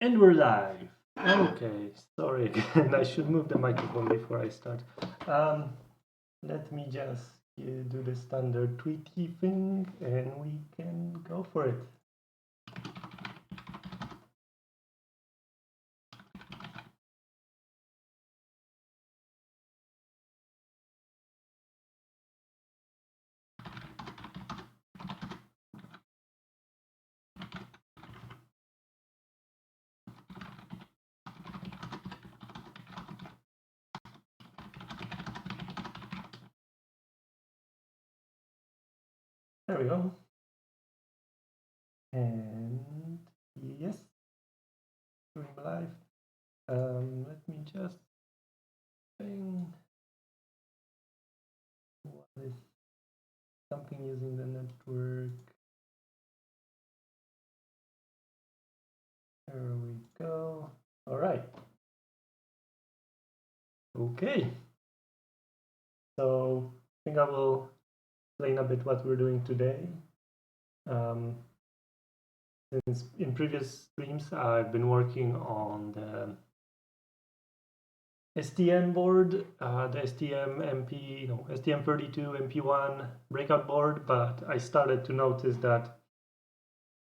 And we're live. Okay, sorry again. I should move the microphone before I start. Let me just do the standard tweety thing and we can go for it. There we go. And yes, doing live. Let me just think. What is something using the network? There we go. All right. Okay. So I think I will explain a bit what we're doing today. Since in previous streams I've been working on the STM board, the STM32 MP1 breakout board, but I started to notice that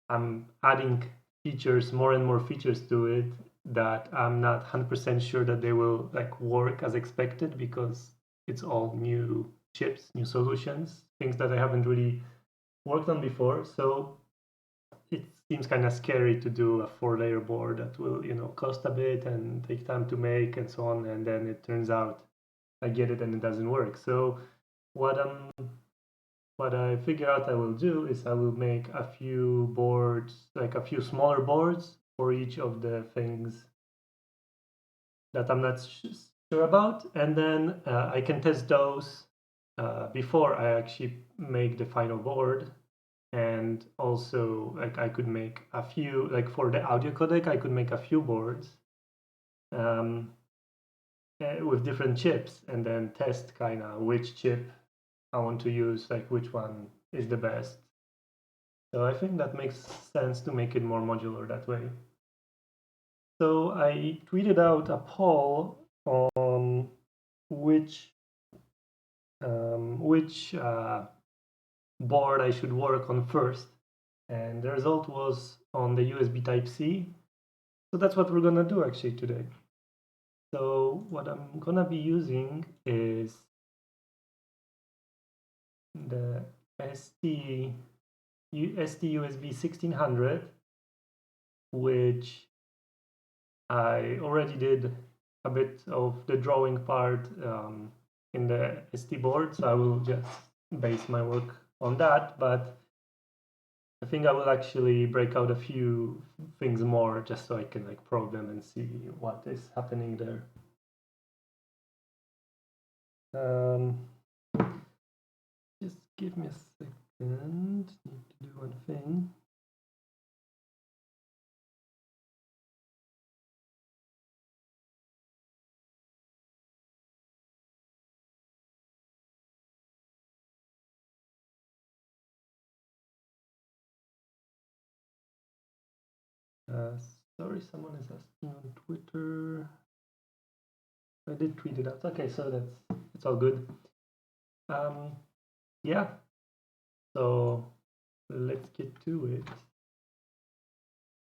I'm adding features, more and more features to it that I'm not 100% sure that they will work as expected because it's all new chips, new solutions, things that I haven't really worked on before. So it seems kind of scary to do a 4-layer board that will, cost a bit and take time to make and so on. And then it turns out I get it and it doesn't work. So what I figure out I will do is I will make a few boards, like a few smaller boards for each of the things that I'm not sure about. And then I can test those before I actually make the final board. And also, I could make a few, for the audio codec, I could make a few boards with different chips and then test kind of which chip I want to use, which one is the best. So I think that makes sense to make it more modular that way. So I tweeted out a poll on which board I should work on first, and the result was on the USB Type-C. So that's what we're gonna do actually today. So what I'm gonna be using is the STUSB1600, which I already did a bit of the drawing part in the ST board, so I will just base my work on that, but I think I will actually break out a few things more just so I can probe them and see what is happening there. Just give me a second. Need to do one thing. Sorry, someone is asking on Twitter. I did tweet it out. Okay, so it's all good. Yeah. So let's get to it.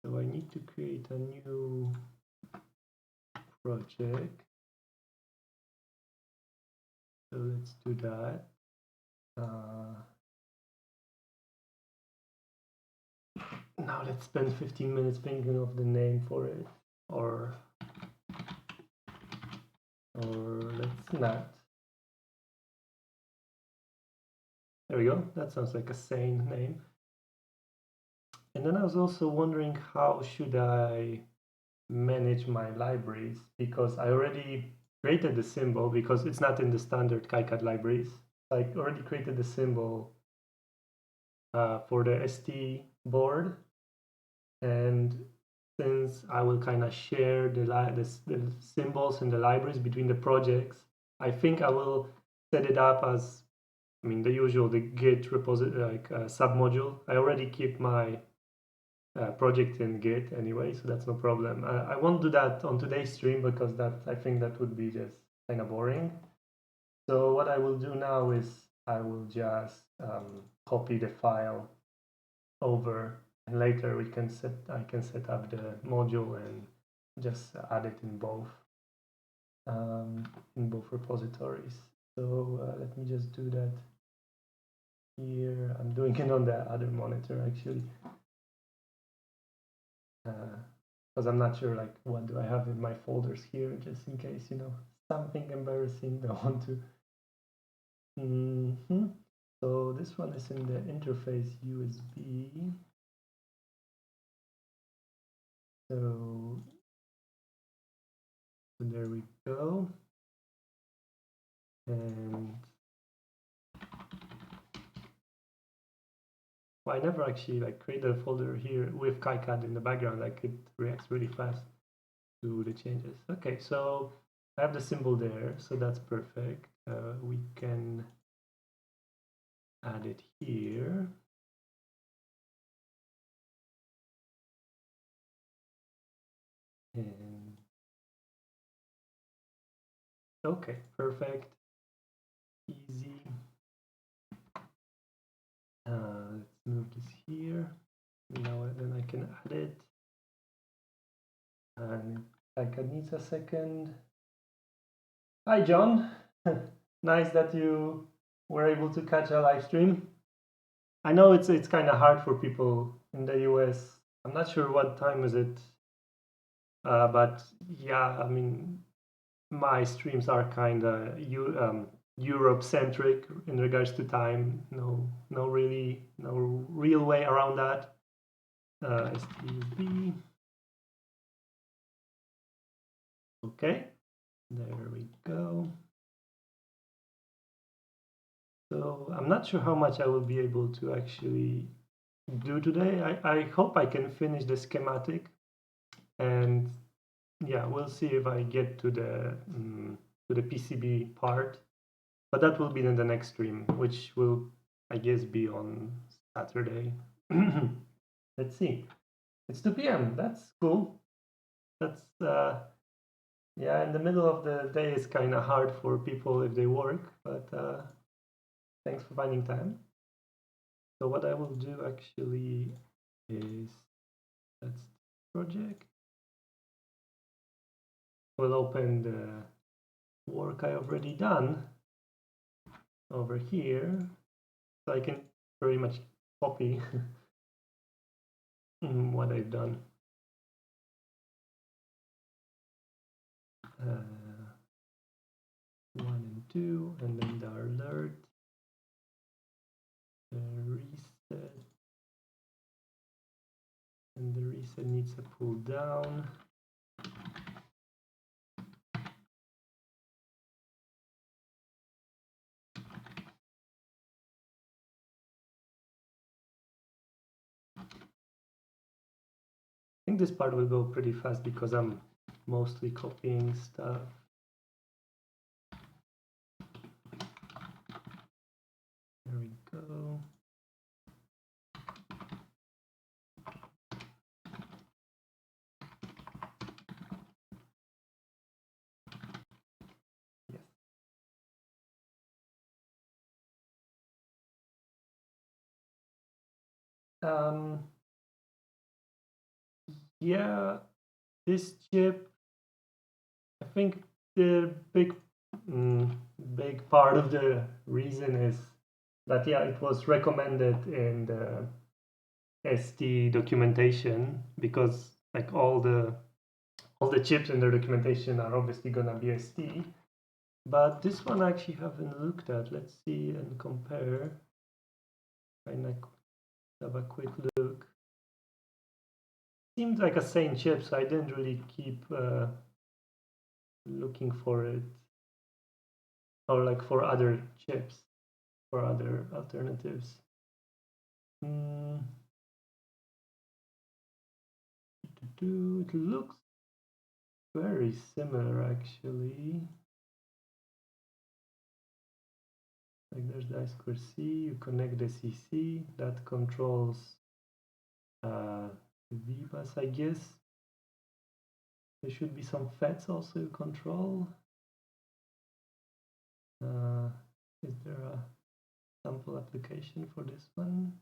So I need to create a new project. So let's do that. Now let's spend 15 minutes thinking of the name for it, or let's not. There we go. That sounds like a sane name. And then I was also wondering how should I manage my libraries, because I already created the symbol because it's not in the standard KiCad libraries. I already created the symbol for the ST board, and since I will kind of share the symbols and the libraries between the projects, I think I will set it up as, the usual, the Git repository, submodule. I already keep my project in Git anyway, so that's no problem. I won't do that on today's stream because I think that would be just kind of boring. So what I will do now is I will just copy the file over, and later I can set up the module and just add it in both repositories. So let me just do that here. I'm doing it on the other monitor actually, because I'm not sure like what do I have in my folders here, just in case, you know, something embarrassing I want to. So this one is in the interface USB. So there we go. And well, I never actually like created a folder here with KiCad in the background. Like it reacts really fast to the changes. Okay, so I have the symbol there, so that's perfect. We can add it here. And okay, perfect, easy. Let's move this here. Now then I can add it. And KiCad needs a second. Hi, John. Nice that you were able to catch a live stream. I know it's kind of hard for people in the US. I'm not sure what time is it, but yeah, I mean, my streams are kind of Europe centric in regards to time. No real way around that. STUSB. Okay, there we go. So I'm not sure how much I will be able to actually do today. I hope I can finish the schematic, and yeah, we'll see if I get to the PCB part, but that will be in the next stream, which will, I guess, be on Saturday. Let's see. It's 2 p.m. That's cool. That's yeah, in the middle of the day is kind of hard for people if they work, but thanks for finding time. So what I will do actually is, that's the project. We'll open the work I already done over here, so I can pretty much copy what I've done. 1 and 2, and then the alert, the reset, and the reset needs a pull down. I think this part will go pretty fast because I'm mostly copying stuff. There we go. Yes. Yeah, this chip, I think the big part of the reason is that, yeah, it was recommended in the ST documentation, because like all the chips in their documentation are obviously gonna be ST, but this one I actually haven't looked at. Let's see and compare. Kind of have a quick look. Seems like a same chip, so I didn't really keep looking for it, or like for other chips, for other alternatives. It looks very similar actually. Like there's the I2C, you connect the CC that controls VBus, I guess. There should be some FETs also you control. Is there a sample application for this one?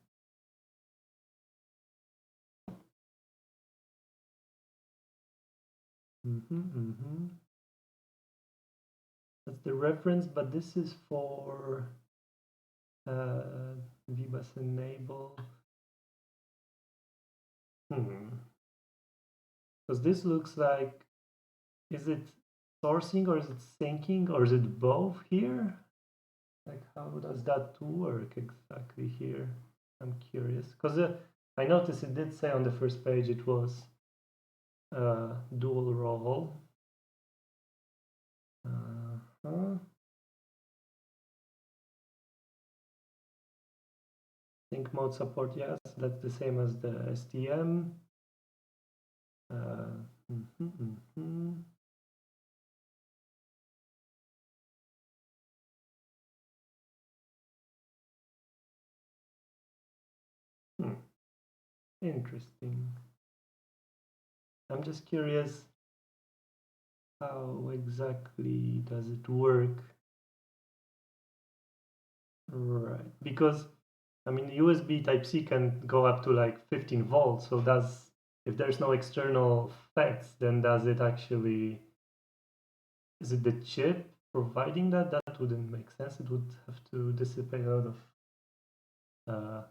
That's the reference, but this is for VBus enable. Because this looks like, is it sourcing or is it syncing or is it both here? Like, how does that work exactly here? I'm curious, because I noticed it did say on the first page it was dual role. Sync mode support, yes, that's the same as the STM. Interesting. I'm just curious, how exactly does it work? Right, because I mean USB Type-C can go up to like 15 volts, so if there's no external FETs, then does it actually, is it the chip providing that? That wouldn't make sense. It would have to dissipate a lot of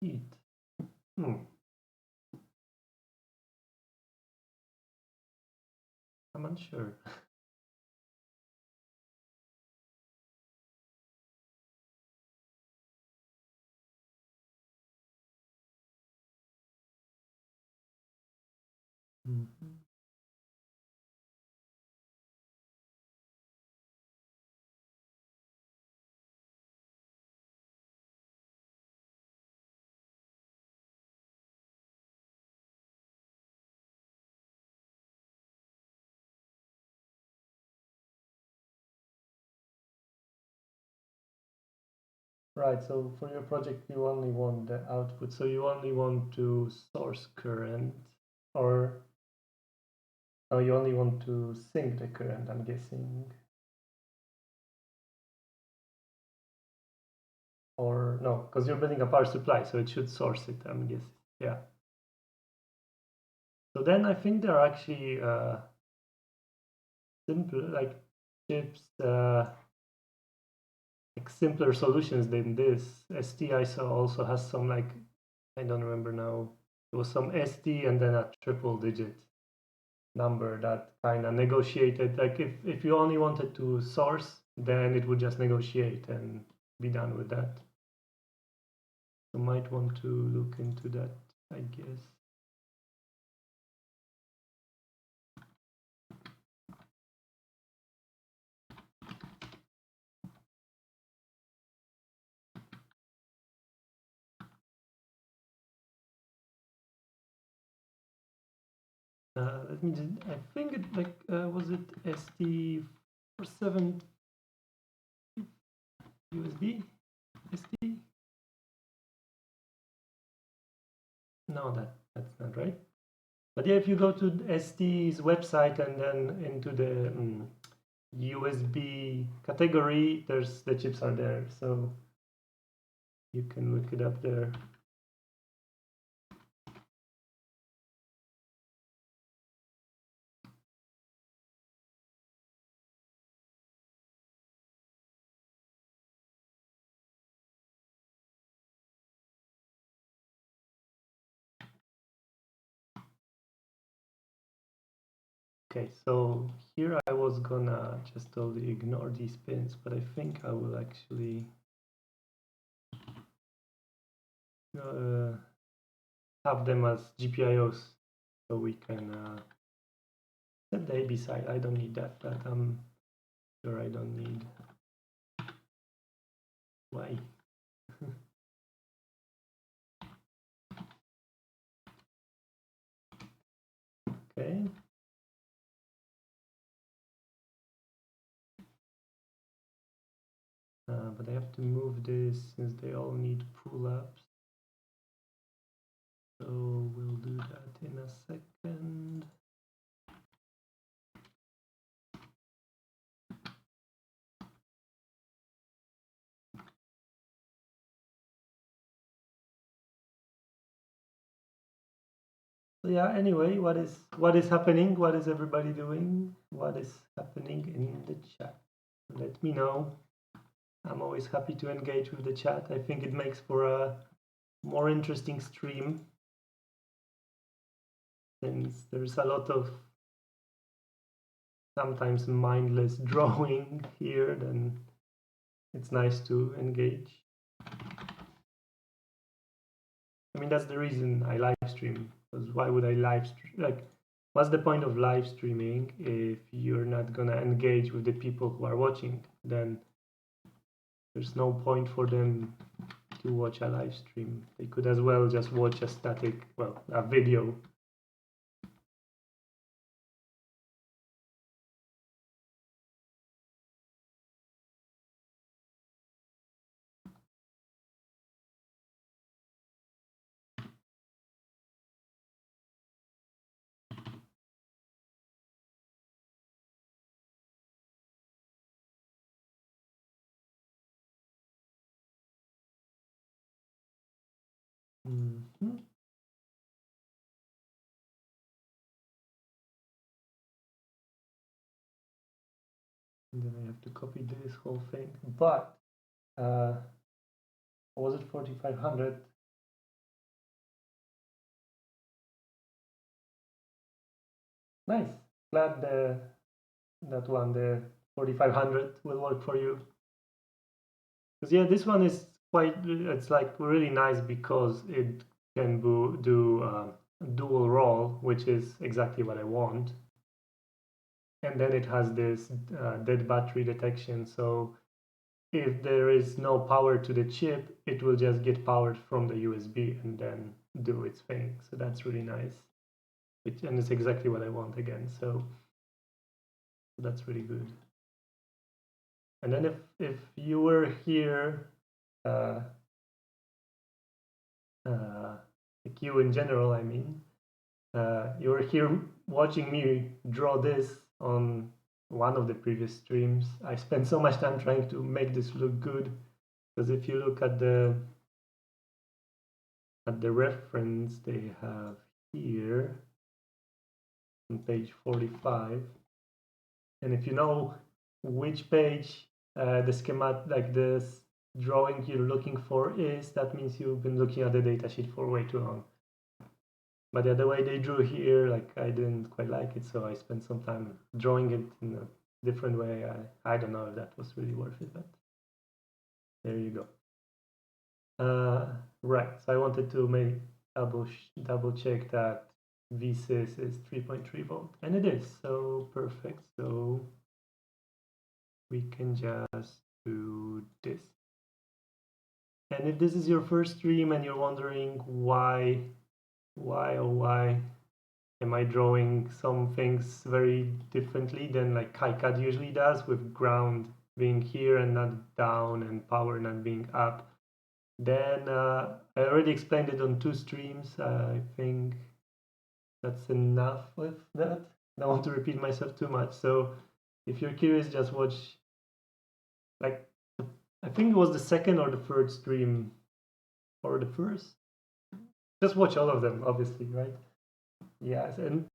heat. I'm unsure. Right, so for your project you only want the output, so you only want to source current, or you only want to sync the current, I'm guessing. Or no, because you're building a power supply, so it should source it, I'm guessing. Yeah. So then I think there are actually simple, like chips, like simpler solutions than this. ST also has some, like, I don't remember now. It was some ST and then a triple digit number that kind of negotiated. Like if you only wanted to source, then it would just negotiate and be done with that. You might want to look into that, I guess. Let me just, I think it like, was it ST47 USB? ST? No, that's not right. But yeah, if you go to ST's website and then into the USB category, the chips are there, so you can look it up there. Okay, so here I was gonna just totally ignore these pins, but I think I will actually have them as GPIOs, so we can set the AB side. I don't need that, but I'm sure I don't need. Why? Okay. But I have to move this since they all need pull-ups. So second. So yeah, anyway, what is happening? What is everybody doing? What is happening in the chat? Let me know. I'm always happy to engage with the chat. I think it makes for a more interesting stream, since there's a lot of sometimes mindless drawing here, then it's nice to engage. I mean, that's the reason I live stream, because why would I live stream? Like, what's the point of live streaming if you're not gonna engage with the people who are watching? Then there's no point for them to watch a live stream. They could as well just watch a static, well, a video. Mm-hmm. And then I have to copy this whole thing. But was it 4500? Nice. Glad that one, the 4500, will work for you. Because yeah, this one is quite. It's like really nice because it can do dual roll, which is exactly what I want. And then it has this dead battery detection. So if there is no power to the chip, it will just get powered from the USB and then do its thing. So that's really nice. And it's exactly what I want again. So that's really good. And then if you were here, like you in general, I mean, you were here watching me draw this on one of the previous streams. I spent so much time trying to make this look good, because if you look at the reference they have here on page 45, and if you know which page the schematic, like this drawing you're looking for is, that means you've been looking at the datasheet for way too long. But yeah, the way they drew here, like, I didn't quite like it, so I spent some time drawing it in a different way. I don't know if that was really worth it, but there you go. Right, so I wanted to make double check that VSys is 3.3 volt, and it is, so perfect. So we can just do this. And if this is your first stream and you're wondering why am I drawing some things very differently than like KiCad usually does, with ground being here and not down and power not being up, then I already explained it on 2 streams. I think that's enough with that. I don't want to repeat myself too much. So if you're curious, just watch, like, I think it was the second or the third stream, or the first. Just watch all of them, obviously, right? Yes, and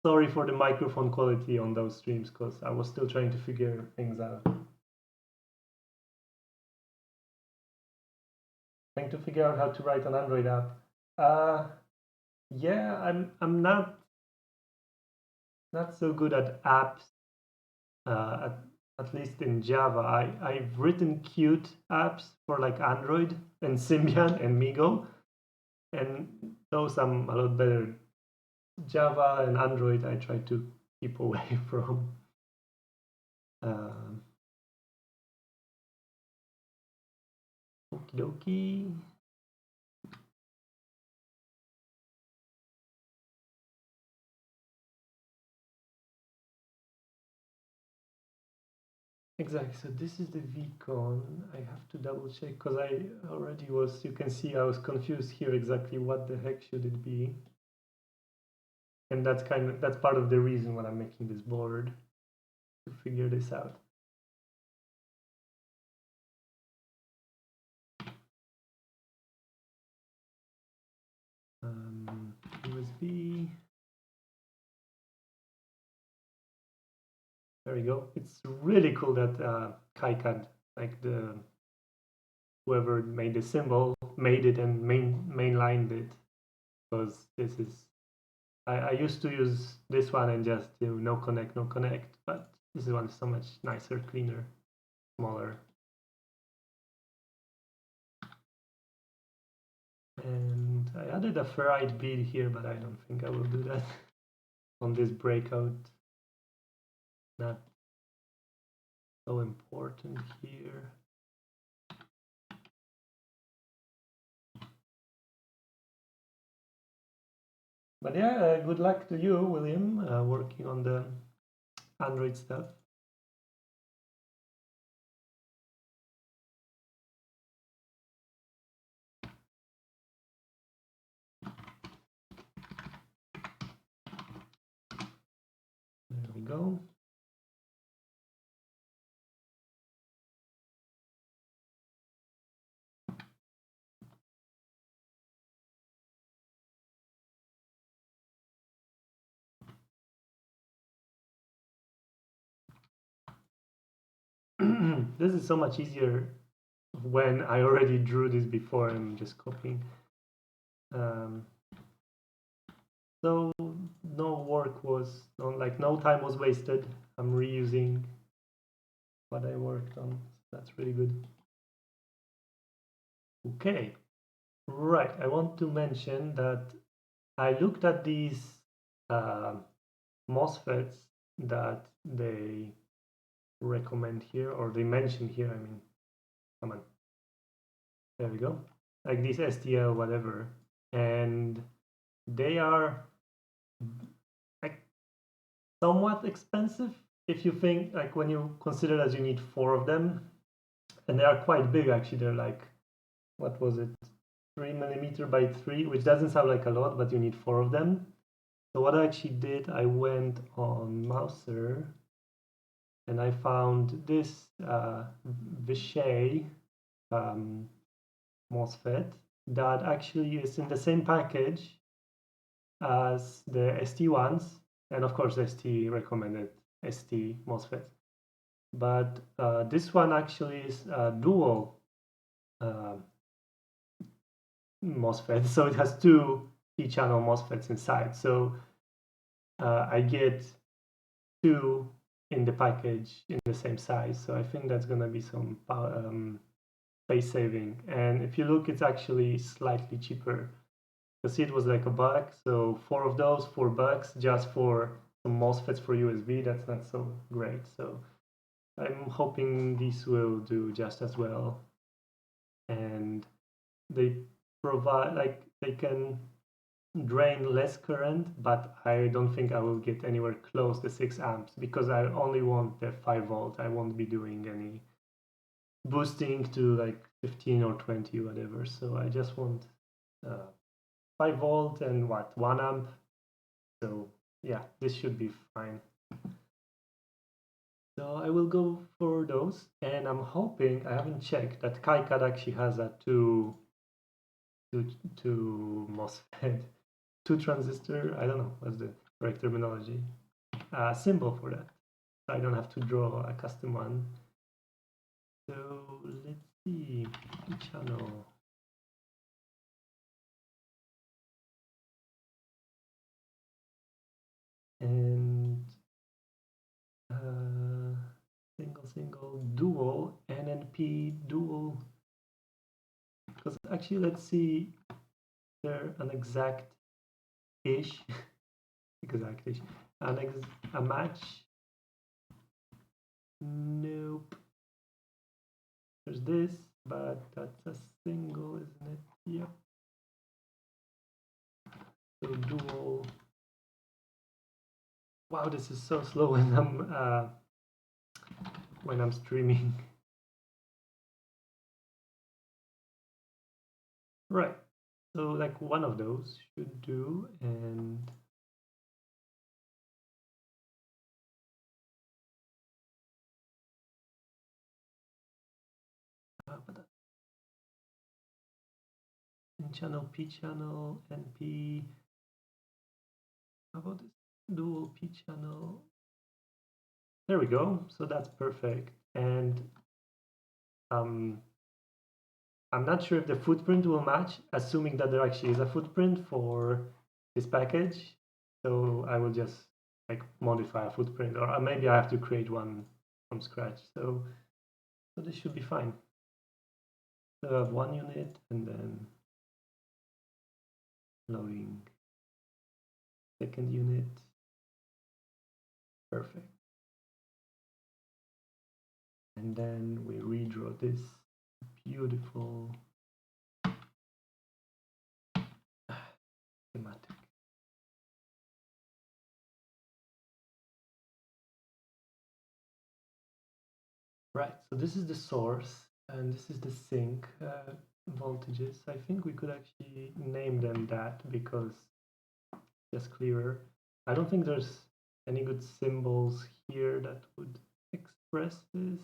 sorry for the microphone quality on those streams, because I was still trying to figure things out. Trying to figure out how to write an Android app. Yeah, I'm not so good at apps. At least in Java, I've written cute apps for like Android and Symbian and Migo, and those I'm a lot better. Java and Android I try to keep away from. Okie dokie. Exactly, so this is the VCon. I have to double check, because I already was, you can see I was confused here exactly what the heck should it be. And that's part of the reason why I'm making this board, to figure this out. USB. There we go. It's really cool that KiCad, like whoever made the symbol, made it and mainlined it, because this is I used to use this one and just no connect, but this one is so much nicer, cleaner, smaller. And I added a ferrite bead here, but I don't think I will do that on this breakout. Not so important here. But yeah, good luck to you, William, working on the Android stuff. There we go. This is so much easier when I already drew this before. I'm just copying. So no work was like no time was wasted. I'm reusing what I worked on. That's really good. Okay, right. I want to mention that I looked at these MOSFETs that they recommend here, or they mention here. I mean, come on. There we go. Like these STL whatever, and they are like somewhat expensive if you think, like, when you consider that you need 4 of them, and they are quite big actually. They're like, what was it, 3mm by 3, which doesn't sound like a lot, but you need 4 of them. So what I actually did, I went on Mouser and I found this Vishay MOSFET that actually is in the same package as the ST ones, and of course ST recommended ST MOSFET. But this one actually is dual MOSFET, so it has 2 P-channel MOSFETs inside. So I get 2 in the package in the same size. So I think that's gonna be some space saving. And if you look, it's actually slightly cheaper. Because it was like $1, so 4 of those, $4 just for some MOSFETs for USB. That's not so great. So I'm hoping these will do just as well. And they provide, like, they can drain less current, but I don't think I will get anywhere close to 6 amps because I only want the 5 volt. I won't be doing any boosting to like 15 or 20, whatever. So I just want 5 volt and 1 amp. So yeah, this should be fine. So I will go for those, and I'm hoping, I haven't checked, that KiCad actually has a 2 MOSFET, 2 transistor, I don't know what's the correct terminology, symbol for that. So I don't have to draw a custom one. So let's see, channel. And single, dual, NNP, dual. Because actually, let's see, they're an exact-ish, exact-ish, a match. Nope. There's this, but that's a single, isn't it? Yep. So dual. Wow, this is so slow when I'm streaming. Right. So like one of those should do, and N channel, P channel, NP. How about this dual P channel? There we go. So that's perfect. And I'm not sure if the footprint will match, assuming that there actually is a footprint for this package. So I will just like modify a footprint, or maybe I have to create one from scratch. So this should be fine. So I have one unit and then loading second unit. Perfect. And then we redraw this beautiful schematic. Right, so this is the source and this is the sink voltages. I think we could actually name them that because it's just clearer. I don't think there's any good symbols here that would express this.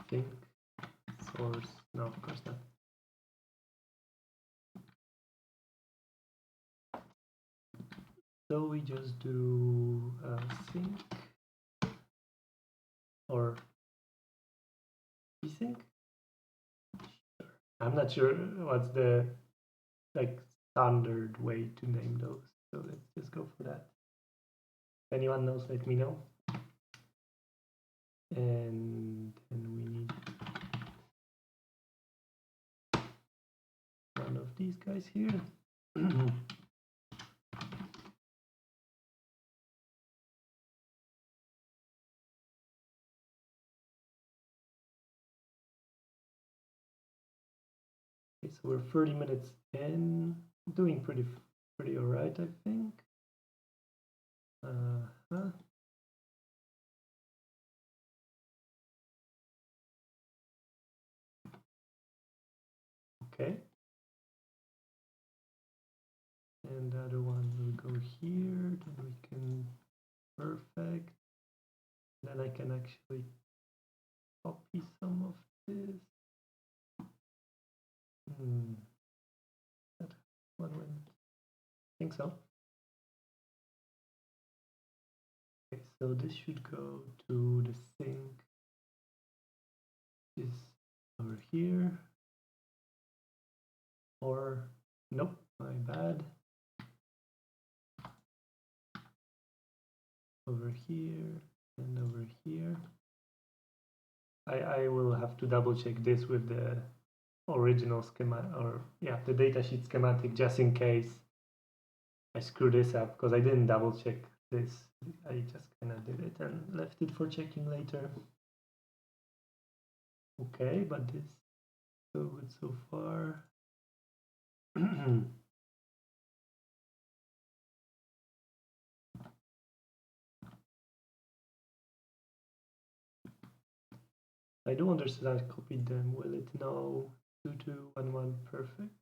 Sink, source, no, of course not. So we just do sink or desync. Sure. I'm not sure what's the like standard way to name those. So let's just go for that. If anyone knows, let me know. And we need one of these guys here. Okay, so we're 30 minutes in, doing pretty all right, I think. Okay. And the other one will go here, then we can, perfect. Then I can actually copy some of this. That one went, I think so. Okay, so this should go to the sink. Is over here. Or, nope, my bad. Over here and over here. I will have to double check this with the original schematic, or yeah, the datasheet schematic, just in case I screw this up, because I didn't double check this. I just kind of did it and left it for checking later. Okay, but this is so good so far. I do understand I copied them. Will it know 2211? Perfect.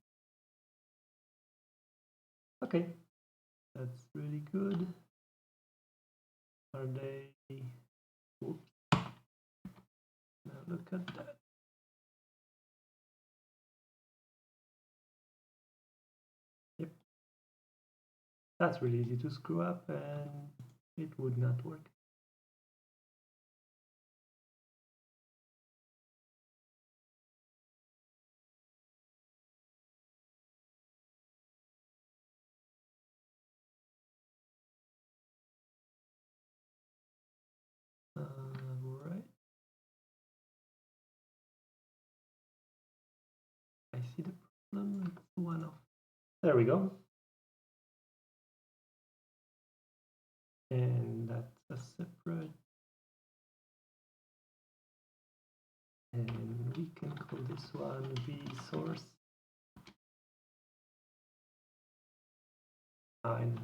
Okay, that's really good. Are they? Oops. Now look at that. Yep. That's really easy to screw up and it would not work. Right. I see the problem. It's one of. There we go. And that's a separate. And we can call this one V source. And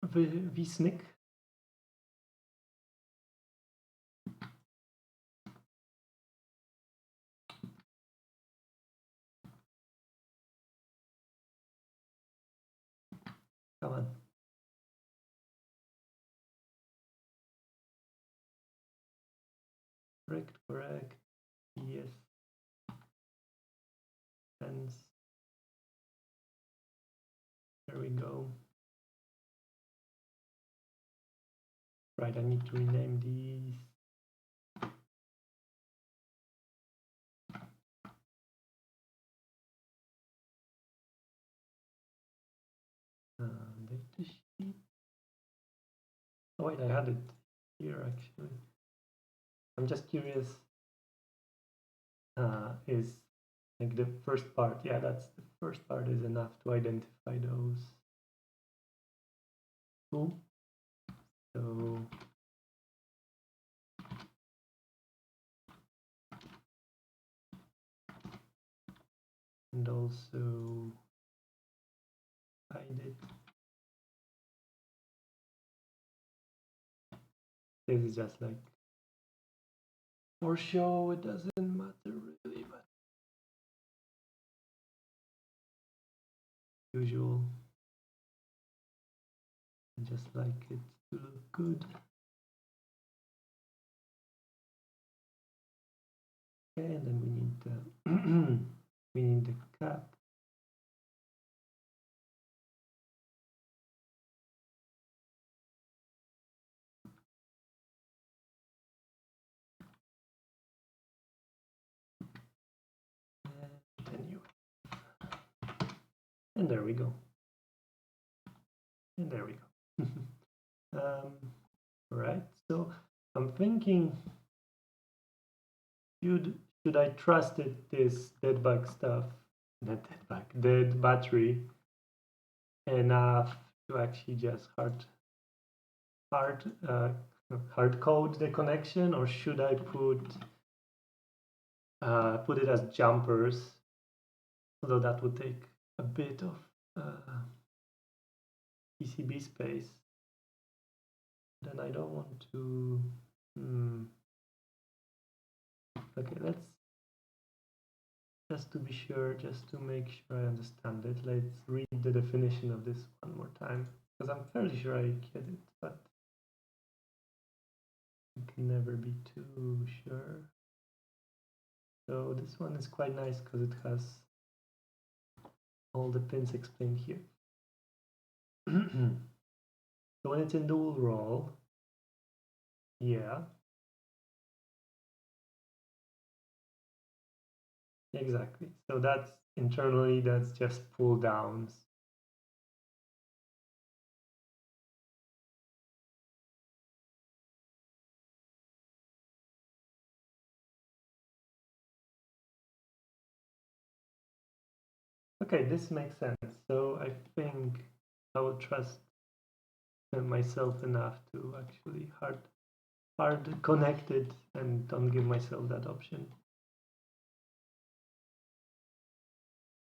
V snick. Come on. Correct. Yes. And there we go. Right, I need to rename these. Data sheet. Oh wait, I had it here actually. I'm just curious. Is like the first part? Yeah, that's the first part is enough to identify those. Cool. So and also hide it. This is just like for show. It doesn't matter really, but usual. I just like it to look good. Okay, and then we need the we need the cap. And there we go. And there we go. Right. So I'm thinking, should I trust it, this dead bug stuff, not dead bug, dead battery, enough to actually just hard code the connection, or should I put it as jumpers? Although that would take a bit of PCB space. Then I don't want to. Okay, let's just to be sure, just to make sure I understand it. Let's read the definition of this one more time, because I'm fairly sure I get it, but I can never be too sure. So this one is quite nice because it has all the pins explained here. So when it's in dual role, yeah, exactly. So that's internally, that's just pull downs. Okay, this makes sense. So I think I will trust myself enough to actually hard connect it and don't give myself that option.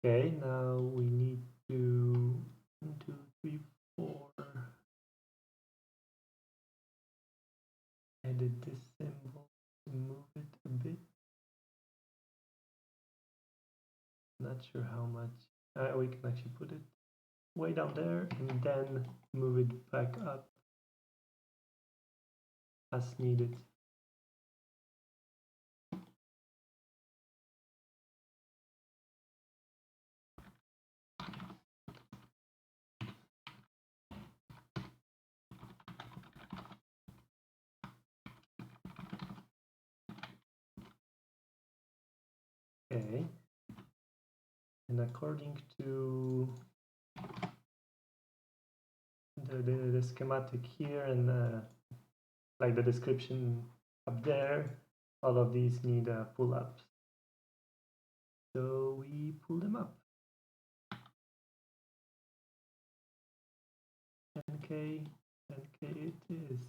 Okay, now we need to 1, 2, 3, 4 edit this symbol to move it a bit. Not sure how much. We can actually put it way down there and then move it back up as needed. Okay, and according to the schematic here and like the description up there, all of these need pull-ups. So we pull them up. 10K it is.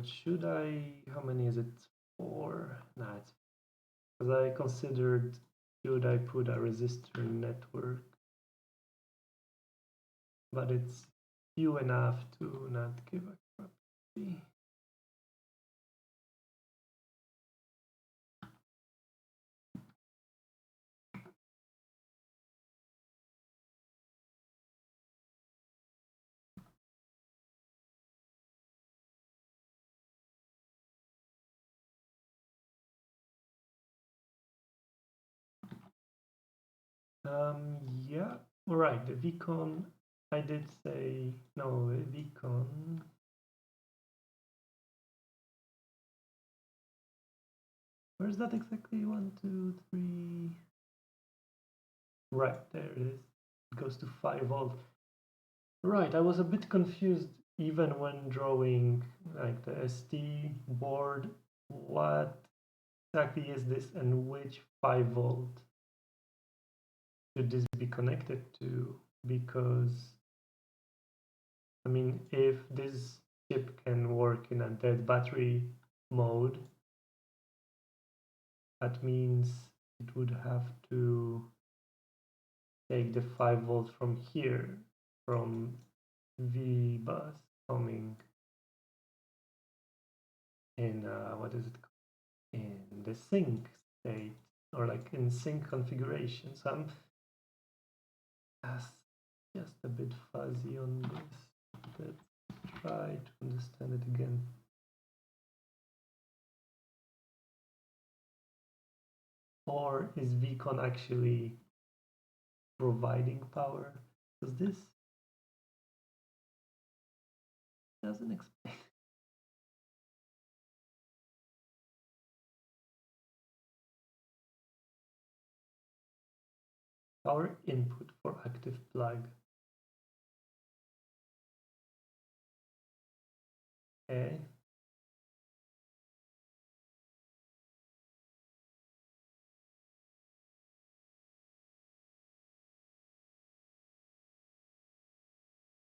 Should I, how many is it? 4? Nah, it's because I considered, should I put a resistor network? But it's few enough to not give a crap. Yeah, all right, the vcon, I did say, no, vcon. Where's that exactly? 1, 2, 3. Right, there it is. It goes to 5 volt. Right, I was a bit confused even when drawing like the ST board. What exactly is this and which 5 volt should this be connected to? Because, I mean, if this chip can work in a dead battery mode, that means it would have to take the 5 volt from here, from V bus coming in, what is it called? In the sync state, or like in sync configuration. So I'm just a bit fuzzy on this. Let's try to understand it again. Or is vcon actually providing power? Because this doesn't explain. Power input for active plug. Okay.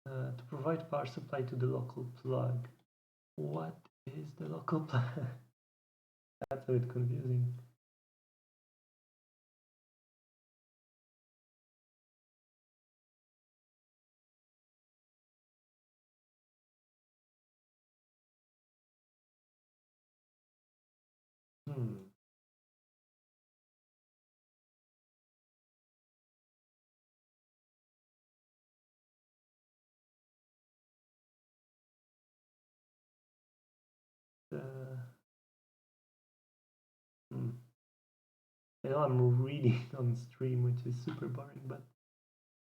To provide power supply to the local plug. What is the local plug? That's a bit confusing. I know I'm reading on stream, which is super boring, but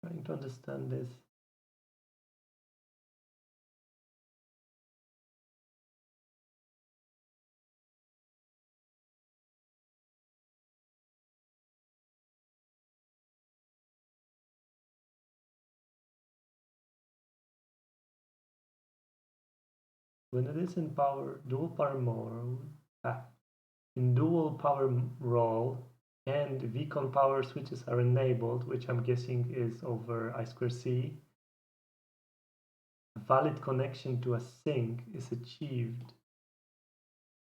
trying to understand this. When it is in power, dual power mode, in dual power role, and vcon power switches are enabled, which I'm guessing is over I2C, a valid connection to a sync is achieved,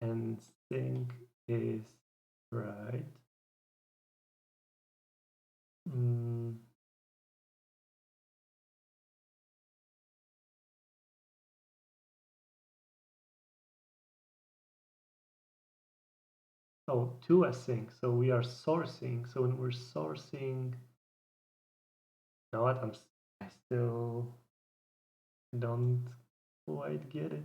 and sync is right. Oh, to a sync. So we are sourcing. So when we're sourcing, you know what? I still don't quite get it.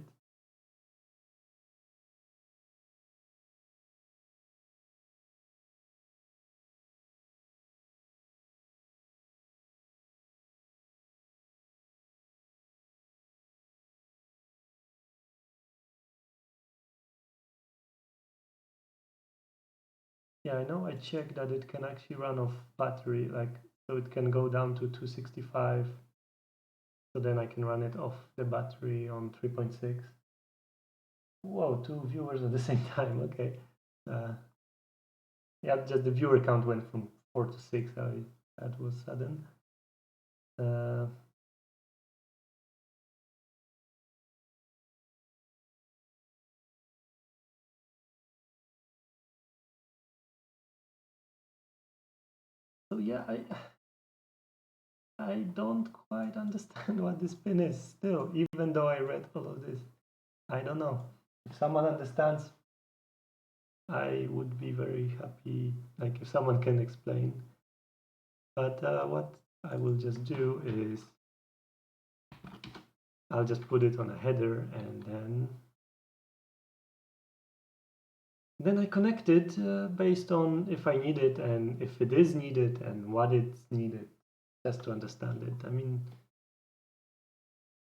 Yeah, I know I checked that it can actually run off battery, like, so it can go down to 265. So then I can run it off the battery on 3.6. Whoa, 2 viewers at the same time. Okay. Yeah, just the viewer count went from 4 to 6. That was sudden. So yeah, I don't quite understand what this pin is still, even though I read all of this. I don't know. If someone understands, I would be very happy, like if someone can explain. But what I will just do is I'll just put it on a header, and then Then I connect it based on if I need it and if it is needed and what it's needed, just to understand it. I mean,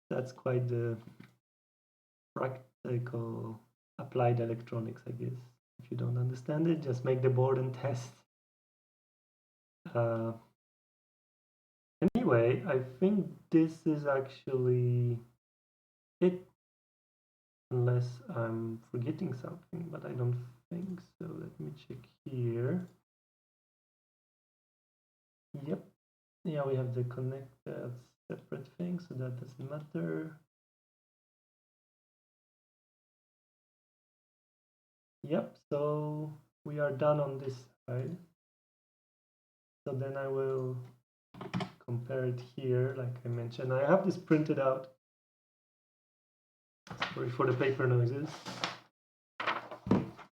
that's quite the practical applied electronics, I guess. If you don't understand it, just make the board and test. Anyway, I think this is actually it, unless I'm forgetting something, but I don't think so. Let me check here. Yep. Yeah, we have the connected separate things, so that doesn't matter. Yep, so we are done on this side. So then I will compare it here, like I mentioned. I have this printed out. Sorry for the paper noises.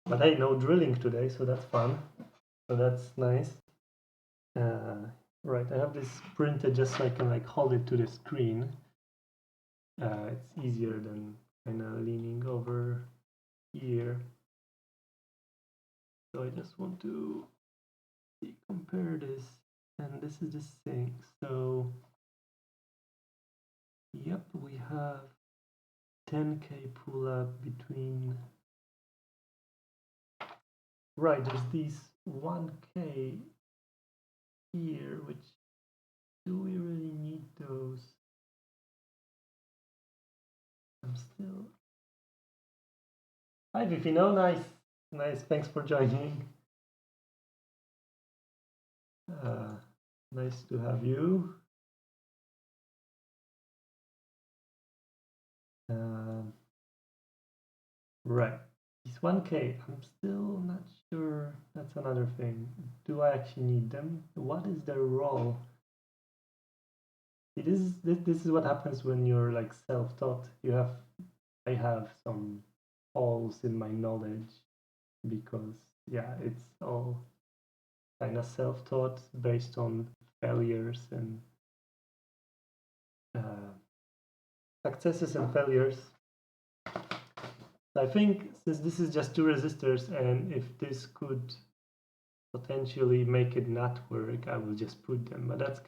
But hey, no drilling today, so that's fun. So that's nice. Right, I have this printed just so I can like hold it to the screen. It's easier than kind of leaning over here. So I just want to compare this, and this is the thing. So yep, we have 10K pull up between, right, there's these 1K here, which, do we really need those? I'm still, hi Vivino, nice, thanks for joining. Nice to have you. Right, this 1K, I'm still not sure. That's another thing. Do I actually need them? What is their role? This is what happens when you're like self-taught. I have some holes in my knowledge because yeah, it's all kind of self-taught based on failures and successes and failures. I think since this is just two resistors, and if this could potentially make it not work, I will just put them. But that's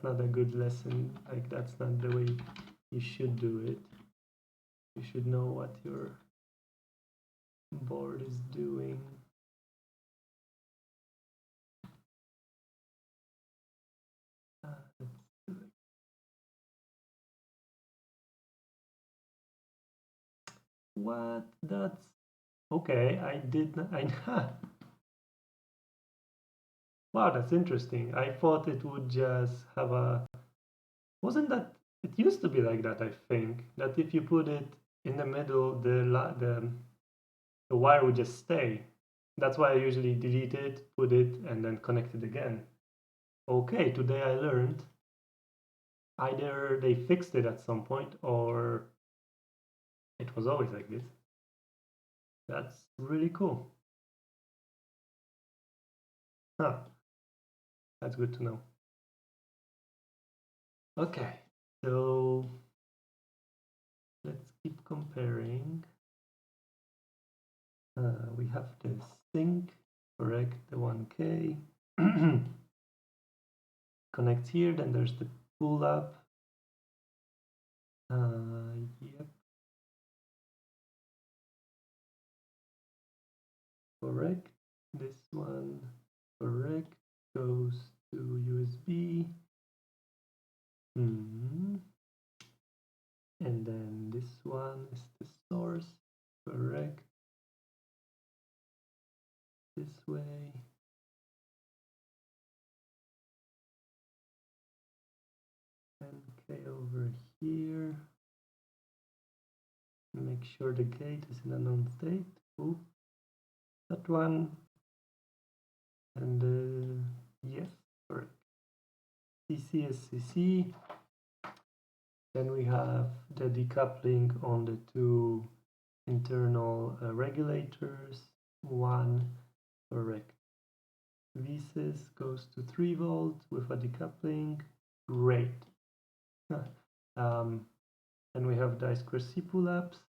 not a good lesson. Like that's not the way you should do it. You should know what your board is doing. What? That's okay. I did not. Wow, that's interesting. I thought it would just have a. Wasn't that? It used to be like that. I think that if you put it in the middle, the wire would just stay. That's why I usually delete it, put it, and then connect it again. Okay, today I learned either they fixed it at some point or it was always like this. That's really cool. Huh. That's good to know. Okay, so let's keep comparing. We have the sync, correct, the 1K. Connect here, then there's the pull up. Yep. Correct. This one, correct, goes to USB. And then this one is the source, correct. This way. Okay, over here. Make sure the gate is in unknown state. Ooh, that one. And yes, correct. CC is CC. Then we have the decoupling on the two internal regulators. One, correct. VSys goes to 3 volts with a decoupling. Great. Then we have the I2C pull-ups.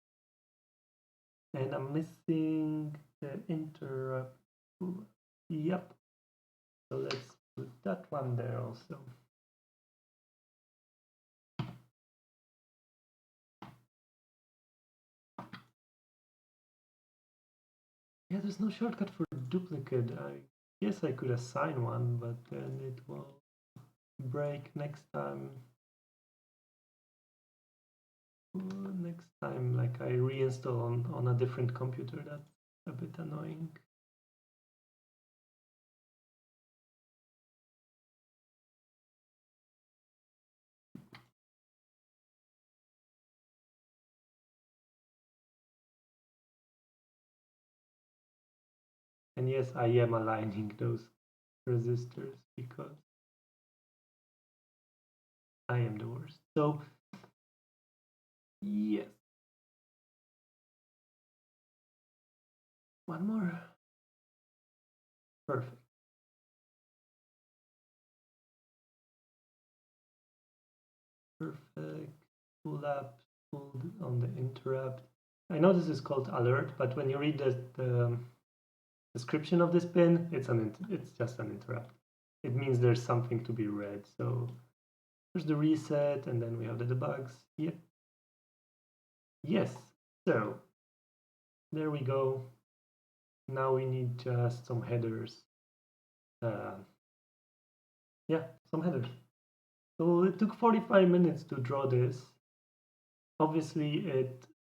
And I'm missing the interrupt. Yep. So let's put that one there also. Yeah, there's no shortcut for duplicate. I guess I could assign one, but then it will break next time. Next time, like I reinstall on a different computer. That's a bit annoying. And yes, I am aligning those resistors because I am the worst. So yes. One more. Perfect. Perfect. Pull up, pull on the interrupt. I know this is called alert, but when you read the description of this pin, it's just an interrupt. It means there's something to be read. So there's the reset, and then we have the debugs. Yep. Yes. So there we go. Now we need just some headers. Yeah, some headers. So it took 45 minutes to draw this. Obviously,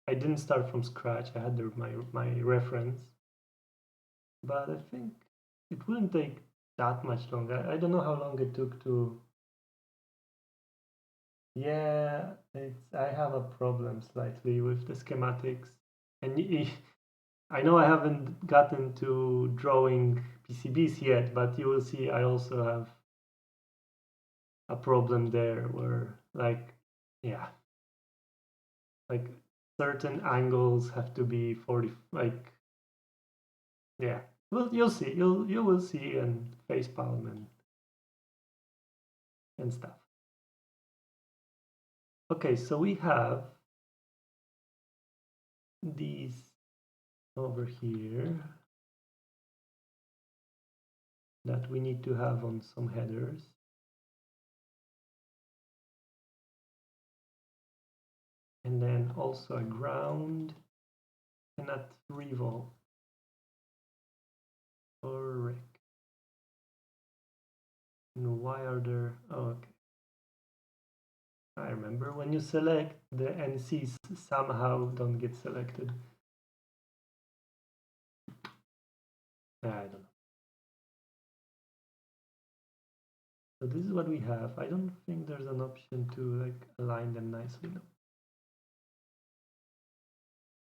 I didn't start from scratch. I had my reference, but I think it wouldn't take that much longer. I don't know how long it took to. Yeah, I have a problem slightly with the schematics, and I know I haven't gotten to drawing PCBs yet, but you will see I also have a problem there where, like, yeah, like certain angles have to be 40, like, yeah. Well, you'll see. You will see, and facepalm and stuff. Okay, so we have these over here that we need to have on some headers. And then also a ground and a 3 volt. Correct. And why are there? Oh, okay. I remember when you select, the NCs somehow don't get selected. I don't know. So this is what we have. I don't think there's an option to like align them nicely. No.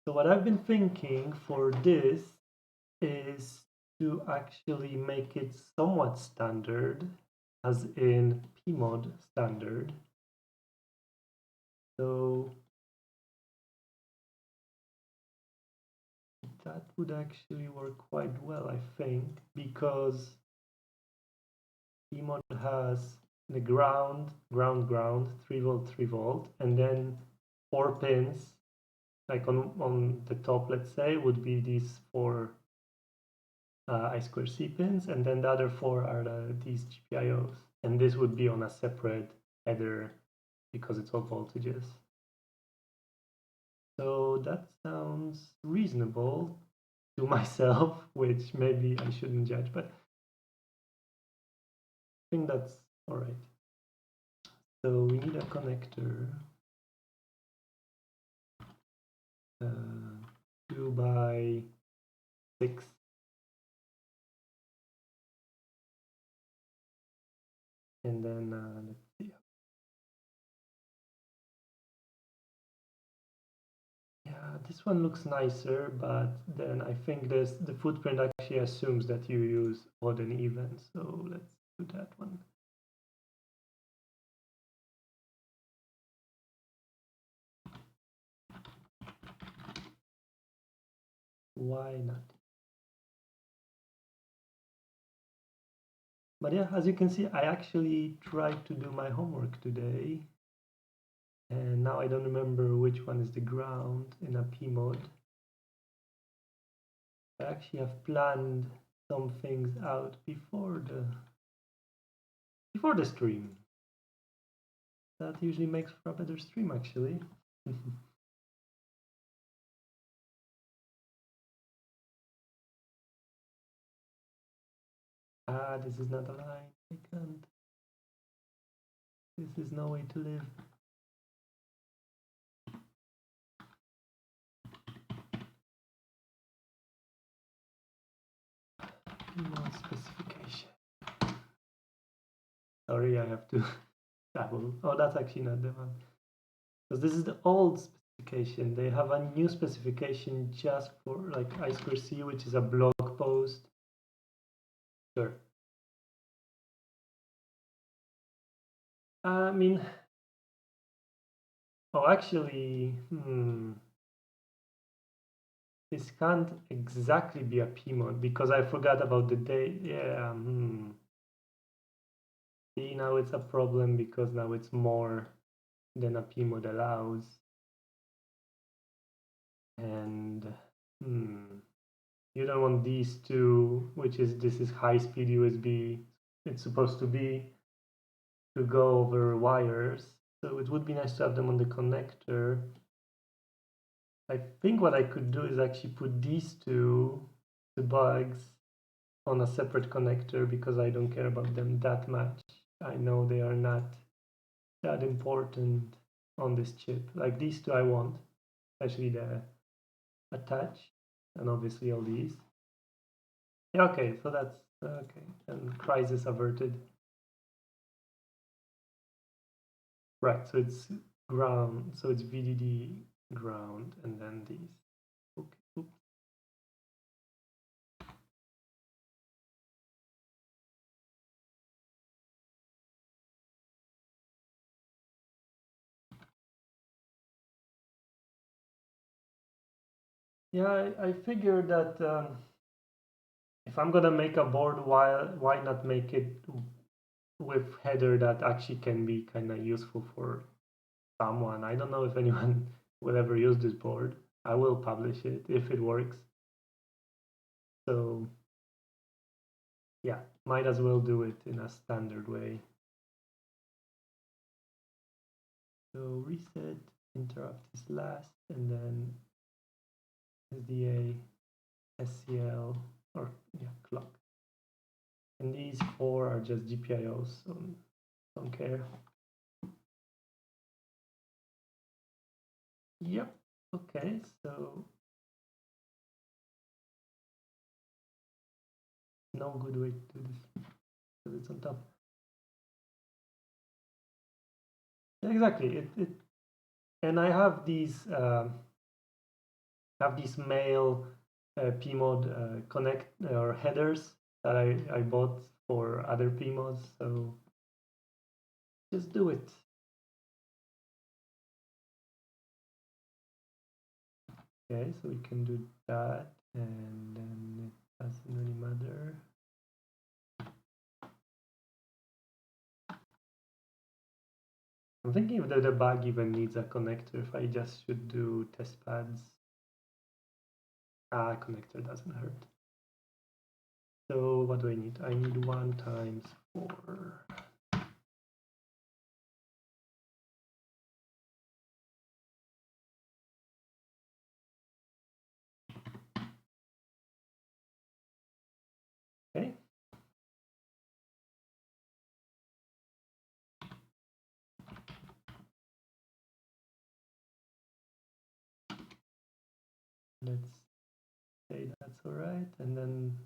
So what I've been thinking for this is to actually make it somewhat standard, as in PMOD standard. So that would actually work quite well, I think, because PMOD has the ground, 3 volt, 3 volt, and then 4 pins, like on the top, let's say, would be these 4 I2C pins, and then the other 4 are these GPIOs, and this would be on a separate header because it's all voltages. So that sounds reasonable to myself, which maybe I shouldn't judge, but I think that's all right. So we need a connector, 2 by 6. And then let's see. Yeah, this one looks nicer, but then I think the footprint actually assumes that you use odd and even. So let's do that one. Why not? But yeah, as you can see, I actually tried to do my homework today. And now I don't remember which one is the ground in a PMOD. I actually have planned some things out before the stream. That usually makes for a better stream, actually. This is not a line. I can't. This is no way to live. No specification. Sorry, I have to double. Oh, that's actually not the one. Because this is the old specification. They have a new specification just for like I2C, which is a blog post. Sure. I mean, oh, actually, this can't exactly be a P mod because I forgot about the date. Yeah. See, now it's a problem because now it's more than a P mod allows. And you don't want these two, which is this is high-speed USB. It's supposed to be to go over wires. So it would be nice to have them on the connector. I think what I could do is actually put these two, the bugs, on a separate connector because I don't care about them that much. I know they are not that important on this chip. Like these two I want, especially the attach and obviously all these. Yeah, okay, so that's okay. And crisis averted. Right, so it's ground, so it's VDD ground and then these. Okay. Oops. Yeah, I figured that if I'm gonna make a board, why not make it with header that actually can be kind of useful for someone. I don't know if anyone will ever use this board. I will publish it if it works. So yeah, might as well do it in a standard way. So reset, interrupt is last, and then SDA, SCL, or yeah, clock. And these four are just GPIOs, so don't care. Yep, okay, so no good way to do this because it's on top. Exactly, and I have these male PMod connect or headers that I bought for other PMods, so just do it. Okay, so we can do that, and then it doesn't really matter. I'm thinking if the debug even needs a connector, if I just should do test pads. Connector doesn't hurt. So what do I need? I need 1 times 4. Okay. Let's say that's all right, and then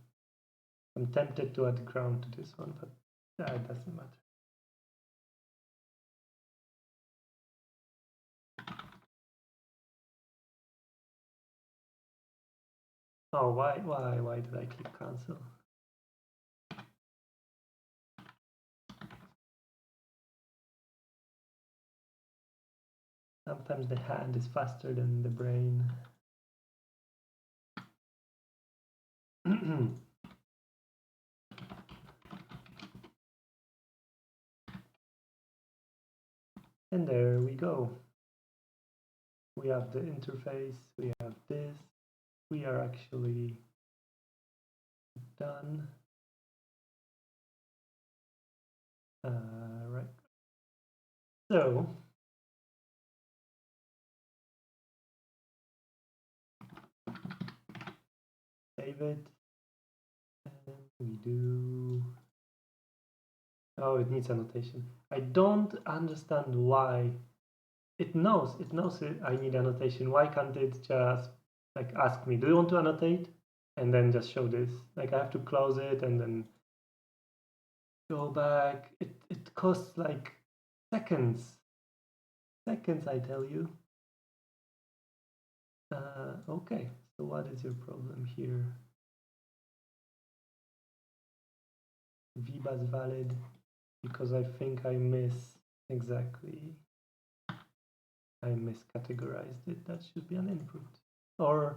I'm tempted to add ground to this one, but it doesn't matter. Oh, why did I click cancel? Sometimes the hand is faster than the brain. And there we go. We have the interface, we have this. We are actually done. Right. So save it. And we do. Oh, it needs annotation. I don't understand why. It knows it. I need annotation. Why can't it just like ask me, do you want to annotate? And then just show this. Like I have to close it and then go back. It costs like seconds. Seconds, I tell you. Okay, so what is your problem here? VBus valid because I think I exactly. I miscategorized it. That should be an input. Or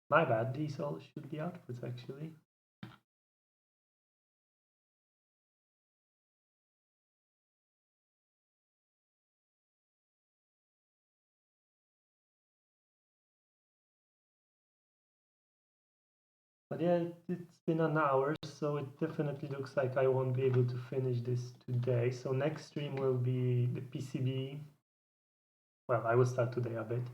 my bad, these all should be outputs actually. But yeah, it's been an hour, so it definitely looks like I won't be able to finish this today. So next stream will be the PCB. Well, I will start today a bit.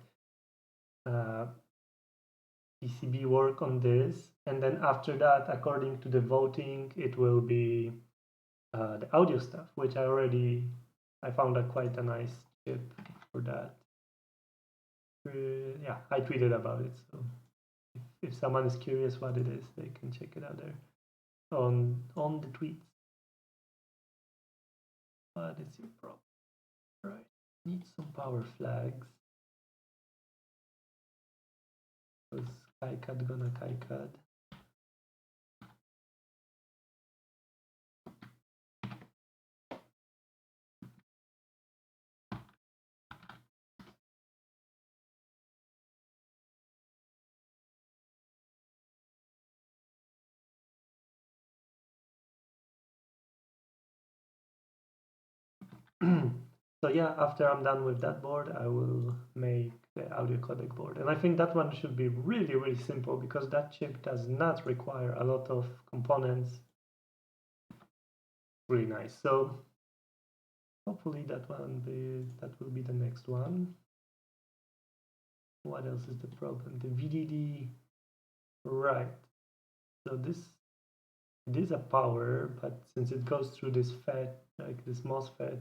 PCB work on this, and then after that, according to the voting, it will be the audio stuff, which I found quite a nice chip for that. Yeah, I tweeted about it, so if someone is curious what it is, they can check it out there on the tweets. What is your problem? Right, need some power flags. Was KiCad gonna KiCad? So yeah, after I'm done with that board, I will make the audio codec board. And I think that one should be really, really simple because that chip does not require a lot of components. Really nice. So hopefully that will be the next one. What else is the problem? The VDD, right. So this is a power, but since it goes through this FET, like this MOSFET,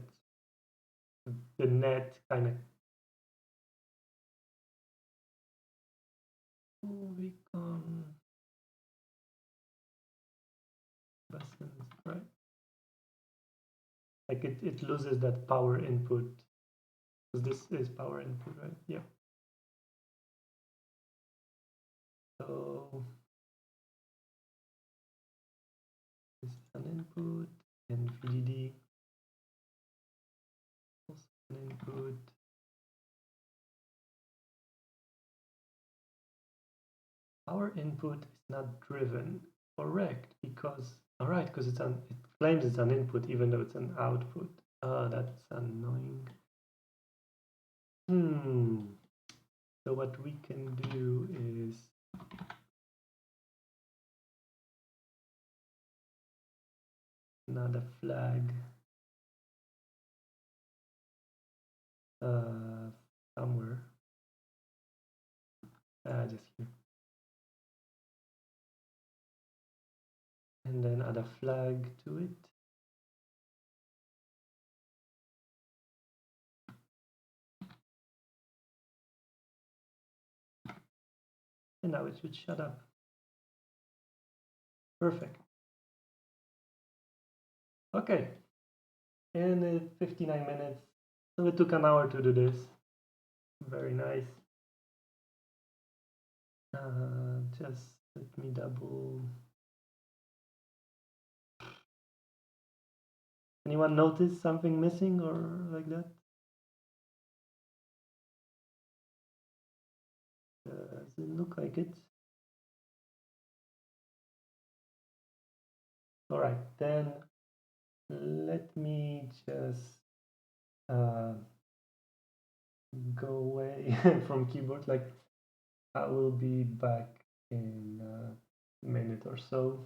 the net kind of become right. Like it loses that power input because this is power input, right? Yeah. So this is an input and VDD also an input. Our input is not driven, correct? Because because it claims it's an input even though it's an output. That's annoying. So what we can do is another flag somewhere. Just here. And then add a flag to it. And now it should shut up. Perfect. Okay. And 59 minutes. So it took an hour to do this. Very nice. Just let me double. Anyone notice something missing or like that? Doesn't look like it. All right, then let me just go away from keyboard. Like I will be back in minute or so.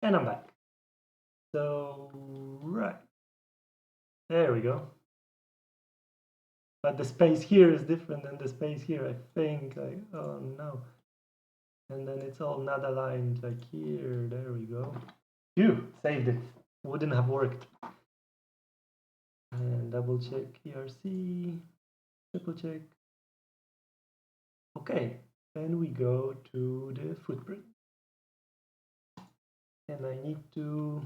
And I'm back. So, right. There we go. But the space here is different than the space here, I think. Like, oh no. And then it's all not aligned, like here. There we go. Phew, saved it. Wouldn't have worked. And double check ERC, triple check. Okay, then we go to the footprint. And I need to,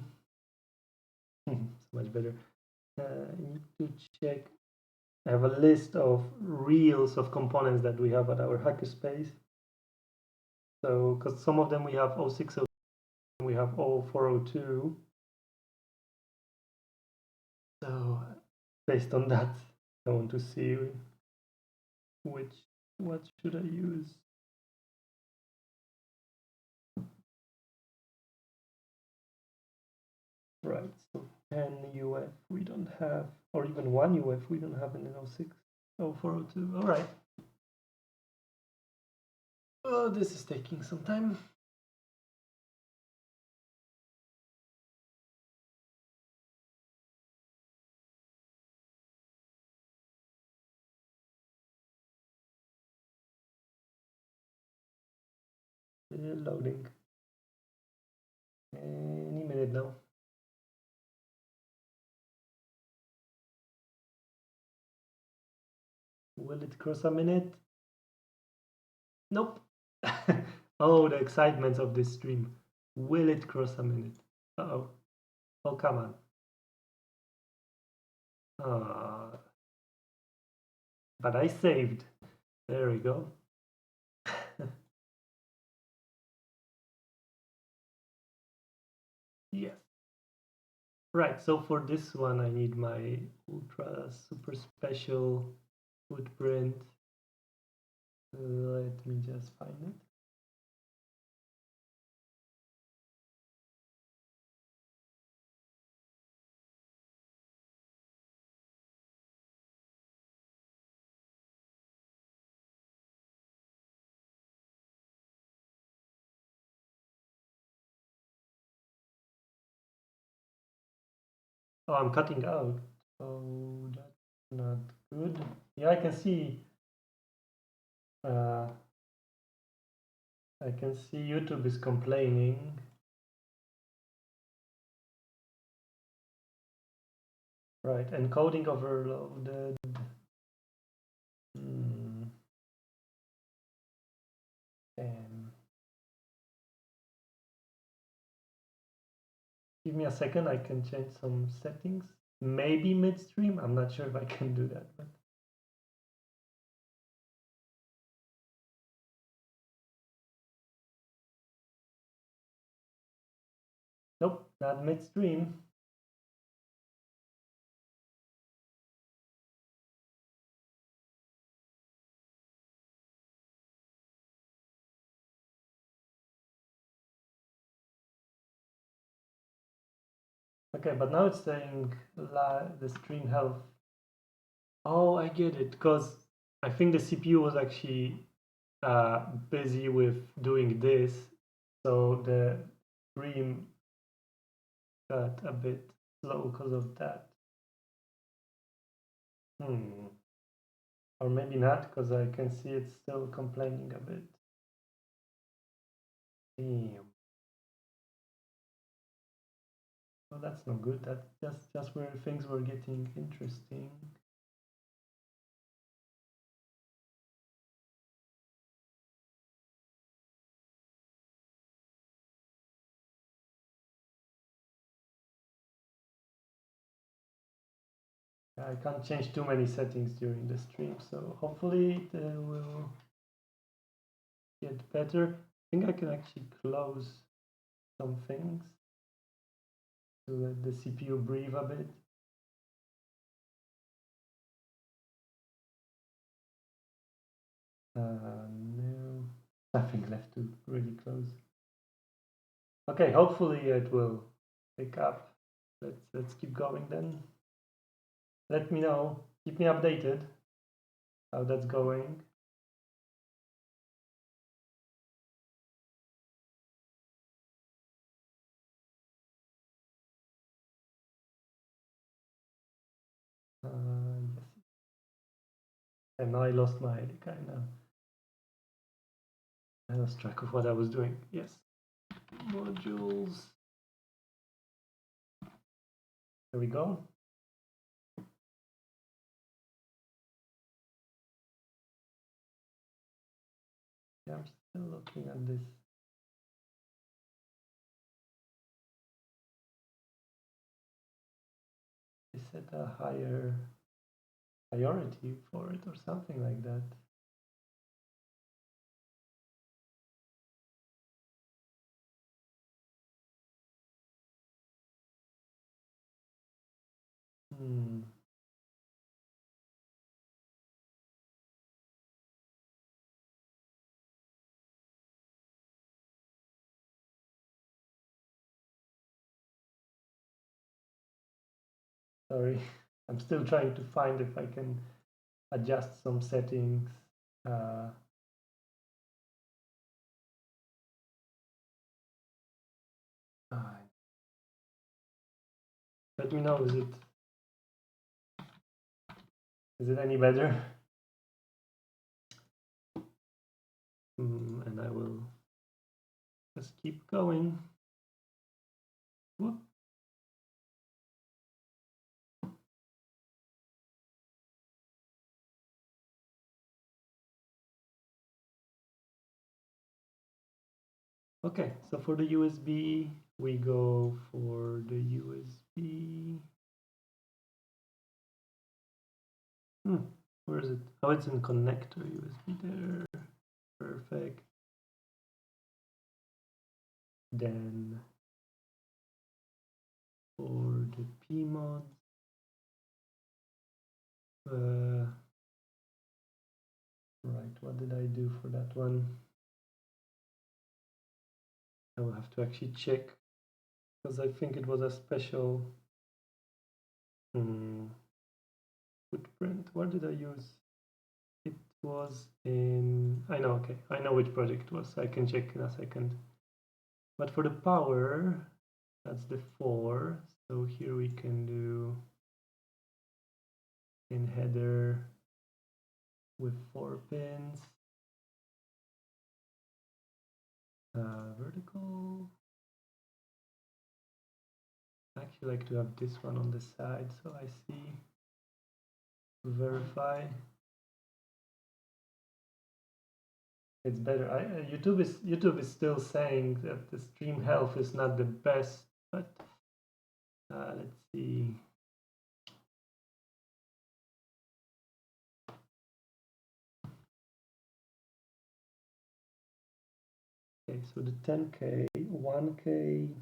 it's much better. I need to check. I have a list of reels of components that we have at our hackerspace. So, because some of them we have 0602, we have 0402. So, based on that, I want to see what should I use. Right, so 10 UF we don't have, or even 1 UF we don't have in the 06, 0402. All right. Oh, this is taking some time. Loading. Any minute now. Will it cross a minute? Nope. Oh, the excitement of this stream. Will it cross a minute? Uh-oh. Oh, come on. But I saved. There we go. Yes. Right, so for this one, I need my ultra super special footprint. Let me just find it. Oh, I'm cutting out. Oh, that's not good. Yeah, I can see. I can see YouTube is complaining. Right, encoding overloaded. Damn. Give me a second, I can change some settings. Maybe midstream. I'm not sure if I can do that, but not midstream. Okay, but now it's saying the stream health. Oh, I get it, because I think the CPU was actually busy with doing this, so the stream got a bit slow because of that. Or maybe not, because I can see it's still complaining a bit. Damn. Well, that's not good. That's just where things were getting interesting. I can't change too many settings during the stream, so hopefully it will get better. I think I can actually close some things to let the CPU breathe a bit. No, nothing left to really close. Okay, hopefully it will pick up. Let's keep going then. Let me know, keep me updated how that's going. Yes. And now I lost my I lost track of what I was doing. Yes. Modules. There we go. Yeah, I'm still looking at this. I set a higher priority for it or something like that. Sorry, I'm still trying to find if I can adjust some settings. Let me know, is it any better? And I will just keep going. Whoop. Okay, so for the USB, we go for the USB. Where is it? Oh, it's in connector USB there. Perfect. Then for the PMOD, right, what did I do for that one? I will have to actually check, because I think it was a special footprint. What did I use? It was in, I know which project it was. I can check in a second. But for the power, that's the 4. So here we can do in header with 4 pins. Vertical. I actually like to have this one on the side, so I see. Verify. It's better. YouTube is still saying that the stream health is not the best, but let's see. Okay, so the 10K, 1K,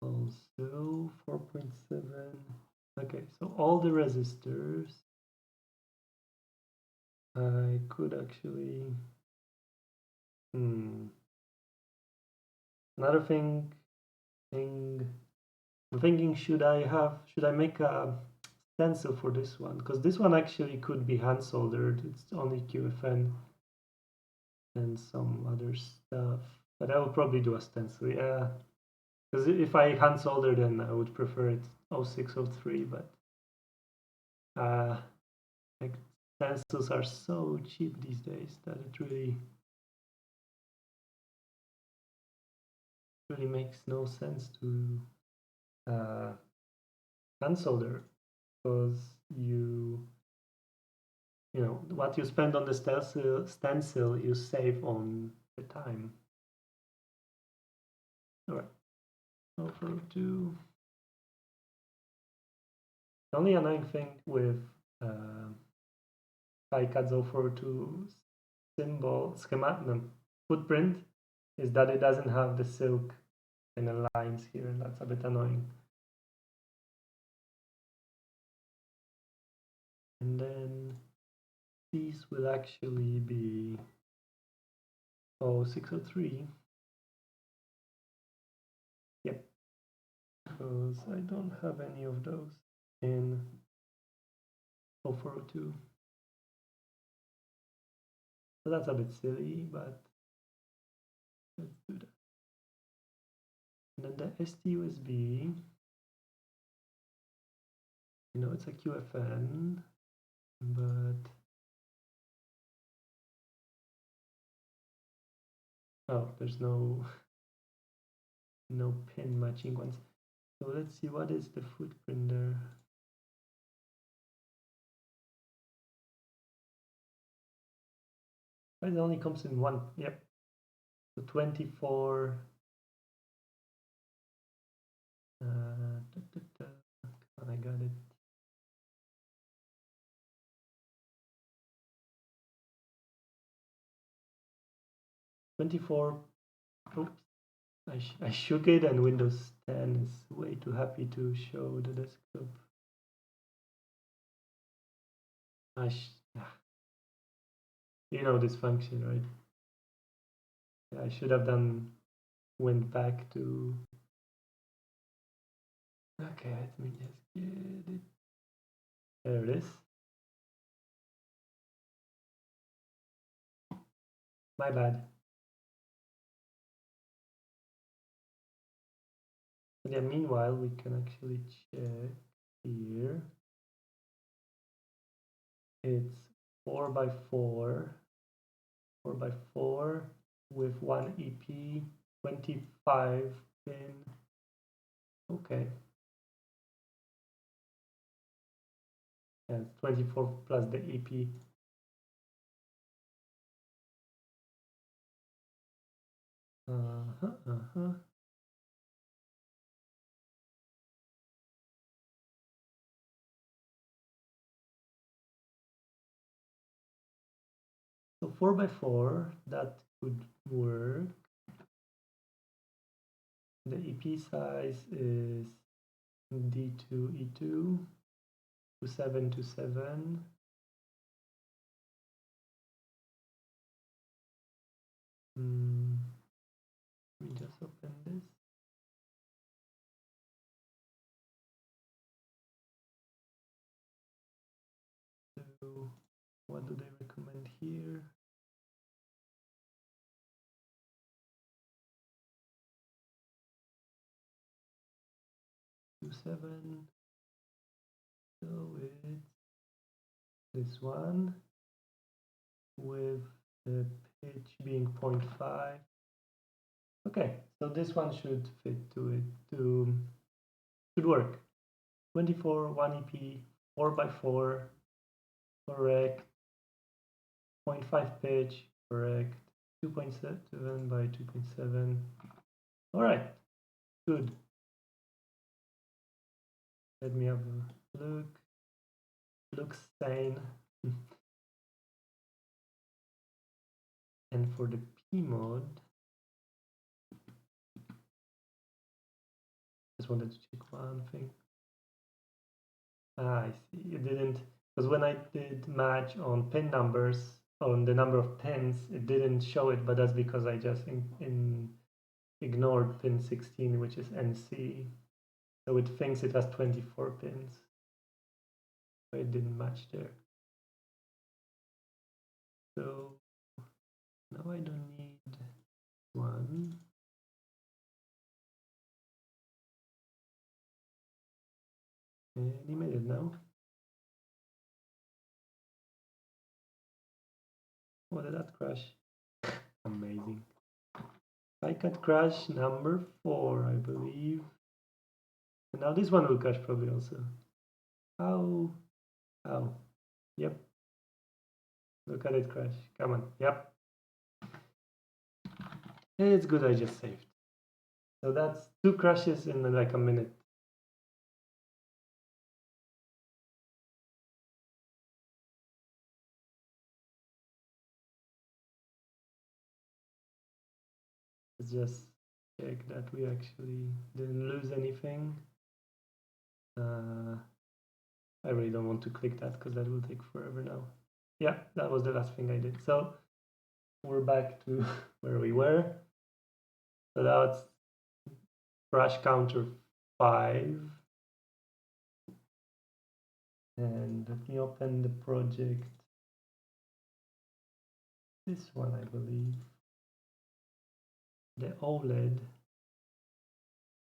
Also 4.7. Okay, so all the resistors I could actually another thing I'm thinking, should I make a stencil for this one? Because this one actually could be hand soldered. It's only QFN and some other stuff. But I will probably do a stencil, yeah. Because if I hand solder, then I would prefer it 0603, but like stencils are so cheap these days that it really makes no sense to hand solder, because you know what you spend on the stencil you save on the time. All right, 042. The only annoying thing with KiCad's 042 footprint is that it doesn't have the silk and the lines here, and that's a bit annoying. And then these will actually be 0603. Yep, because I don't have any of those in 0402. So that's a bit silly, but let's do that. And then the STUSB, it's a QFN, but there's no pin matching ones. So let's see, what is the footprint there? It only comes in one. Yep. So 24. I got it. $24. Oops. I shook it, and Windows 10 is way too happy to show the desktop. You know this function, right? Yeah, I should have went back to. Okay, let me just get it. There it is. My bad. But yeah, meanwhile, we can actually check here. It's 4x4 with one EP, 25 pin. Okay. Yeah, 24 plus the EP. So 4x4, that could work. The EP size is D2E2, 2727. Let me just open this. So what do they recommend here? Seven. So it's this one with the pitch being 0.5. Okay, so this one should fit to it. Should work. 24, 1 EP, 4x4, correct. 0.5 pitch, correct. 2.7 by 2.7. All right, good. Let me have a look. Looks sane. And for the P mode, just wanted to check one thing. I see. It didn't, because when I did match on pin numbers, on the number of pins, it didn't show it, but that's because I just ignored pin 16, which is NC. So it thinks it has 24 pins. So it didn't match there. So now I don't need one. Any minute now. Oh, did that crash? Amazing. KiCad crash number 4, I believe. And now this one will crash probably also. How? How? Yep. Look at it crash. Come on. Yep. It's good I just saved. So that's 2 crashes in like a minute. Let's just check that we actually didn't lose anything. I really don't want to click that because that will take forever now. Yeah, that was the last thing I did. So we're back to where we were. So that's crash counter 5. And let me open the project. This one, I believe. The OLED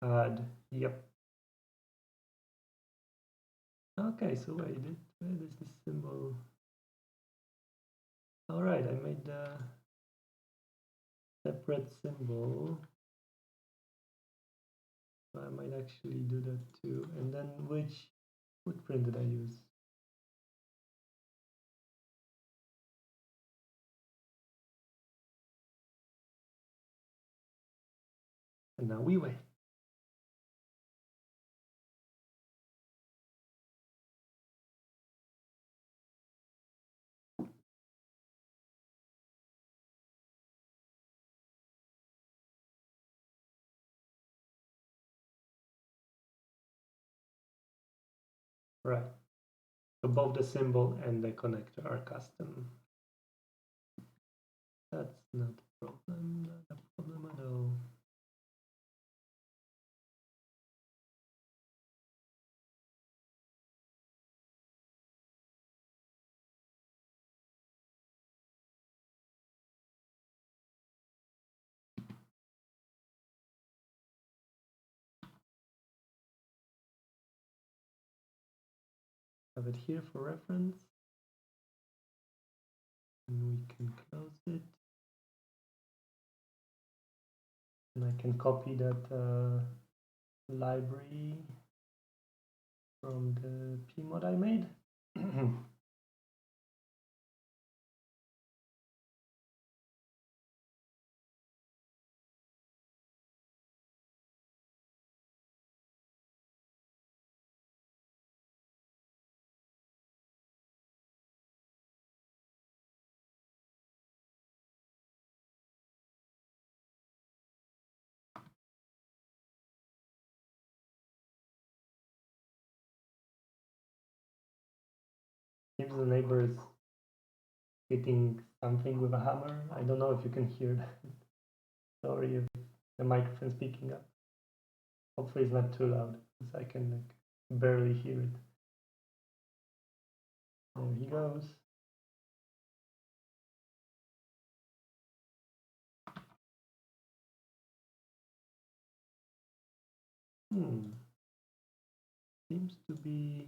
had, yep. Okay, so where is this symbol? All right, I made a separate symbol. So I might actually do that too. And then which footprint did I use? And now we wait. Right. So both the symbol and the connector are custom. That's not a problem, not a problem at all. Have it here for reference. And we can close it. And I can copy that library from the pmod I made. Seems the neighbor is hitting something with a hammer. I don't know if you can hear that. Sorry if the microphone's picking up. Hopefully it's not too loud because I can like barely hear it. There he goes. Seems to be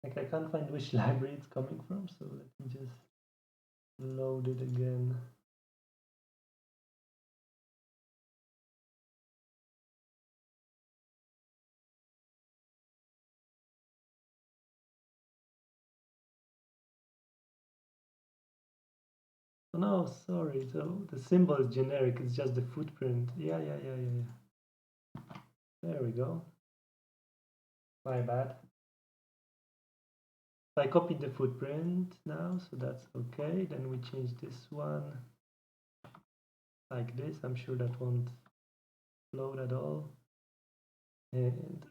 like I can't find which library it's coming from, so let me just load it again. Oh no, sorry. So the symbol is generic. It's just the footprint. Yeah. There we go. My bad. I copied the footprint now, so that's okay. Then we change this one. like this. I'm sure that won't load at all. And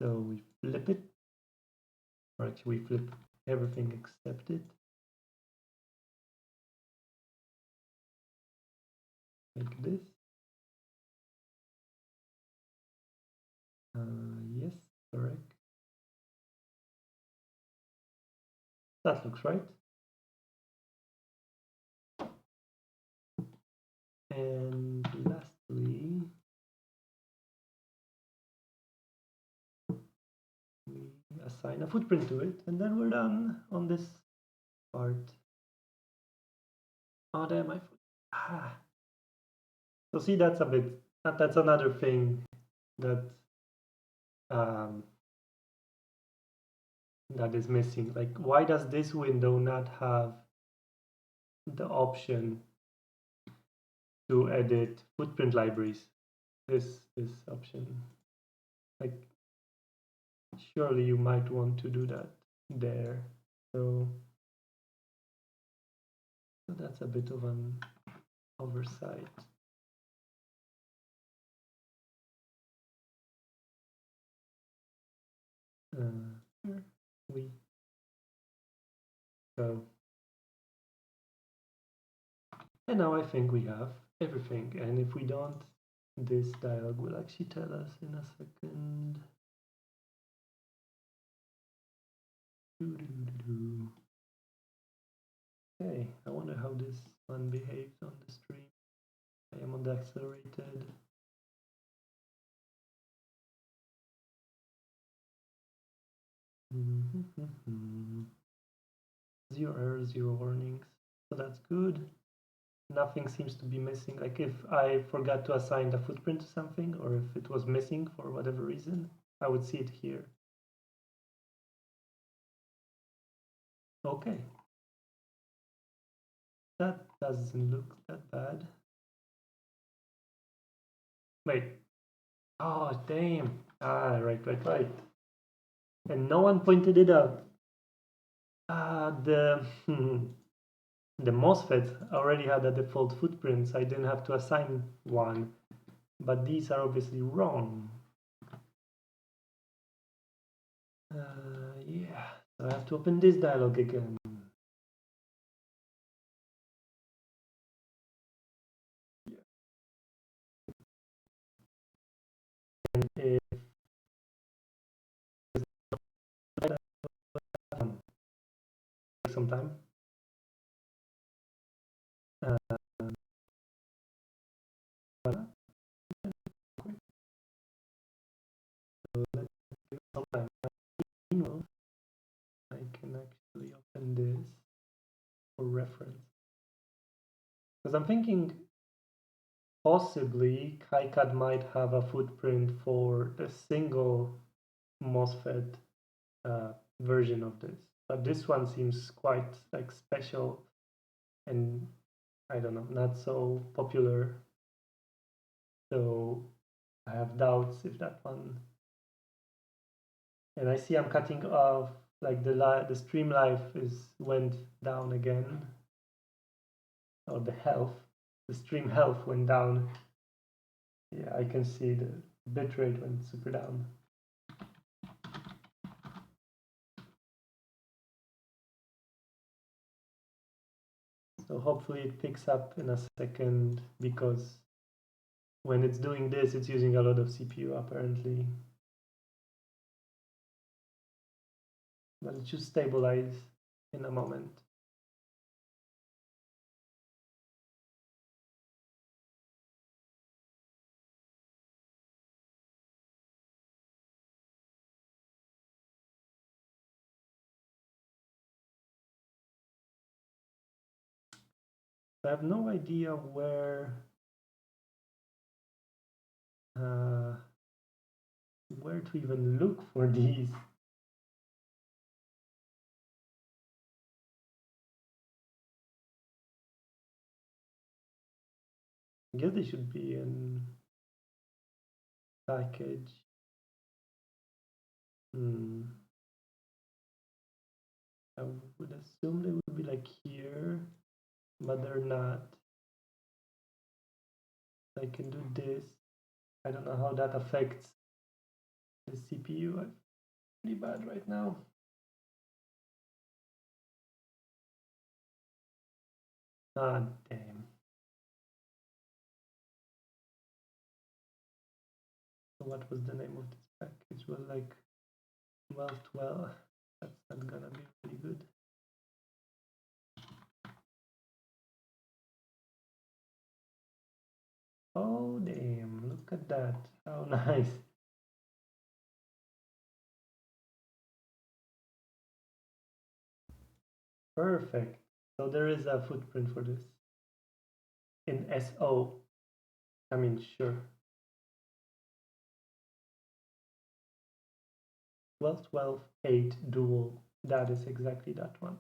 so we flip it, or actually we flip everything except it. Like this. Yes, correct. That looks right. And lastly, we assign a footprint to it, and then we're done on this part. Oh, there my foot. Ah. So see, that's a bit. That's another thing that that is missing. Like, why does this window not have the option to edit footprint libraries? This option. Like, surely you might want to do that there. So that's a bit of an oversight. Here we go. And now I think we have everything. And if we don't, this dialog will actually tell us in a second. Okay, I wonder how this one behaves on the stream. I am on the accelerated. Zero errors, zero warnings. So that's good. Nothing seems to be missing. Like if I forgot to assign the footprint to something, or if it was missing for whatever reason, I would see it here. Okay. That doesn't look that bad. Wait. Oh, damn. Ah, right. And no one pointed it out. The MOSFET already had a default footprint, so I didn't have to assign one. But these are obviously wrong. Yeah, so I have to open this dialog again. And if some time. So let's give some time. Meanwhile, I can actually open this for reference. Because I'm thinking possibly KiCad might have a footprint for a single MOSFET version of this. But this one seems quite like special and I don't know, not so popular. So I have doubts if that one. And I see I'm cutting off, like the stream life went down again, or the stream health went down. Yeah, I can see the bitrate went super down. So hopefully it picks up in a second, because when it's doing this, it's using a lot of CPU apparently. But it should stabilize in a moment. I have no idea where to even look for these. I guess they should be in package. I would assume they would be like here, but they're not. I can do this. I don't know how that affects the CPU. I'm pretty bad right now. Ah, damn. So what was the name of this package? Was like 1212. That's not gonna be really good. Oh damn, look at that. How nice. Perfect. So there is a footprint for this. In SO. I mean, sure. 12-12-8 dual. That is exactly that one.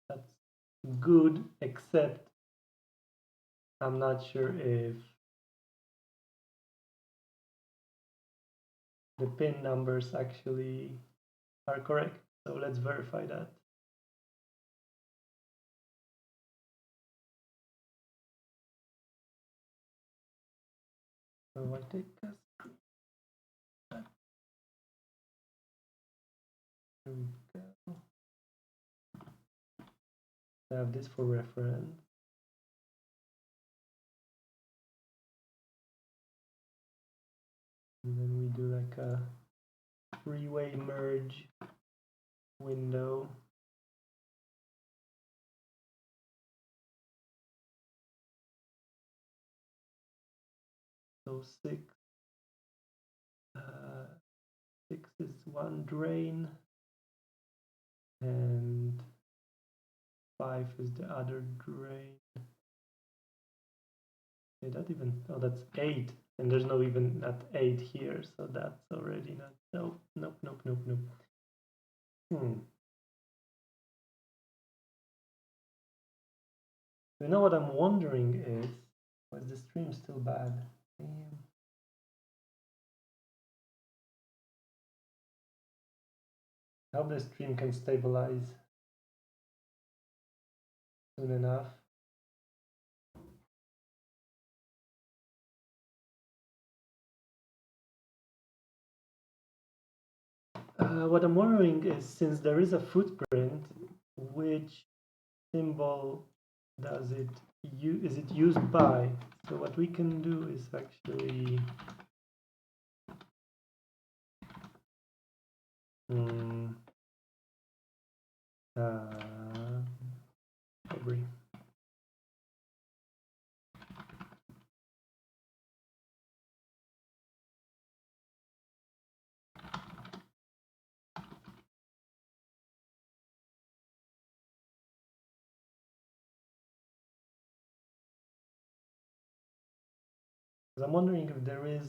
That's good, except I'm not sure if the pin numbers actually are correct. So let's verify that. So I take a screen. Here we go. I have this for reference. And then we do like a three-way merge window. So 6 is one drain and 5 is the other drain. Okay, that even, oh, that's 8, and there's no even that 8 here, so that's already not, nope. You know what I'm wondering is, why is the stream still bad? Damn. I hope the stream can stabilize soon enough. What I'm wondering is, since there is a footprint, which symbol does it is it used by? So what we can do is actually probably I'm wondering if there is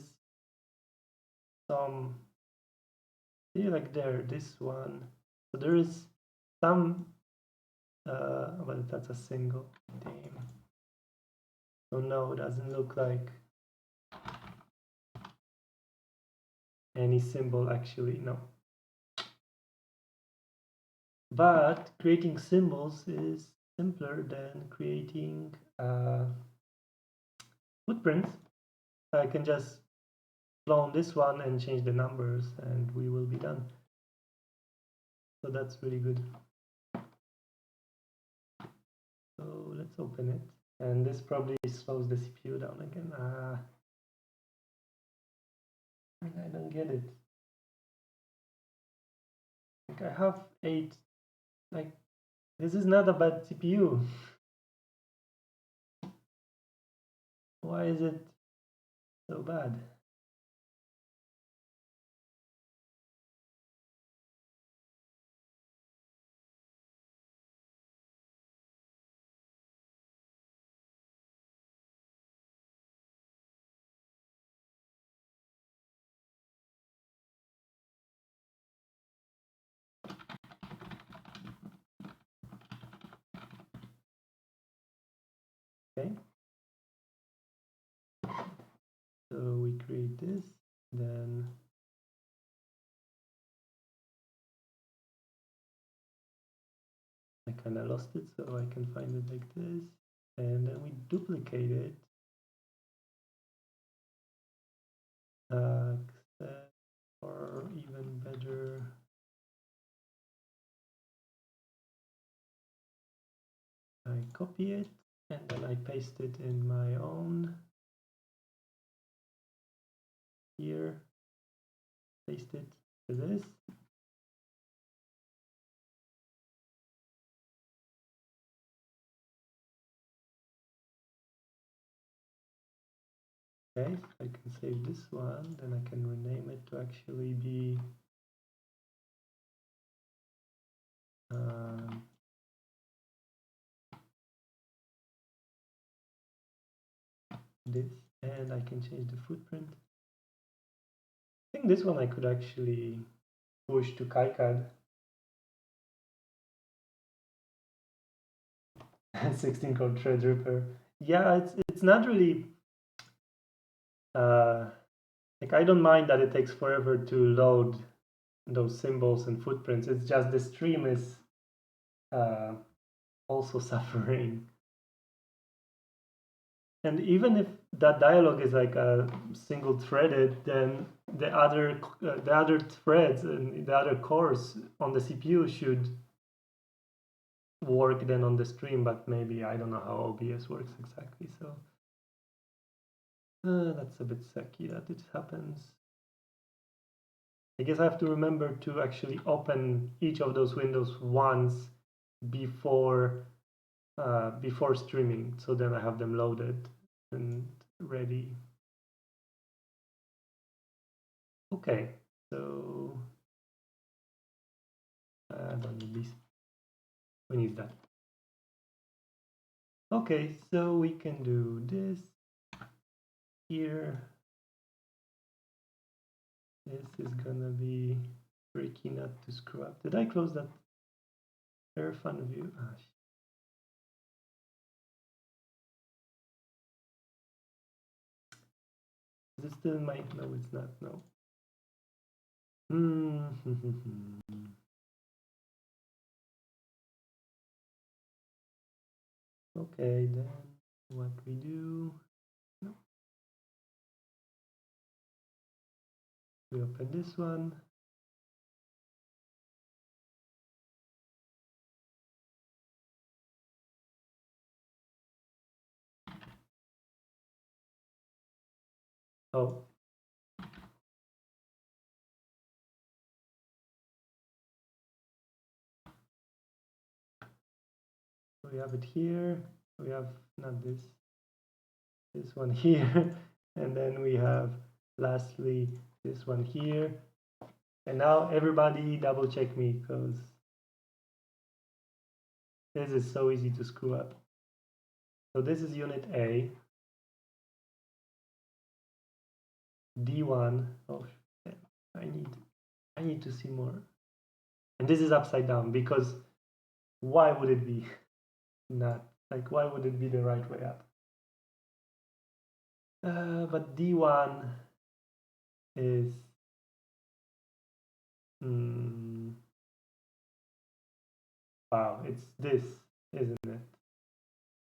some, see, like there, this one. So there is some, but that's a single. Damn. So no, it doesn't look like any symbol actually, no. But creating symbols is simpler than creating footprints. I can just clone this one and change the numbers and we will be done. So that's really good. So let's open it. And this probably slows the CPU down again. I don't get it. Like I have 8. Like, this is not a bad CPU. Why is it so bad? Okay. So we create this, then kind of lost it, so I can find it like this, and then we duplicate it. Or even better, I copy it and then I paste it in my own here, paste it to this. Okay, I can save this one, then I can rename it to actually be this, and I can change the footprint. I think this one I could actually push to KiCad. 16 core Threadripper. Yeah, it's not really like, I don't mind that it takes forever to load those symbols and footprints. It's just the stream is also suffering. And even if that dialog is like a single threaded, then the other threads and the other cores on the CPU should work then on the stream, but maybe I don't know how OBS works exactly. So that's a bit sucky that it happens. I guess I have to remember to actually open each of those windows once before streaming, so then I have them loaded and ready. Okay, so I don't need this. We need that. Okay, so we can do this here. This is gonna be tricky not to screw up. Did I close that Air Fun view? Ah, is it still in my? No, it's not. No. Okay, then what we do? No. We open this one. Oh. We have it here. We have not this one here, and then we have lastly this one here. And now everybody double check me, because this is so easy to screw up. So this is unit A. D1. Oh, I need to see more. And this is upside down, because why would it be not? Like, why would it be the right way up? But D1 is wow, it's this, isn't it?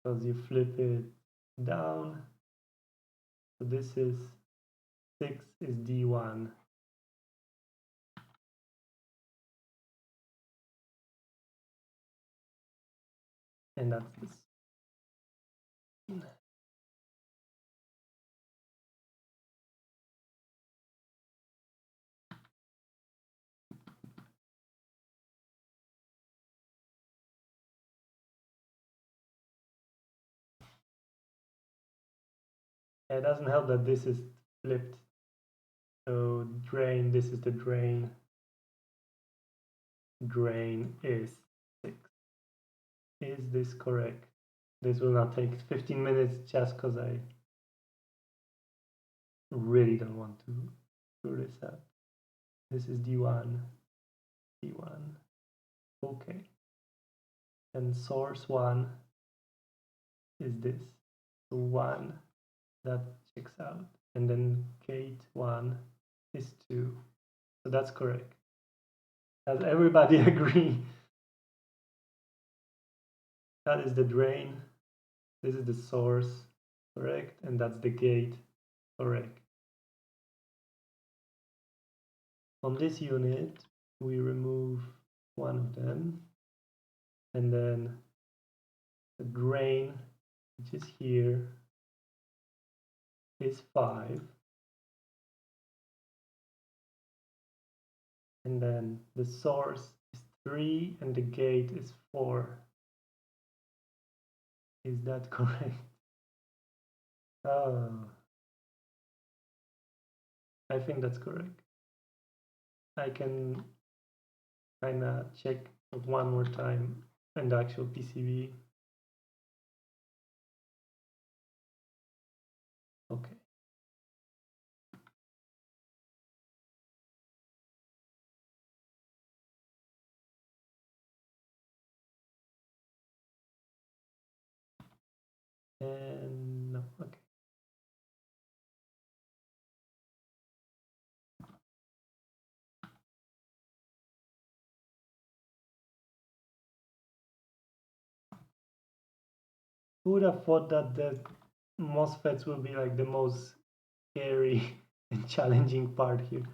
Because you flip it down. So this is 6 is D1. And that's this. It doesn't help that this is flipped. So drain, this is the drain. Drain is 6. Is this correct? This will not take 15 minutes just because I really don't want to screw this up. This is D1. D1. Okay. And source 1 is this. So 1, that checks out. And then gate 1 is 2. So that's correct. Does everybody agree? That is the drain. This is the source, correct? And that's the gate, correct. On this unit, we remove one of them, and then the drain, which is here, is 5. And then the source is 3 and the gate is 4. Is that correct? Oh, I think that's correct. I can kind of check one more time in the actual PCB. Okay. And no, okay. Who would have thought that the MOSFETs will be like the most scary and challenging part here?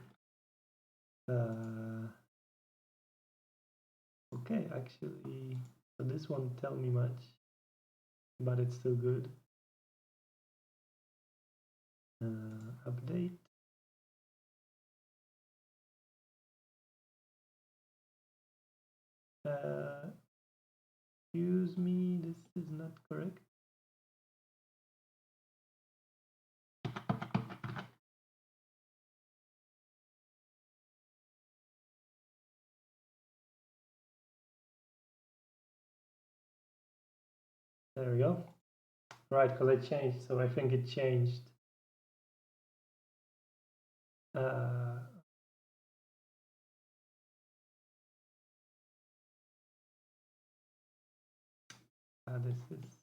Okay, actually, so this won't tell me much, but it's still good. Update. Excuse me, this is not correct. There we go. Right, because I changed, so I think it changed. This is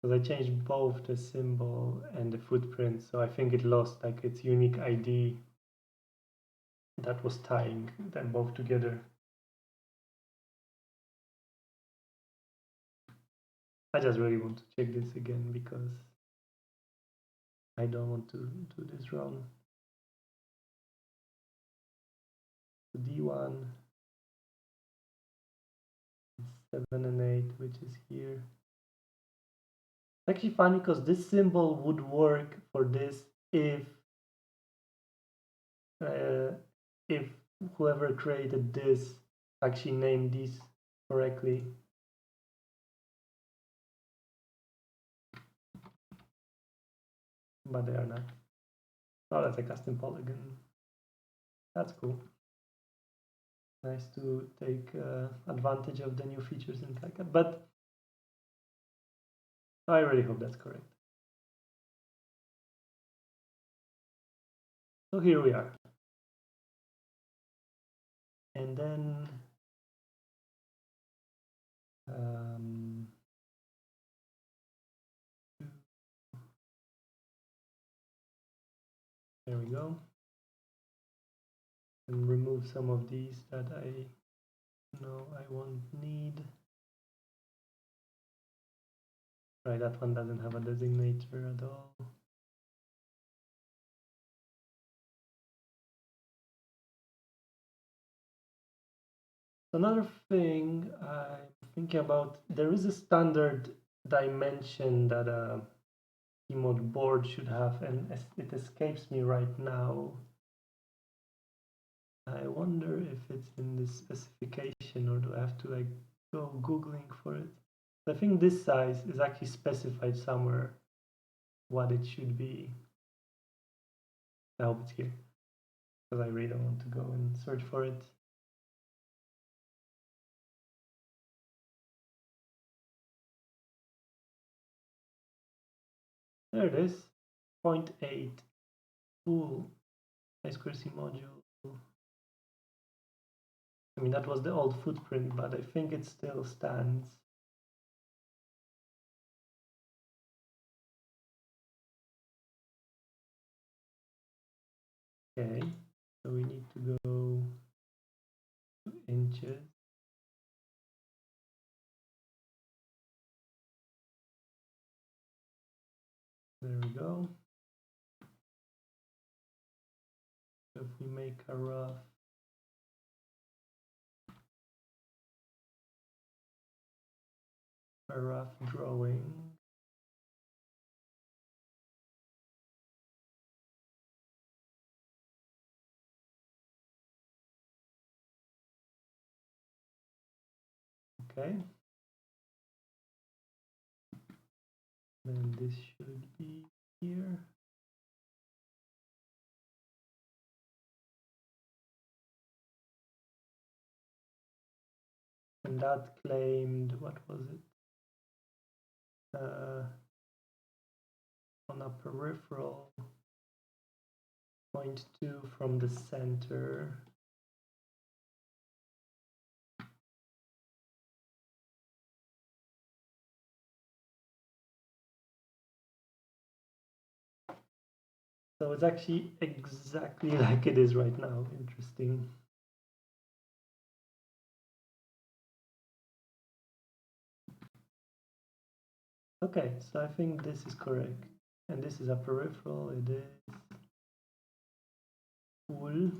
because I changed both the symbol and the footprint, so I think it lost like its unique ID that was tying them both together. I just really want to check this again because I don't want to do this wrong. D1, 7 and 8, which is here. It's actually funny because this symbol would work for this if whoever created this actually named these correctly. But they are not. Oh, that's a custom polygon. That's cool. Nice to take advantage of the new features in KiCad, but I really hope that's correct. So here we are. And then there we go. And remove some of these that I know I won't need. Right, that one doesn't have a designator at all. Another thing I'm thinking about, there is a standard dimension that a CMOD board should have, and it escapes me right now. I wonder if it's in this specification or do I have to like go Googling for it? I think this size is actually specified somewhere what it should be. I hope it's here because I really don't want to go and search for it. There it is, 0.8 full I2C module. I mean, that was the old footprint, but I think it still stands. Okay, so we need to go inches. There we go. If we make a rough drawing, okay, then this should be here. And that claimed, what was it? On a peripheral, 0.2 from the center. So it's actually exactly like it is right now. Interesting. Okay, so I think this is correct. And this is a peripheral, it is full.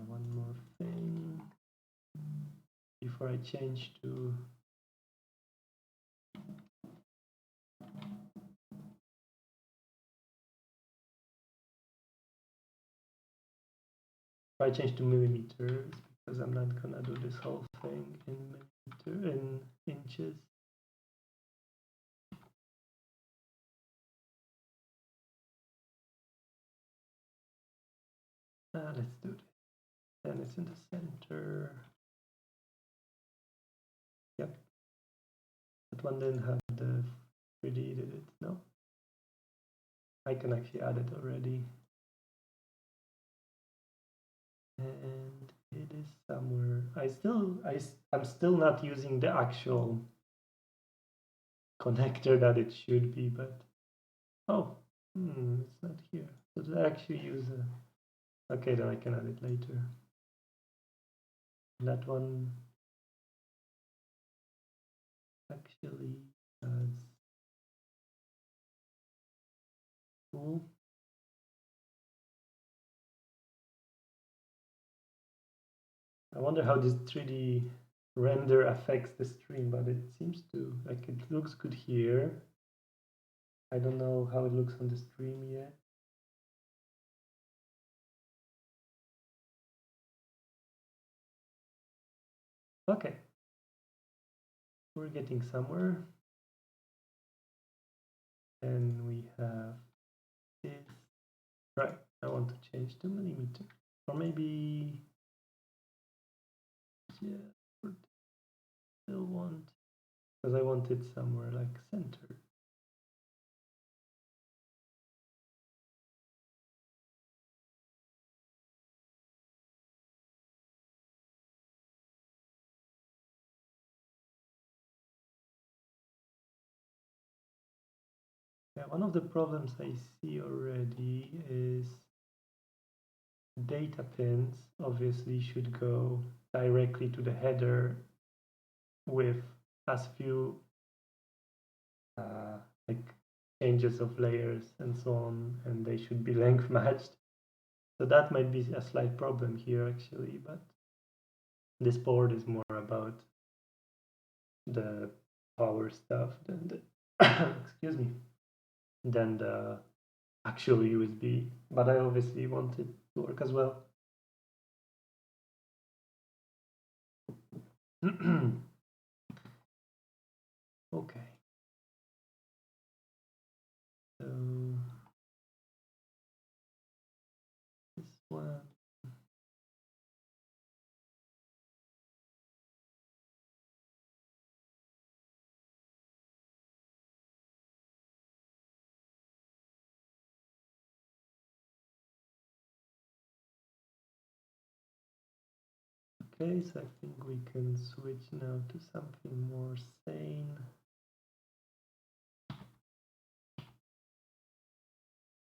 One more thing before I change to millimeters, because I'm not gonna do this whole thing in inches. Let's do this. And it's in the center. Yep. That one didn't have the 3D, did it? No. I can actually add it already. And it is somewhere. I'm still not using the actual connector that it should be, but oh, it's not here. So to actually use a, okay, then I can add it later. That one actually has cool. I wonder how this 3D render affects the stream, but it seems to, like, it looks good here. I don't know how it looks on the stream yet. Okay, we're getting somewhere. And we have this. Right, I want to change to millimeter. Or maybe, yeah, still want, because I want it somewhere like centered. Yeah, one of the problems I see already is data pins obviously should go directly to the header with as few like changes of layers and so on, and they should be length matched. So that might be a slight problem here actually, but this board is more about the power stuff than the excuse me, than the actual USB, but I obviously want it to work as well. Okay. So this one. Okay, so I think we can switch now to something more sane.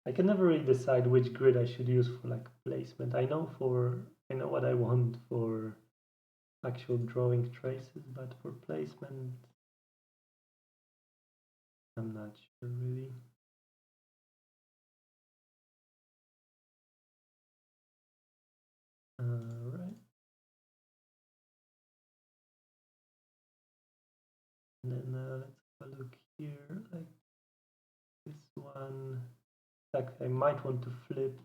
I can never really decide which grid I should use for like placement. I know what I want for actual drawing traces, but for placement, I'm not sure really. Right. And then let's have a look here, like this one. In fact, I might want to flip,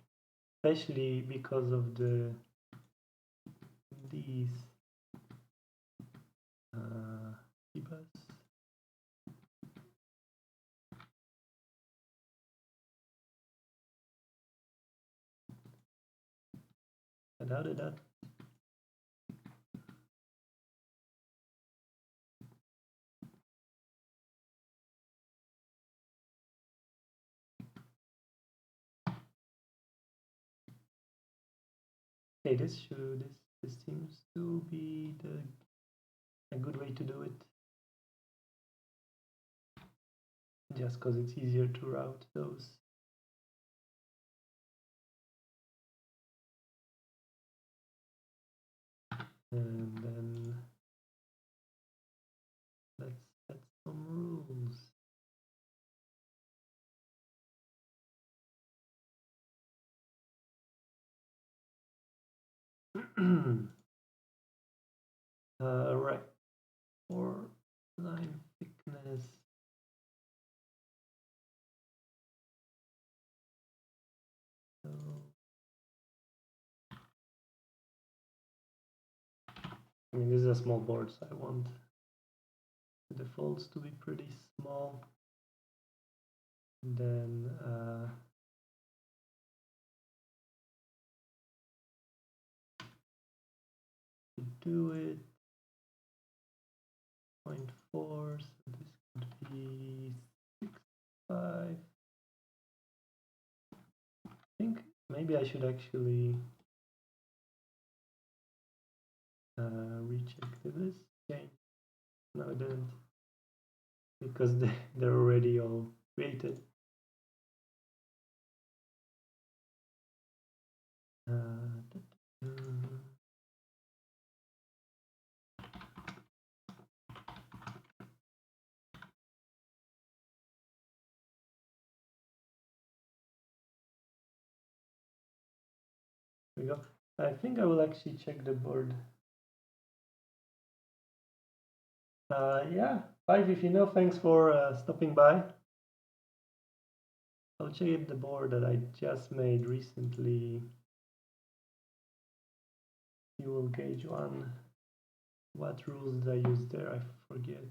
especially because of these keypads. I doubted that. Okay, this seems to be a good way to do it. Just because it's easier to route those. And then let's set some rules. Right, for line thickness. So I mean, this is a small board, so I want the defaults to be pretty small. And then to do it, 0.4, so this could be 6.5. I think maybe I should actually recheck this change. No, I didn't, because they're already all created. There we go. I think I will actually check the board. Yeah, 5 if you know, thanks for stopping by. I'll check the board that I just made recently. Fuel gauge one. What rules did I use there? I forget.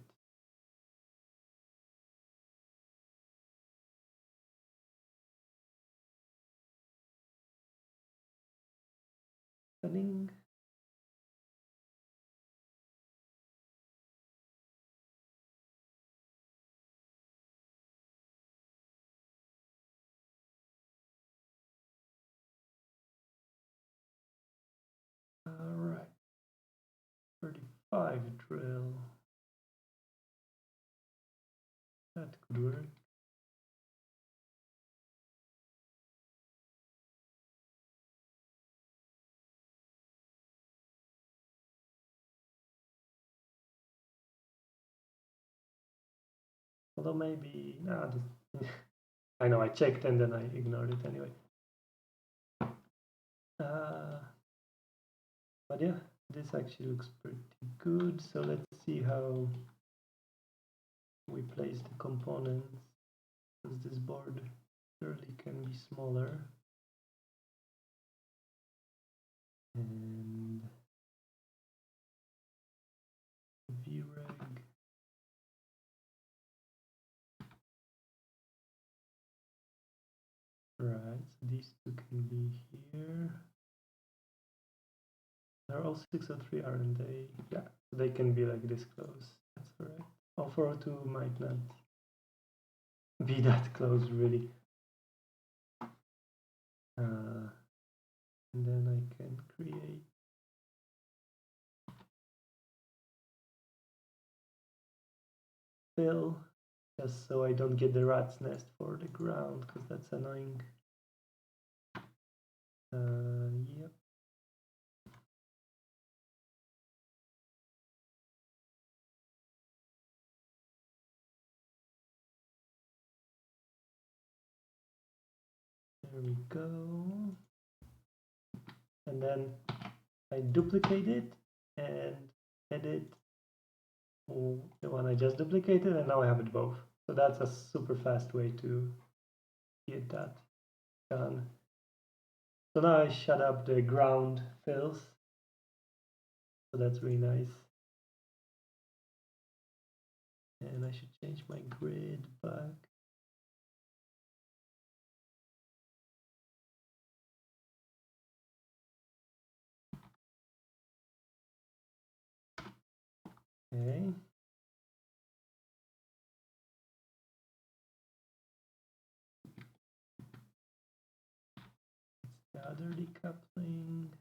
Setting. Alright. 35 drill. That could work. Although maybe, nah, I know I checked and then I ignored it anyway. But yeah, this actually looks pretty good. So let's see how we place the components, because this board surely can be smaller. And VREG. Right, so these two can be here. They're all 603, aren't they? Yeah, they can be like this close. That's correct. Oh, 402 might not be that close, really. And then I can create fill, just so I don't get the rat's nest for the ground, because that's annoying. Yep. There we go. And then I duplicate it and edit the one I just duplicated, and now I have it both. So that's a super fast way to get that done. So now I shut up the ground fills. So that's really nice. And I should change my grid back. Okay. The other decoupling.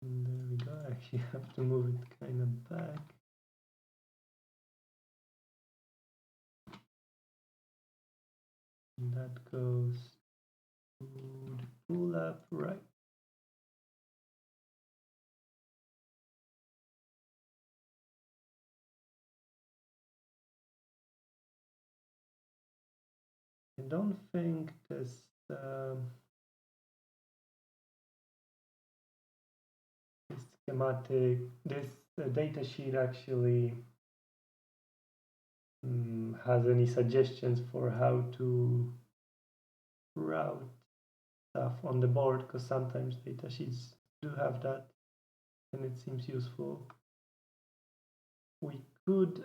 And there we go. I actually have to move it kind of back. And that goes to the pull up right. I don't think this schematic, this data sheet actually has any suggestions for how to route stuff on the board, because sometimes data sheets do have that and it seems useful. We could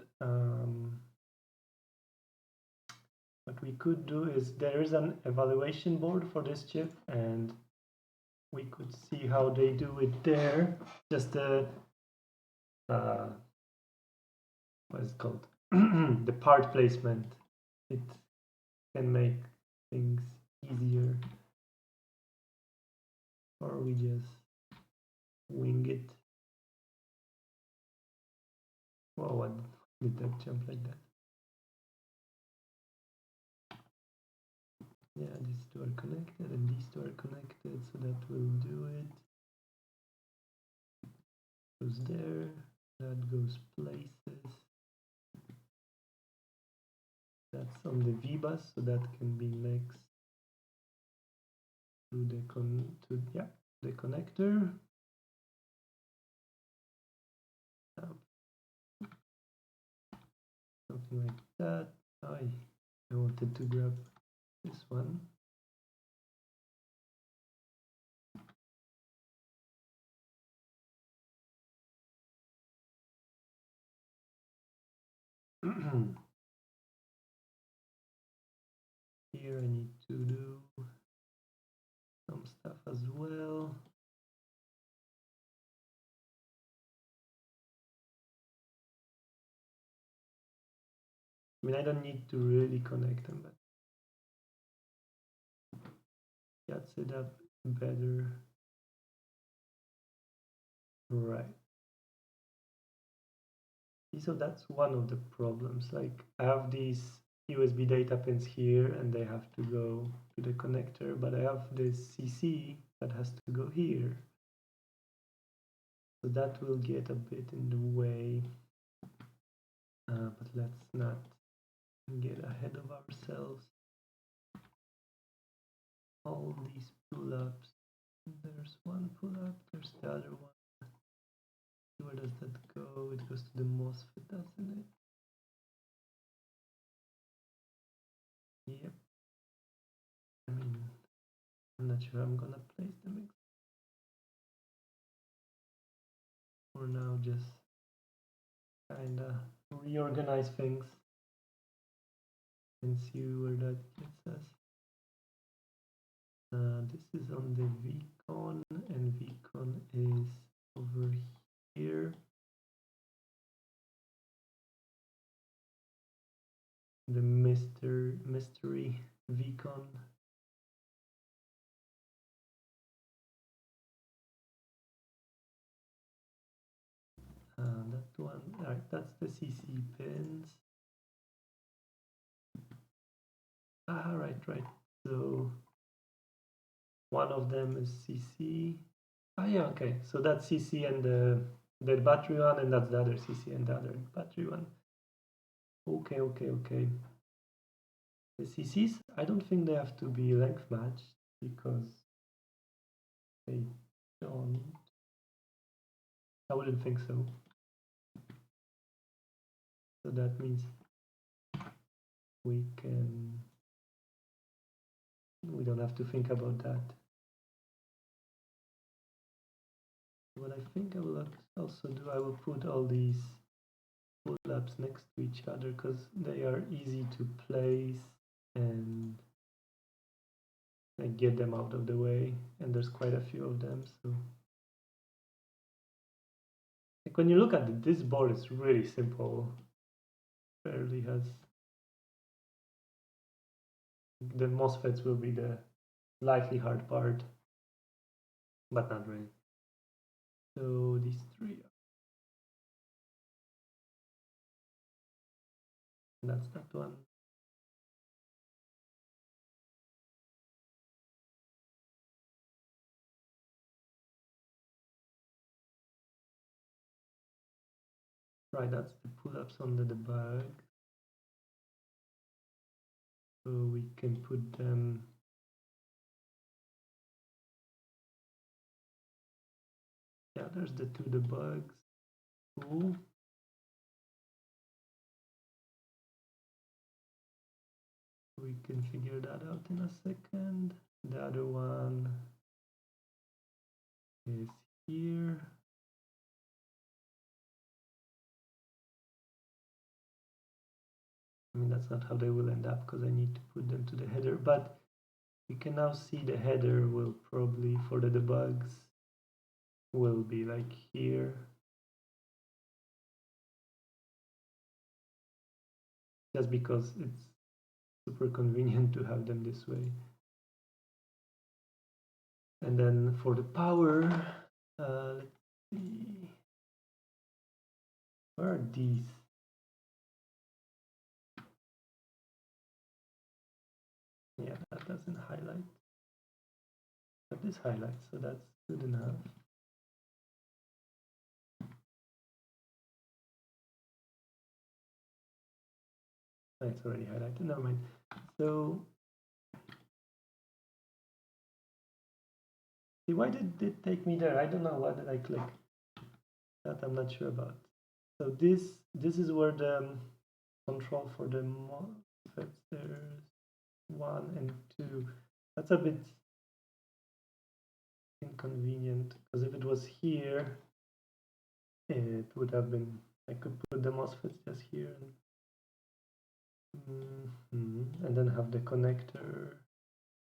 what we could do is, there is an evaluation board for this chip, and we could see how they do it there. Just the what is it called? The part placement. It can make things easier. Or we just wing it. Well, what did that jump like that? Yeah, these two are connected and these two are connected, so that will do it. Goes there, that goes places. That's on the V-bus, so that can be next to the the connector. Something like that. I wanted to grab this one. Here I need to do some stuff as well. I mean, I don't need to really connect them, but gets it up better. Right. So that's one of the problems. Like, I have these USB data pins here and they have to go to the connector, but I have this CC that has to go here. So that will get a bit in the way. But let's not get ahead of ourselves. All these pull-ups. There's one pull-up, there's the other one. Where does that go? It goes to the MOSFET, doesn't it? Yep. I mean, I'm not sure I'm gonna place them for now, just kinda reorganize things and see where that gets us. This is on the VCon, and VCon is over here. The mystery VCon. That one, all right, that's the CC pins. Right. So one of them is CC. Yeah, okay. So that's CC and the battery one, and that's the other CC and the other battery one. Okay. The CCs, I don't think they have to be length matched because they don't. I wouldn't think so. So that means we don't have to think about that. What I think I will also do, I will put all these pull-ups next to each other because they are easy to place and get them out of the way, and there's quite a few of them. So like when you look at it, this board is really simple. Barely has. The MOSFETs will be the slightly hard part, but not really. So these three. That's that one. Right, that's the pull-ups under the bag. So we can put them. Yeah, there's the two debugs. Cool. We can figure that out in a second. The other one is here. I mean, that's not how they will end up because I need to put them to the header, but you can now see the header will probably, for the debugs, will be like here. Just because it's super convenient to have them this way. And then for the power, let's see. Where are these? Yeah, that doesn't highlight. But this highlights, so that's good enough. Oh, it's already highlighted, never mind. So, see, why did it take me there? I don't know, why did I click? That I'm not sure about. So this is where the control for the MOSFETs, there's 1 and 2. That's a bit inconvenient because if it was here, it would have been, I could put the MOSFETs just here and then have the connector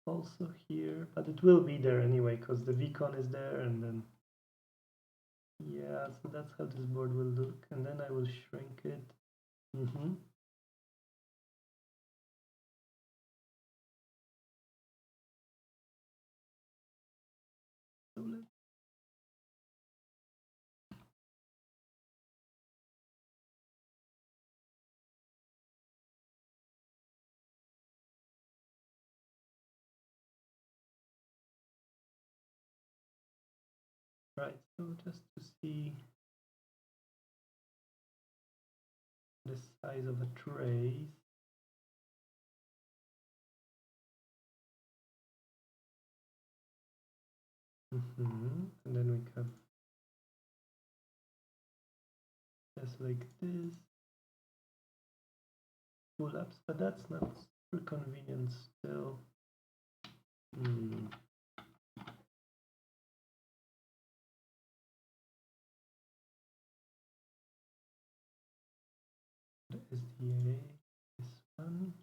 also here, but it will be there anyway because the VCon is there, and then yeah, so that's how this board will look, and then I will shrink it. So right, so just to see the size of a tray. And then we have just like this pull-ups, but that's not super convenient still. The SDA, this one.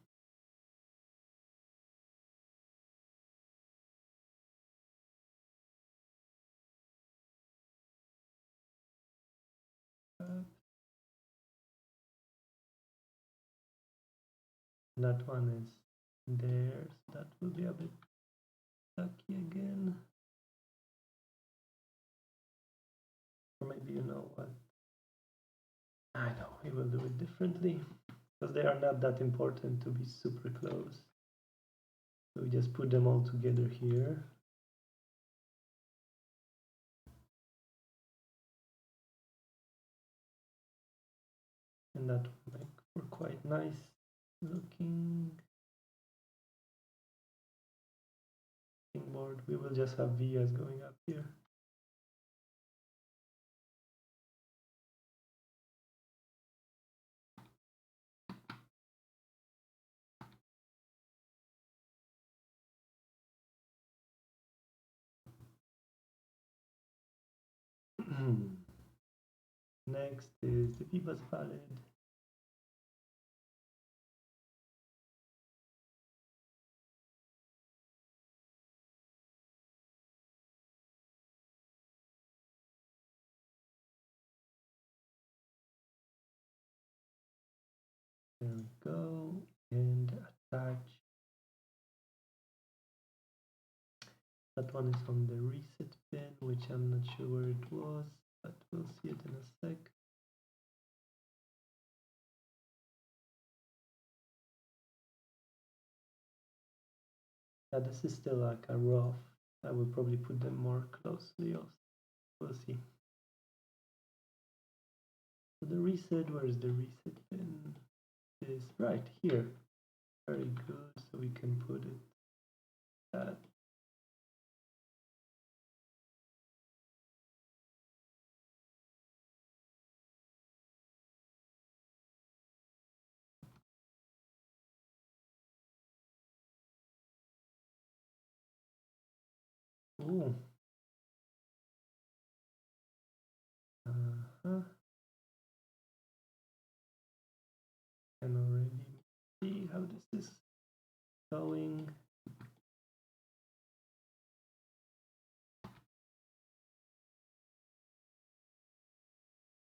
That one is there, so that will be a bit lucky again. Or maybe you know what? I know, we will do it differently because they are not that important to be super close. So we just put them all together here. And that will make for quite nice looking board. We will just have vias going up here. Next is the VBus valid. There we go, and attach. That one is on the reset pin, which I'm not sure where it was, but we'll see it in a sec. Yeah, this is still like a rough. I will probably put them more closely. We'll see. So the reset, where is the reset pin? Is right here. Very good. So we can put it that. Ooh. Can already see how this is going.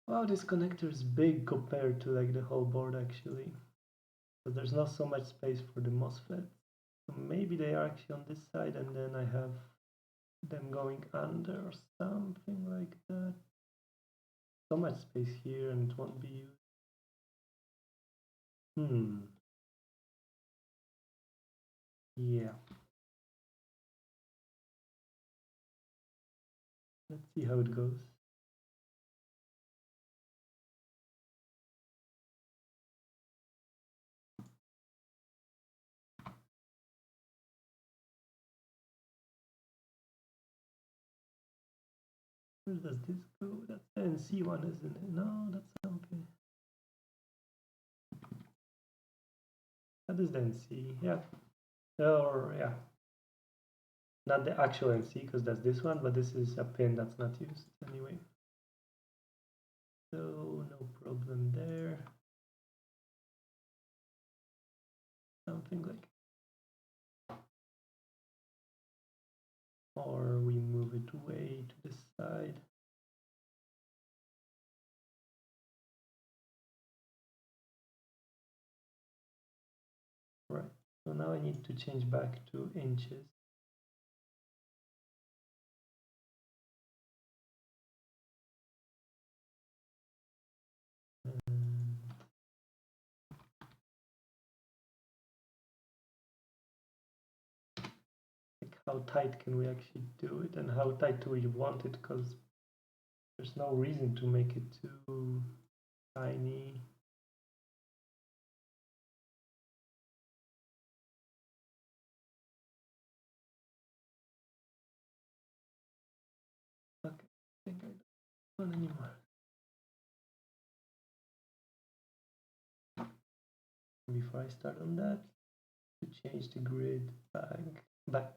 Wow, this connector is big compared to like the whole board actually. So there's not so much space for the MOSFET. So maybe they are actually on this side and then I have them going under or something like that. So much space here and it won't be used. Yeah. Let's see how it goes. Where does this go? That's the NC one, isn't it? No, that's something. That is the NC, yeah. Or, yeah. Not the actual NC, because that's this one, but this is a pin that's not used anyway. So, no problem there. Something like. Or we move it way to the side. Right, so now I need to change back to inches. Like how tight can we actually do it and how tight do we want it, because there's no reason to make it too tiny. Okay, I think I don't want anymore. Before I start on that, to change the grid back.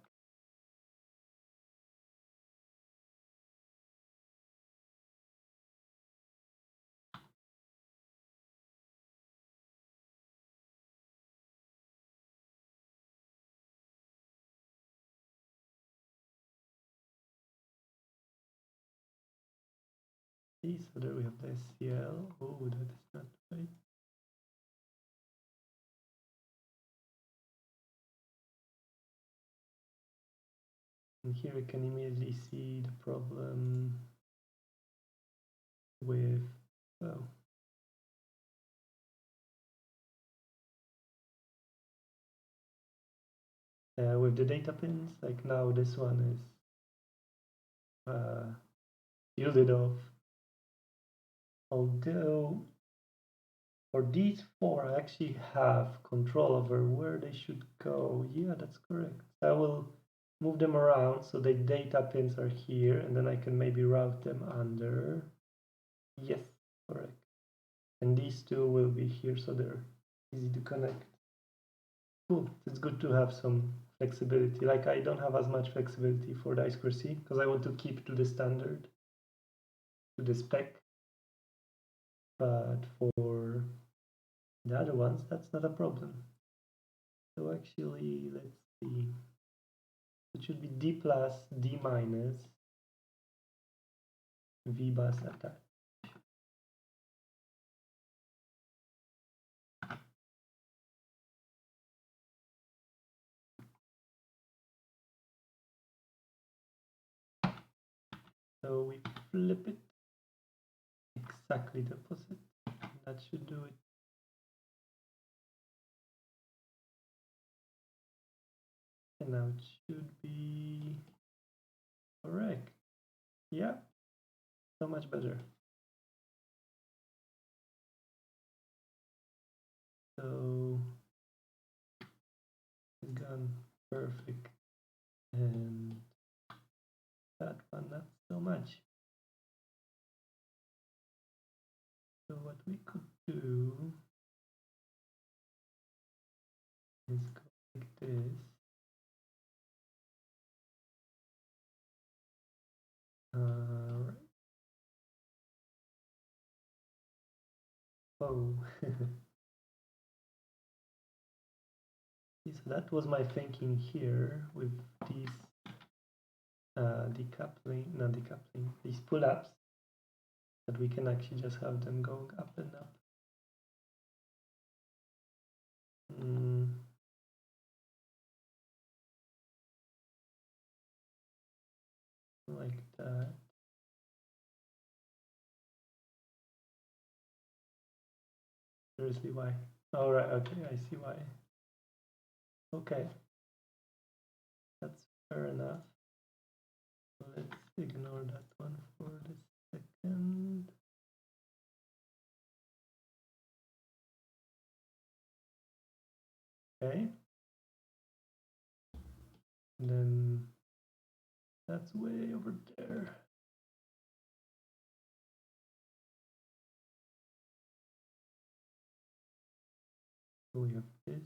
See, so there we have the SCL. Oh, that is not right. And here we can immediately see the problem with, well, with the data pins. Like now this one is shielded off. Although for these four, I actually have control over where they should go. Yeah, that's correct. I will move them around so the data pins are here, and then I can maybe route them under. Yes, correct. And these two will be here, so they're easy to connect. Cool. It's good to have some flexibility. Like I don't have as much flexibility for the I2C because I want to keep to the standard, to the spec. But for the other ones, that's not a problem. So actually, let's see. It should be D plus, D minus, V bus attached. So we flip it exactly the opposite. That should do it. And now it should be correct. Yeah, so much better. So it's gone perfect. And that one, not so much. So what we could do is go like this. Right. Oh. So that was my thinking here with these decoupling, these pull-ups, that we can actually just have them going up and up. Like that. Seriously, why? All right, okay, I see why. Okay, that's fair enough. So let's ignore that one for this second. Okay. And then that's way over there. So we have this.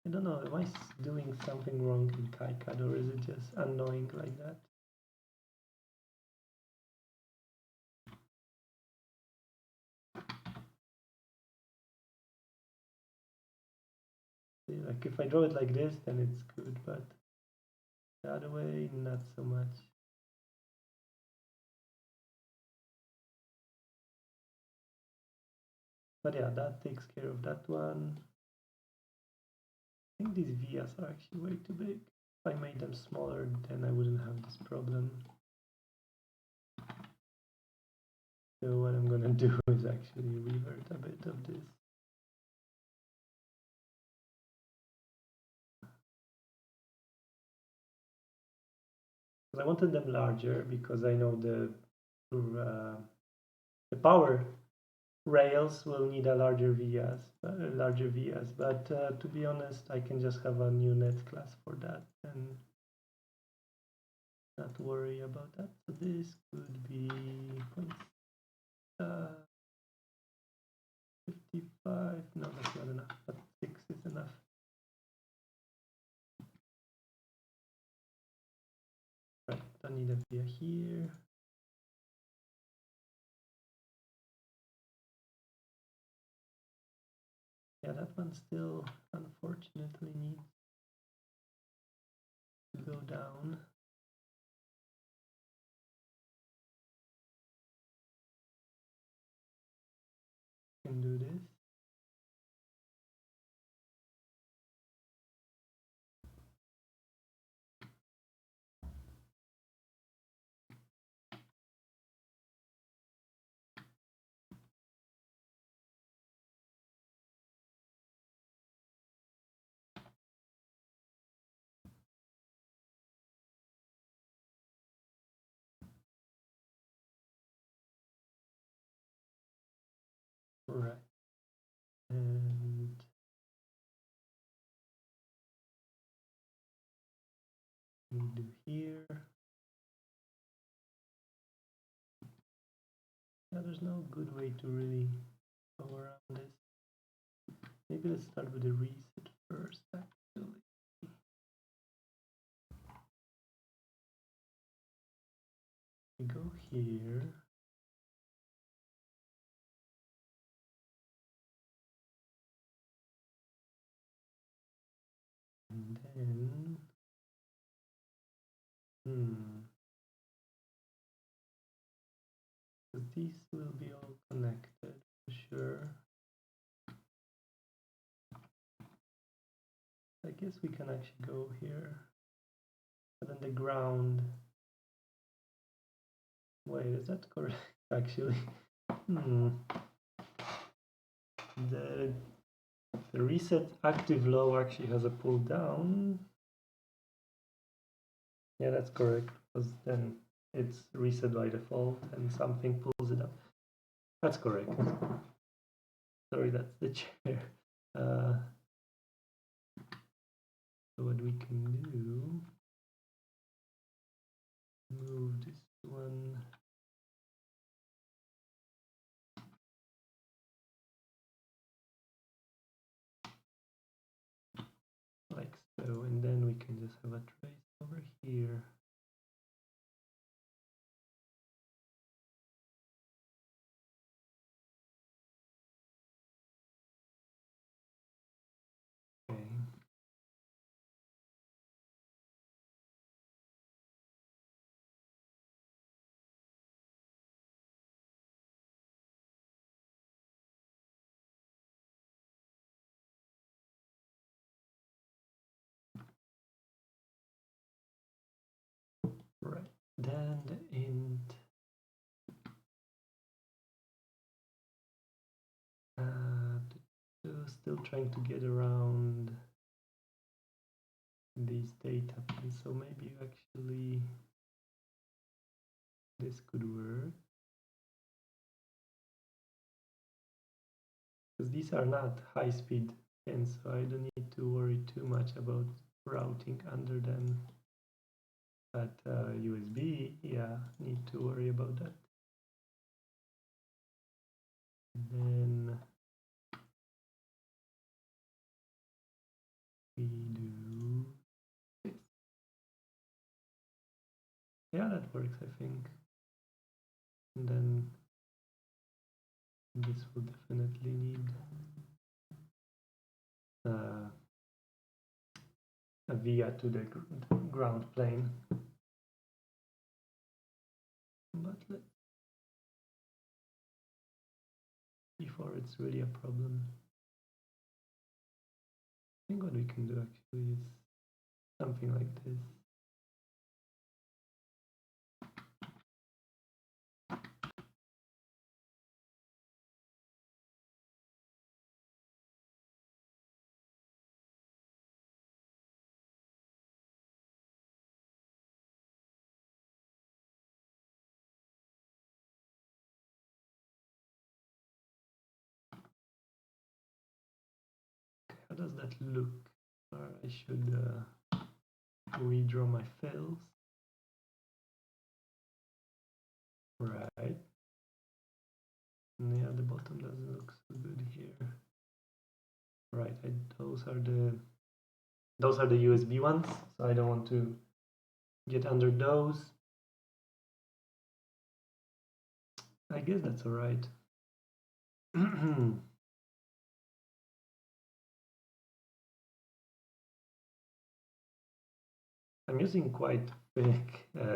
I don't know, am I doing something wrong in KiCad, or is it just annoying like that? Like if I draw it like this, then it's good, but the other way, not so much. But yeah, that takes care of that one. I think these vias are actually way too big. If I made them smaller, then I wouldn't have this problem. So what I'm gonna do is actually revert a bit of this. I wanted them larger because I know the power rails will need a larger vias, but to be honest, I can just have a new net class for that and not worry about that. So this could be 55. No, that's not enough, but 6 is enough. Right, don't need a via here. Yeah, that one still unfortunately needs to go down. can do this. Right. And we do here. Yeah, there's no good way to really go around this. Maybe let's start with the reset first, actually. We go here. And then, so these will be all connected for sure. I guess we can actually go here. And then the ground. Wait, is that correct? Actually, the reset active low actually has a pull down. Yeah, that's correct, because then it's reset by default and something pulls it up. That's correct. Sorry, that's the chair. So what we can do, move this one. Like so, and then we can just have a trace over here. Okay. Right, then the int still trying to get around these data pins, so maybe actually this could work, because these are not high-speed pins, so I don't need to worry too much about routing under them. But USB, yeah, need to worry about that. And then we do this. Yeah, that works, I think. And then this will definitely need a via to the ground plane. But before it's really a problem, I think what we can do actually is something like this. How does that look? Or I should redraw my fills. Right. Yeah, the bottom doesn't look so good here. Right, those are the USB ones, so I don't want to get under those. I guess that's all right. I'm using quite big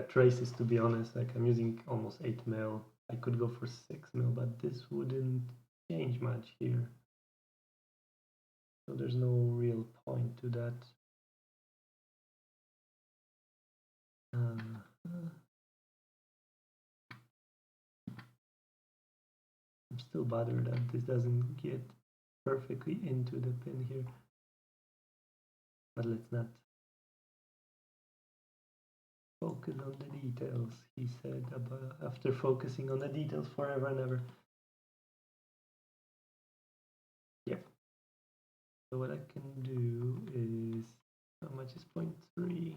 traces, to be honest. Like I'm using almost 8 mil. I could go for 6 mil, but this wouldn't change much here. So there's no real point to that. I'm still bothered that this doesn't get perfectly into the pin here. But let's not focus on the details, he said, about after focusing on the details forever and ever. Yeah. So what I can do is, how much is 0.3?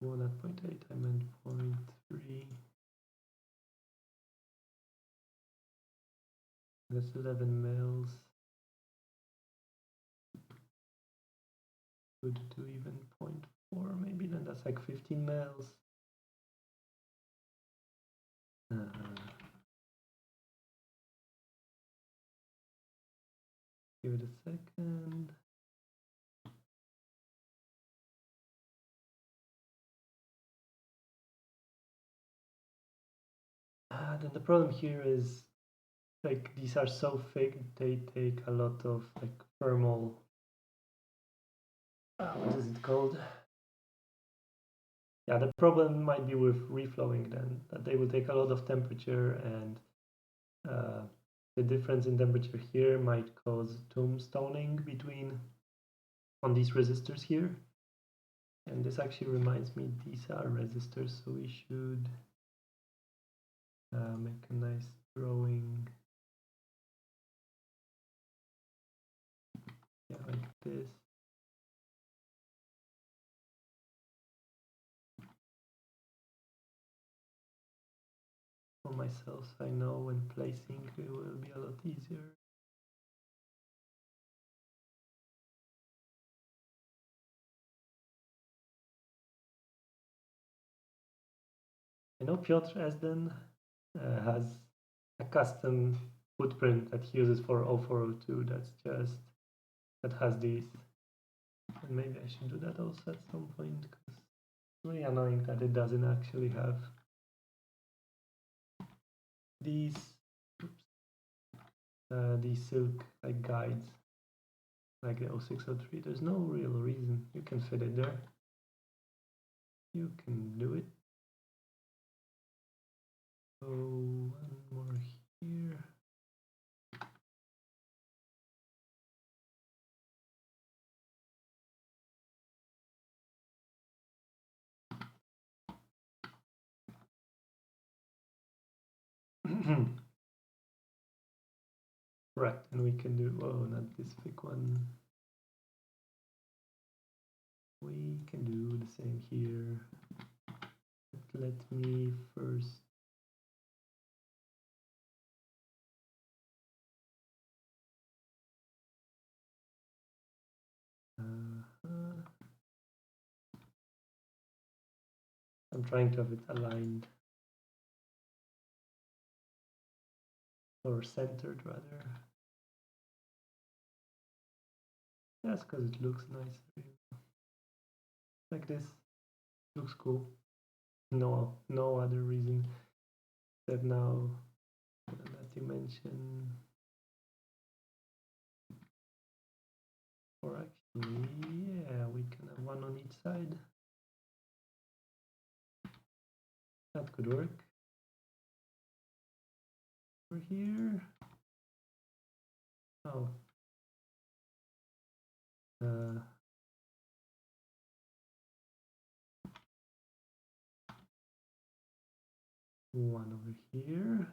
Well, not 0.8, I meant 0.3. That's 11 mils. Could do even 0.4, maybe then that's like 15 mils. Give it a second. Then the problem here is, like, these are so thick, they take a lot of like thermal, what is it called? Yeah, the problem might be with reflowing then, that they will take a lot of temperature, and the difference in temperature here might cause tombstoning between on these resistors here. And this actually reminds me, these are resistors, so we should make a nice drawing. Yeah, like this. For myself, I know when placing it will be a lot easier. I know Piotr Esden has a custom footprint that he uses for 0402 that has these. And maybe I should do that also at some point, because it's really annoying that it doesn't actually have these silk like guides like the 0603. There's no real reason. You can fit it there. You can do it. So one more here. Right, and we can do, oh, not this big one. We can do the same here. But let me first I'm trying to have it aligned, or centered rather. That's because it looks nice. Like this. Looks cool. No other reason except now that dimension. Or actually, yeah, we can have one on each side. That could work. Over here. Oh. One over here.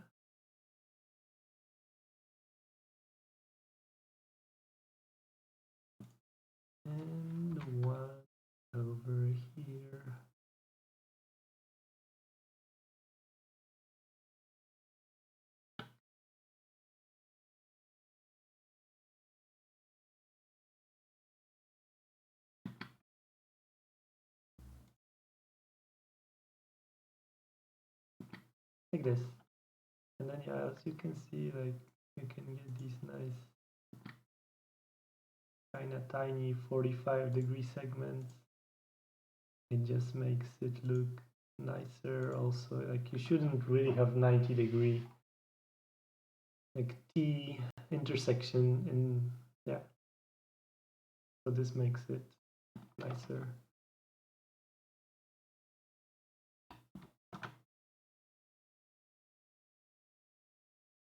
And one over here. Like this. And then yeah, as you can see, like you can get these nice kind of tiny 45-degree segments. It just makes it look nicer. Also, like you shouldn't really have 90-degree like T intersection in, yeah. So this makes it nicer.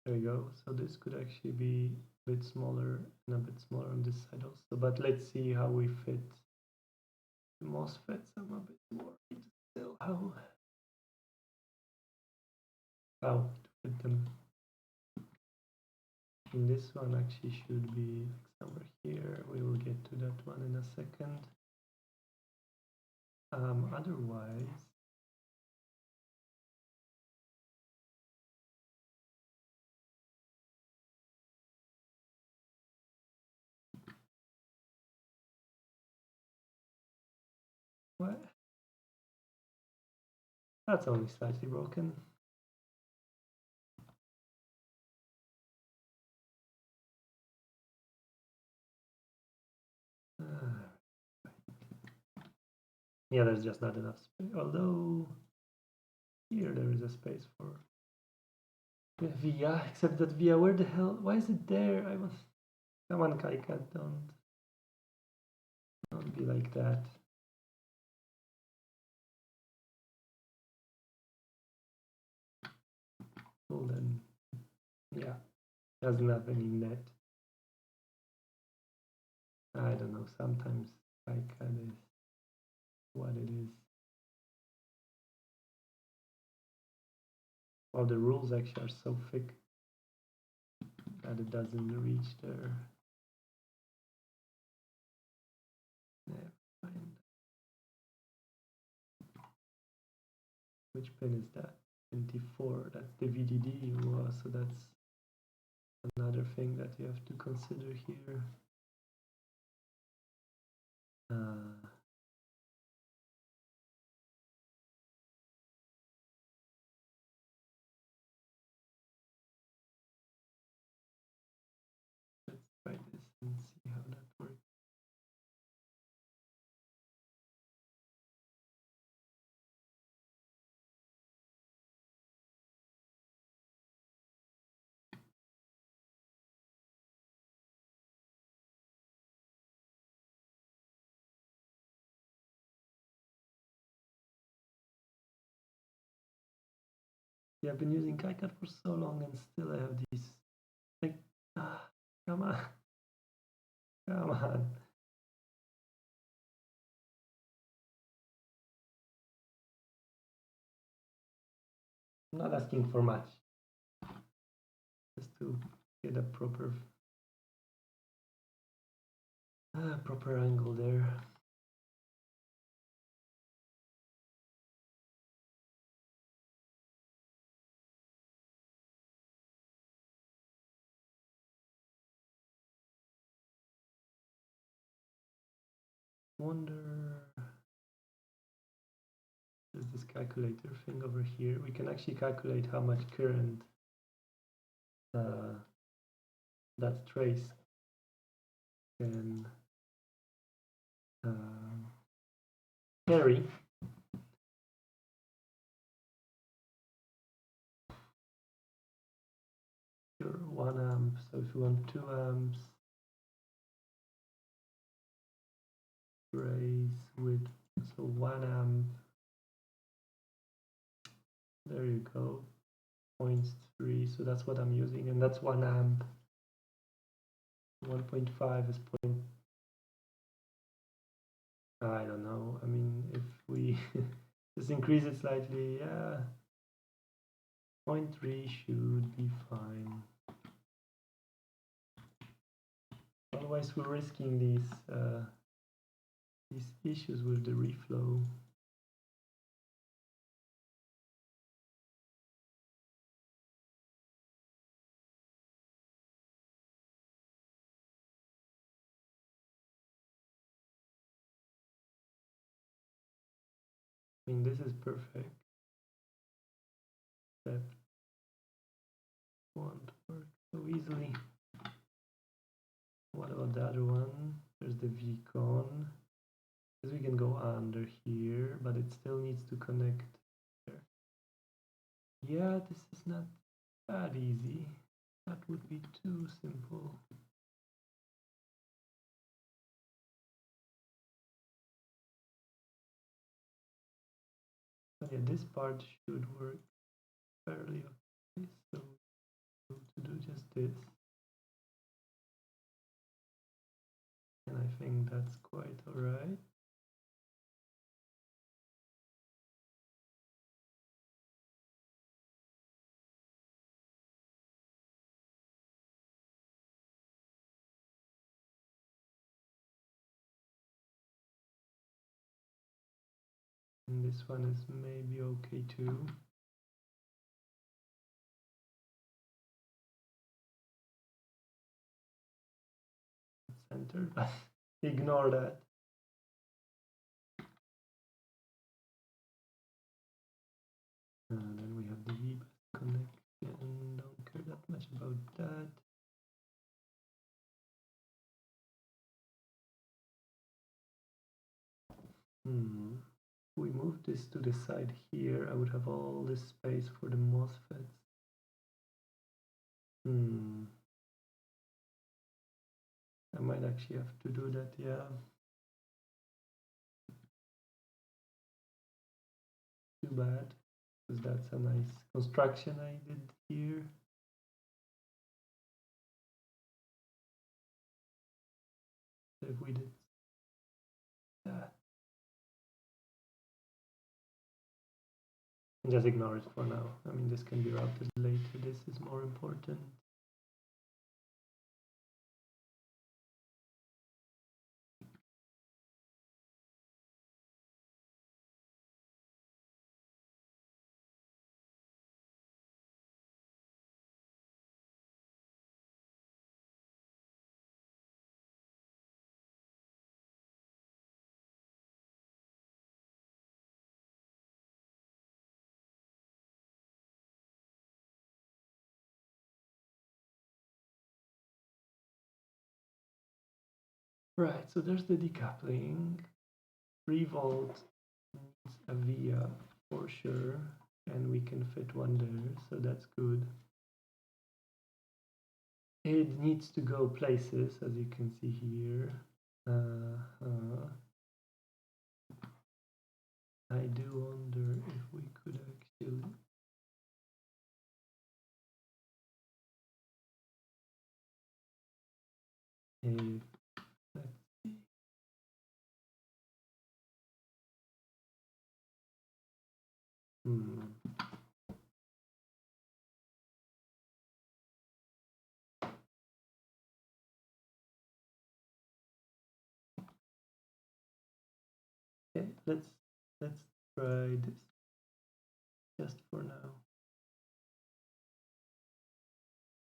There we go. So this could actually be a bit smaller and a bit smaller on this side also. But let's see how we fit the MOSFETs. I'm a bit worried still how to fit them. And this one actually should be somewhere here. We will get to that one in a second. Otherwise, what? That's only slightly broken. Yeah, there's just not enough space. Although here there is a space for VIA, except that VIA, where the hell? Why is it there? Come on, KiCad, don't be like that. Well then, yeah, doesn't have any net. I don't know. Sometimes KiCad is what it is. Well, the rules actually are so thick that it doesn't reach there. Yeah, fine. Which pin is that? 24. That's the VDD. So that's another thing that you have to consider here. Let's try this and see how that works. Yeah, I've been using KiCad for so long and still I have these, like, come on, come on. I'm not asking for much, just to get a proper angle there. Wonder, there's this calculator thing over here. We can actually calculate how much current that trace can carry. Your 1 amp, so if you want 2 amps, trace with, so 1 amp, there you go, 0.3, so that's what I'm using, and that's 1 amp. 1.5 is I don't know. I mean, if we just increase it slightly, yeah, 0.3 should be fine. Otherwise, we're risking these issues with the reflow. I mean, this is perfect. Except so easily. What about the other one? There's the vcon. Because we can go under here, but it still needs to connect there. Yeah, this is not that easy. That would be too simple. But yeah, this part should work fairly okay. So to do just this. And I think that's quite alright. And this one is maybe okay too. Centered, but ignore that. And then we have the VBus connection. Don't care that much about that. If we move this to the side here, I would have all this space for the MOSFETs. I might actually have to do that, yeah. Too bad, because that's a nice construction I did here. If we did that, and just ignore it for now. I mean, this can be routed later. This is more important. Right, so there's the decoupling. 3 volt needs a via for sure, and we can fit one there, so that's good. It needs to go places, as you can see here. I do wonder if we could actually let's see. Okay, let's try this just for now,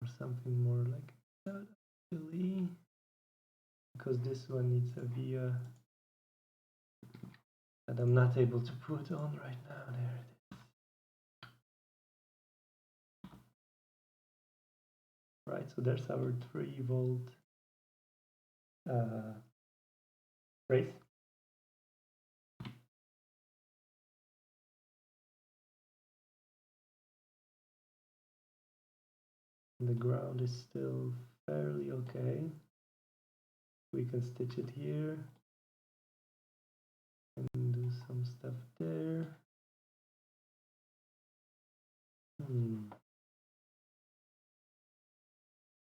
or something more like that actually, because this one needs a via that I'm not able to put on right now. There it is. Right, so there's our 3 volt race. And the ground is still fairly okay. We can stitch it here and do some stuff there.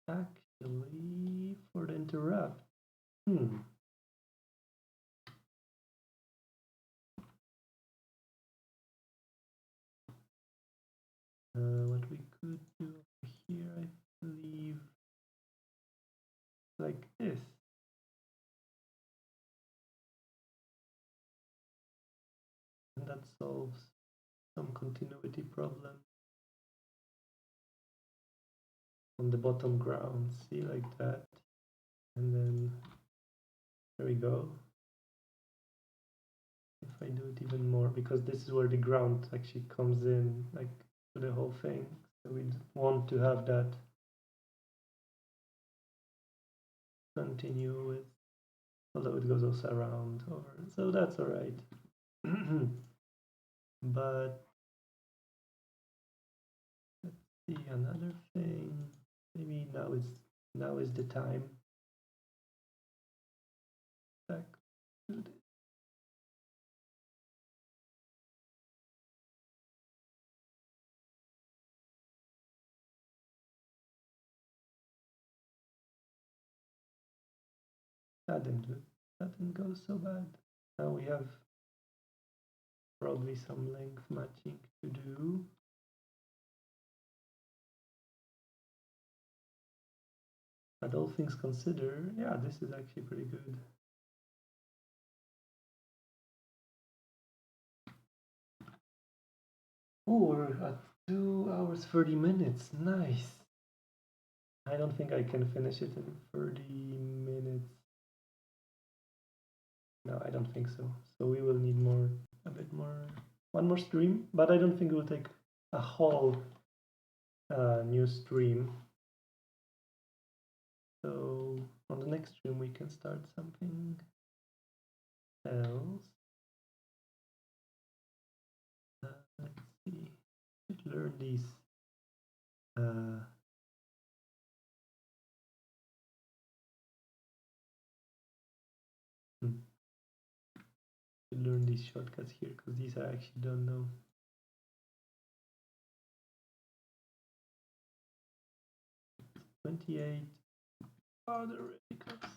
Actually, for the interrupt, what we could do over here, I believe, like this. And that solves some continuity problem on the bottom ground. See, like that. And then there we go. If I do it even more, because this is where the ground actually comes in, like to the whole thing. So we want to have that continue with, although it goes also around over, so that's all right. But let's see another thing. Maybe now is the time. Back to this. That didn't go so bad. Now we have probably some length matching to do. But all things considered, yeah, this is actually pretty good. Oh, we're at 2 hours 30 minutes. Nice. I don't think I can finish it in 30 minutes. No, I don't think so. So we will need a bit more, one more stream, but I don't think it will take a whole new stream. So on the next stream we can start something else. Let's see. Should learn these. Should learn these shortcuts here because these I actually don't know. $28 other radicals.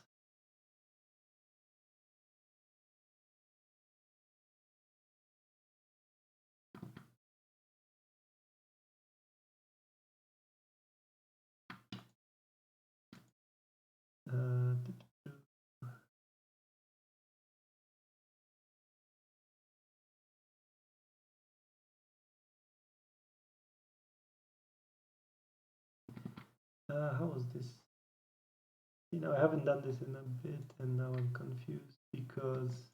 How was this? You know, I haven't done this in a bit and now I'm confused because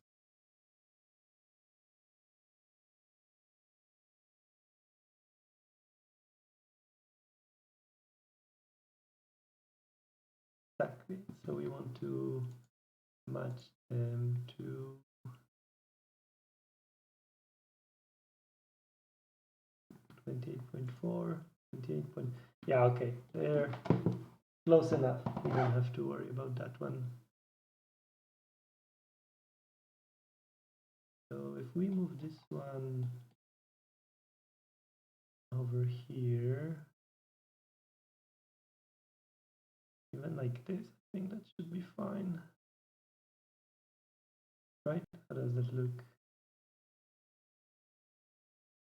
exactly. So we want to match them to 28.4, 28. Yeah, okay, they're close enough. We don't have to worry about that one. So if we move this one over here, even like this, I think that should be fine. Right? How does that look?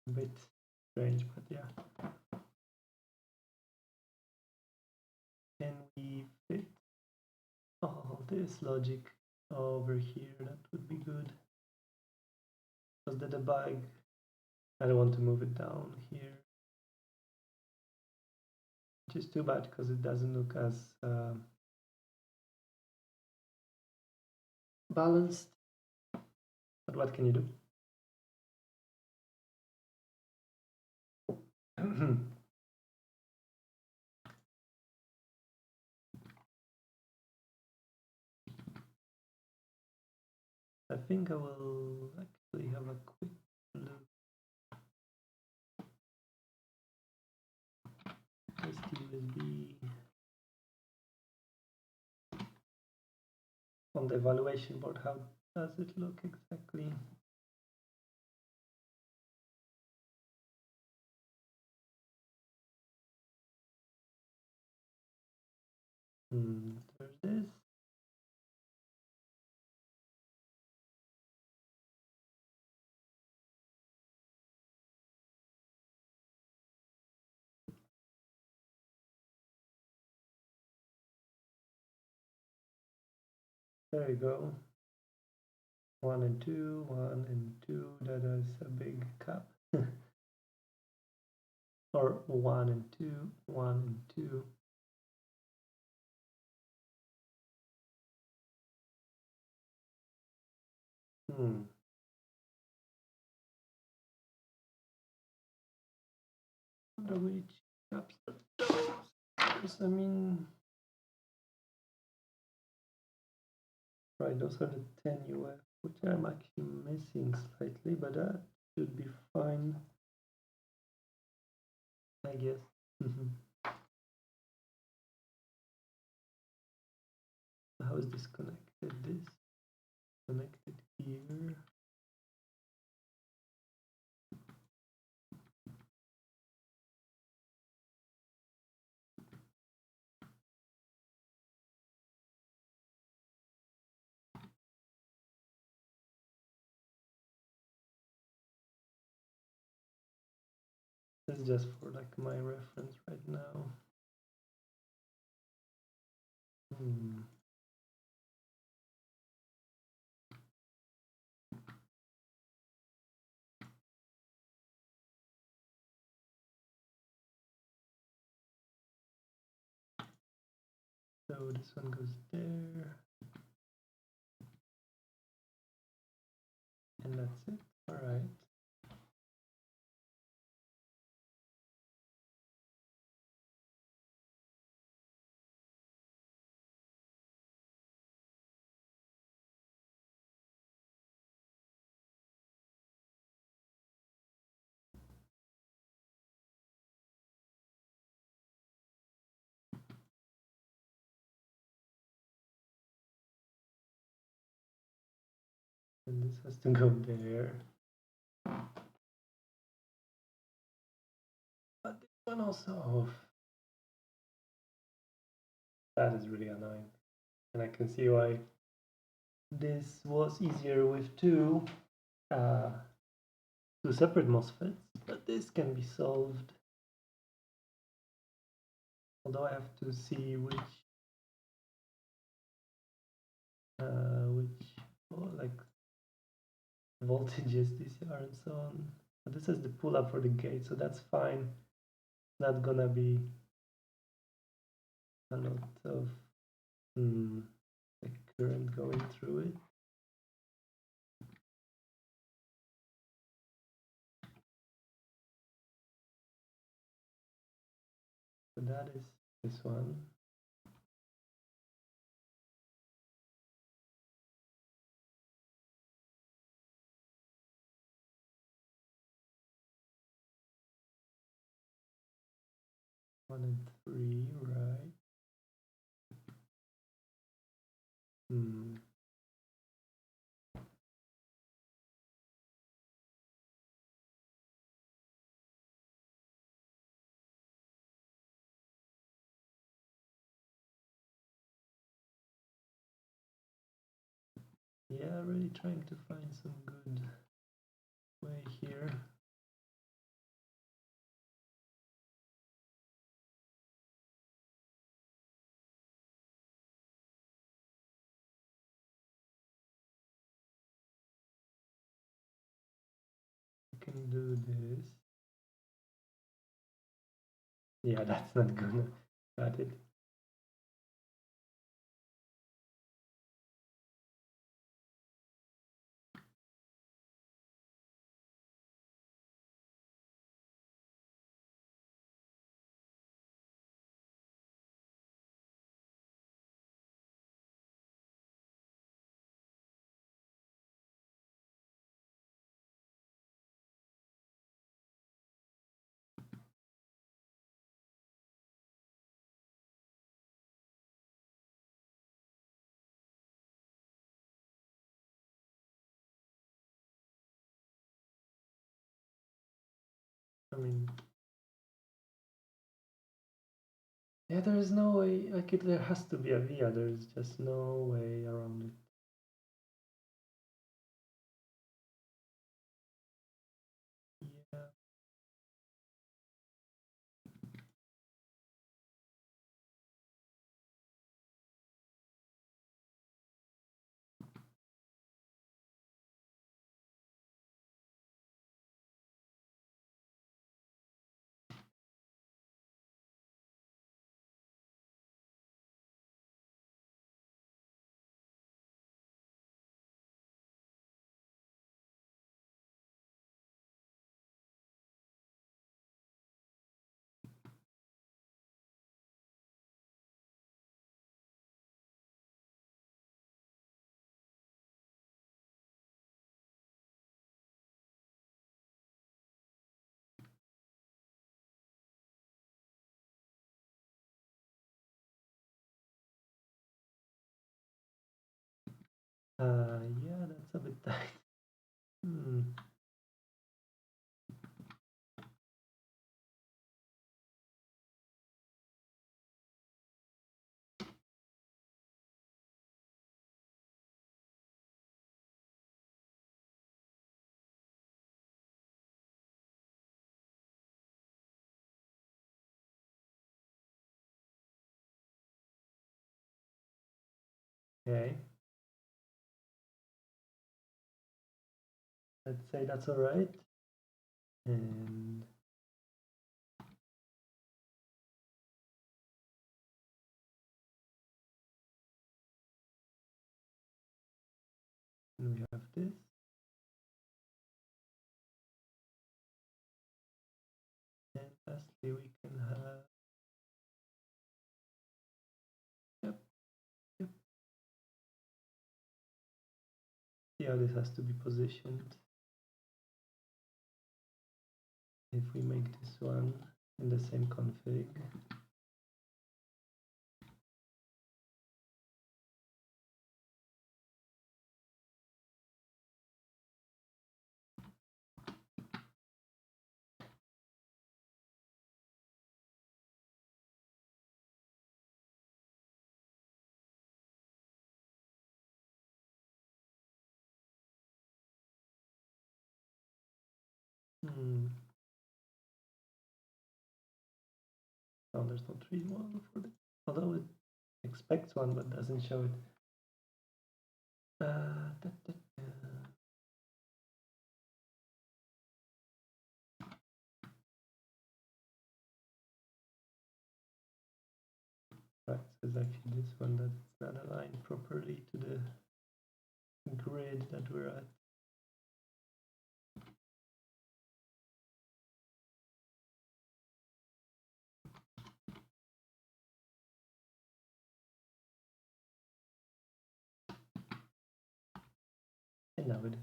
A bit strange, but yeah. Can we fit all this logic over here? That would be good. Because the debug, I don't want to move it down here. Which is too bad because it doesn't look as balanced. But what can you do? I think I will actually have a quick look. STUSB on the evaluation board. How does it look exactly? There's this. There you go. 1 and 2, 1 and 2. That is a big cup. Or 1 and 2, 1 and 2. Which cups are those? I mean, Right, those are the 10 UF, which I'm actually missing slightly, but that should be fine, I guess. How is this connected? This connected here. This is just for like my reference right now. So this one goes there. And that's it. All right. And this has to go there. But this one also off. That is really annoying. And I can see why this was easier with two separate MOSFETs, but this can be solved. Although I have to see which like voltages these are and so on. But this is the pull up for the gate, so that's fine. Not gonna be a lot of like current going through it. So that is this one. One and three, right? Yeah, really trying to find some good way here. I can do this. Yeah, that's not gonna cut it. I mean, yeah, there is no way, like there has to be a via, there is just no way around it. Yeah. Yeah, that's a bit tight. Okay. Let's say that's all right. And we have this. And lastly, we can have, yep. See how this has to be positioned. If we make this one in the same config, oh, there's not really one for the, although it expects one but doesn't show it. Right, so it's actually this one that's not aligned properly to the grid that we're at. And now it is.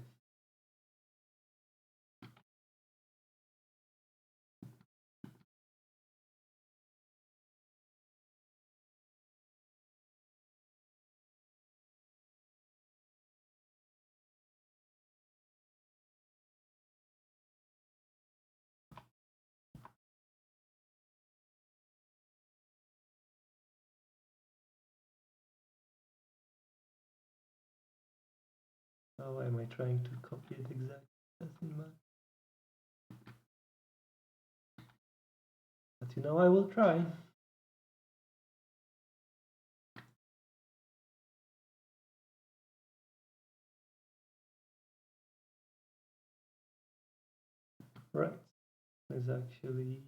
Oh, why am I trying to copy it exactly? Doesn't matter. But you know, I will try. Right, it's actually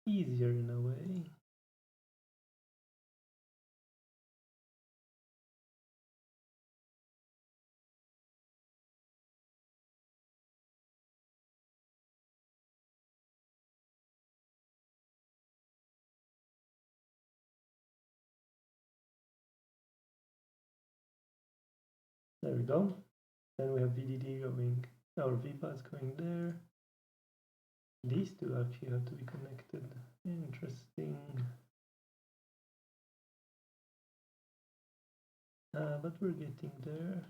easier in a way. There we go. Then we have VDD going, or VBus going there. These two actually have to be connected. Interesting. But we're getting there.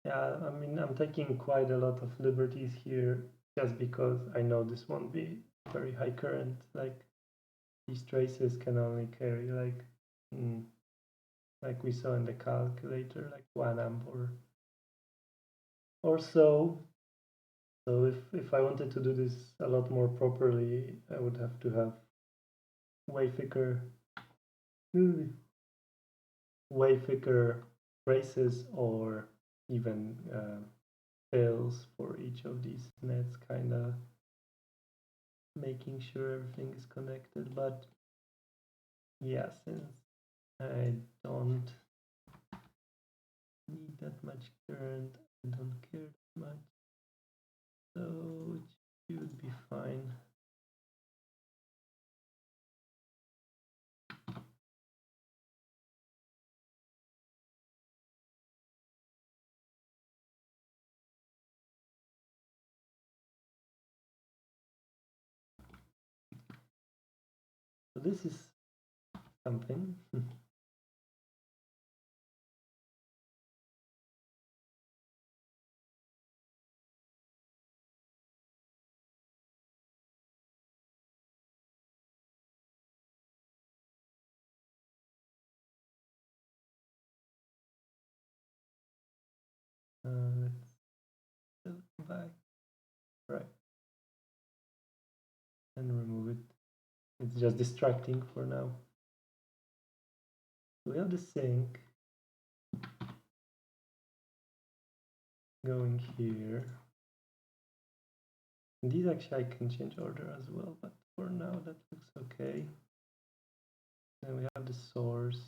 Yeah, I mean, I'm taking quite a lot of liberties here just because I know this won't be very high current. Like these traces can only carry like we saw in the calculator, like 1 amp or so. So if I wanted to do this a lot more properly, I would have to have way thicker traces or even fails for each of these nets, kind of making sure everything is connected. But yeah, since I don't that much current. I don't care that much. So it should be fine. So this is something. Let's go back. Right. And remove it. It's just distracting for now. We have the sync going here. And these actually I can change order as well, but for now that looks okay. Then we have the source.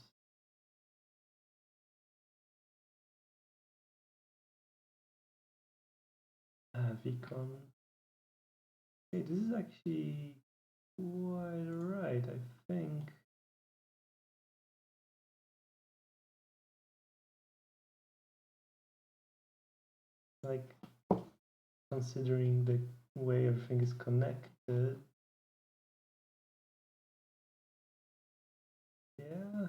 Vicon. Okay, this is actually quite right, I think. Like, considering the way everything is connected. Yeah.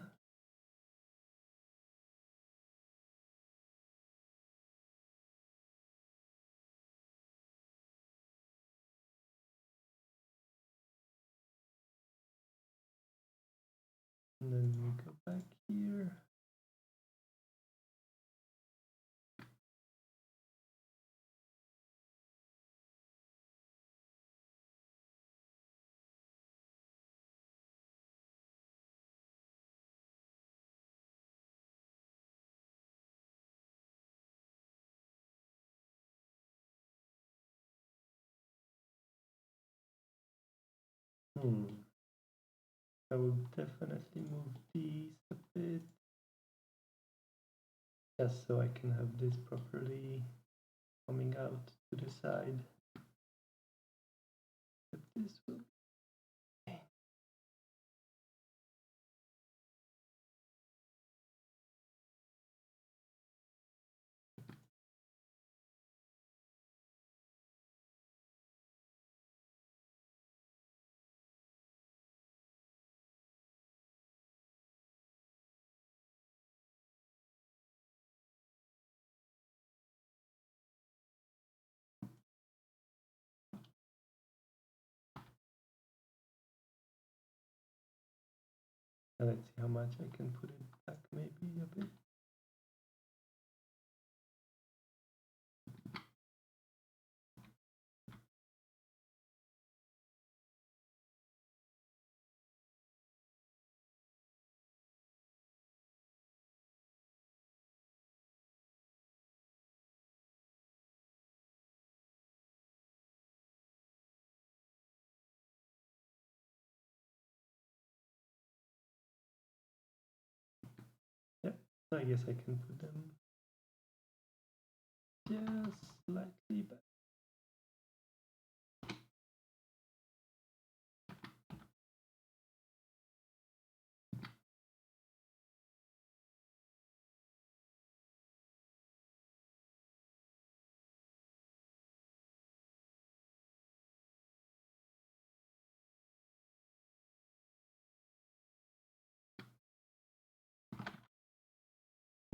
And then we go back here. I will definitely move these a bit, just so I can have this properly coming out to the side. But this will be... Let's see how much I can put it back, maybe a bit. Yep, I guess I can put them just slightly back.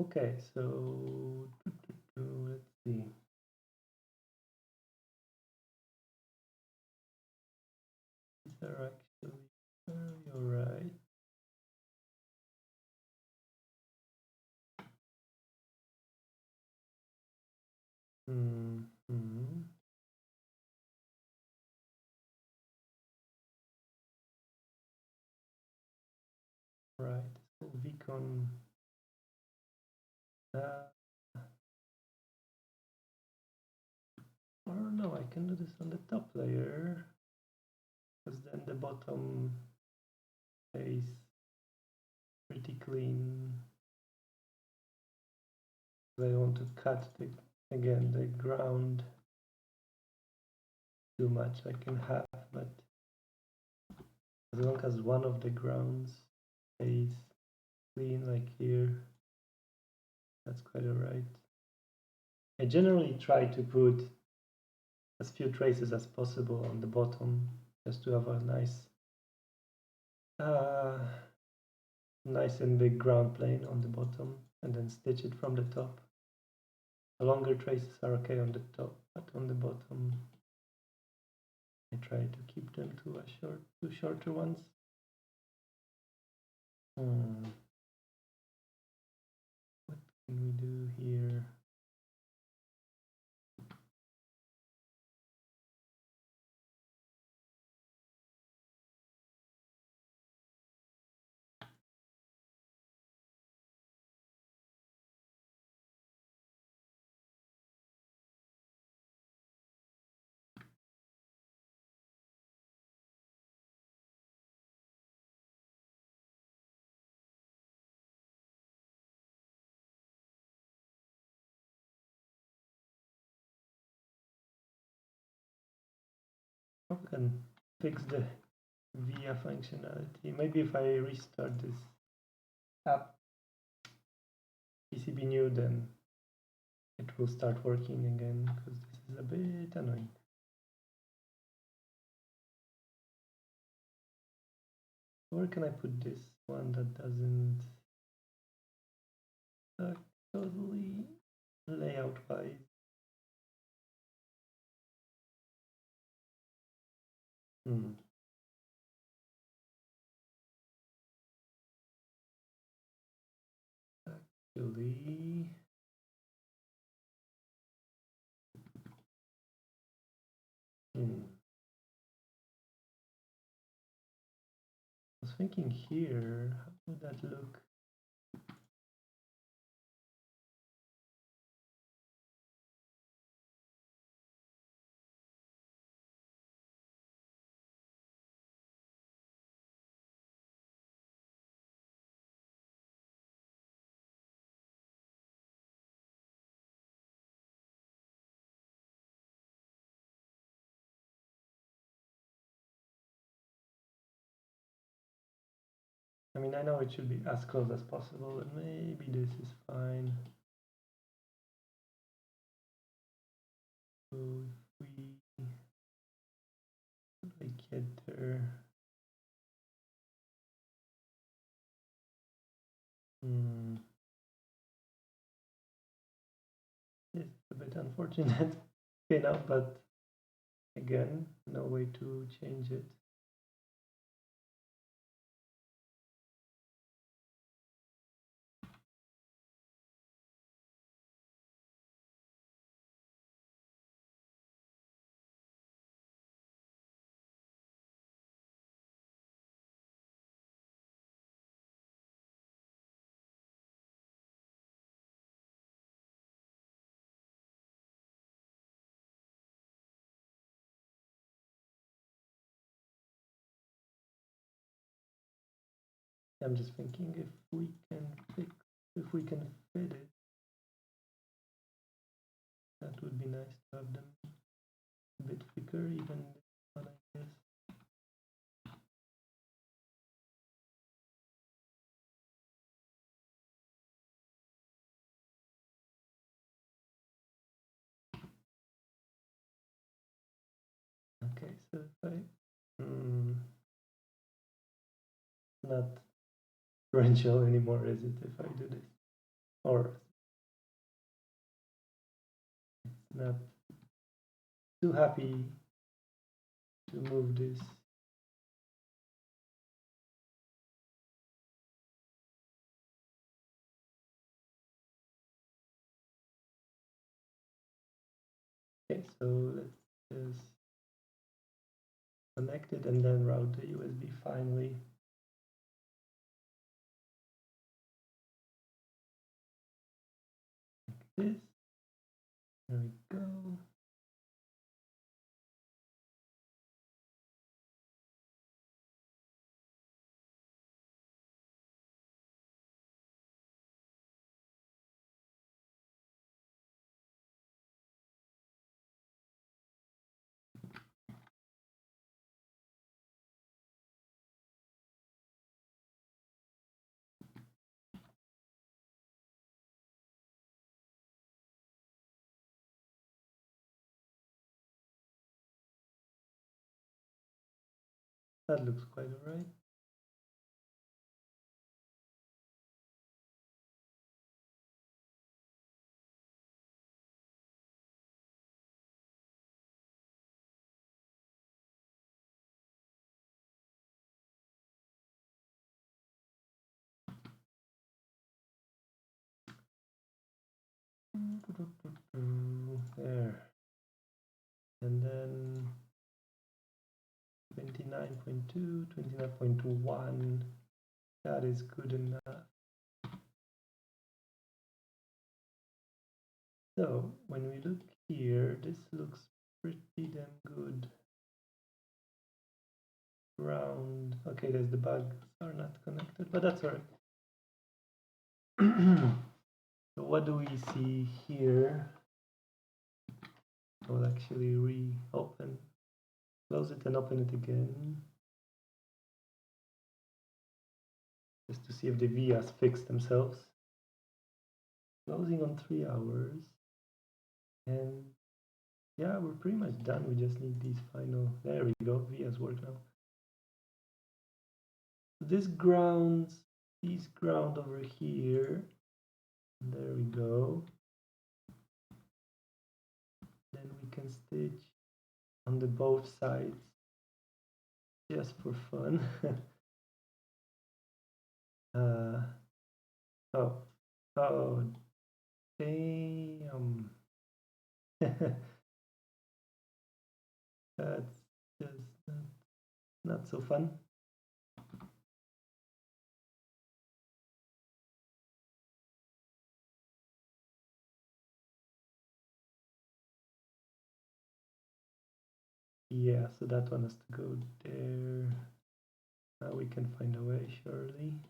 Okay, so let's see. These are actually very alright. Right, so Vicon. Or no, I can do this on the top layer, because then the bottom stays pretty clean. I want to cut again the ground too much I can have, but as long as one of the grounds stays clean like here, that's quite alright. I generally try to put as few traces as possible on the bottom, just to have a nice and big ground plane on the bottom, and then stitch it from the top. The longer traces are okay on the top, but on the bottom I try to keep them to two shorter ones. What can we do here? How can fix the VIA functionality? Maybe if I restart this app PCB new, then it will start working again, because this is a bit annoying. Where can I put this one that doesn't totally layout wise? Actually, I was thinking here, how would that look? I mean, I know it should be as close as possible, but maybe this is fine. So if we get there, it's a bit unfortunate okay now, but again, no way to change it. I'm just thinking if we can fit it, that would be nice to have them a bit thicker, even like this. Okay, so if I not differential anymore, is it, if I do this? Or it's not too happy to move this. Okay, so let's just connect it and then route the USB finally. Like this. There we go. That looks quite alright. There. And then 29.2, 29.1. That is good enough. So when we look here, this looks pretty damn good. Ground. Okay, there's the bugs are not connected, but that's all right. So what do we see here? I'll actually reopen, close it and open it again. Just to see if the vias fix themselves. Closing on 3 hours. And yeah, we're pretty much done. We just need these final, there we go, vias work now. This grounds, these ground over here. There we go. Then we can stitch on the both sides just for fun. Oh, damn. That's just not so fun. Yeah, so that one has to go there. Now we can find a way, surely.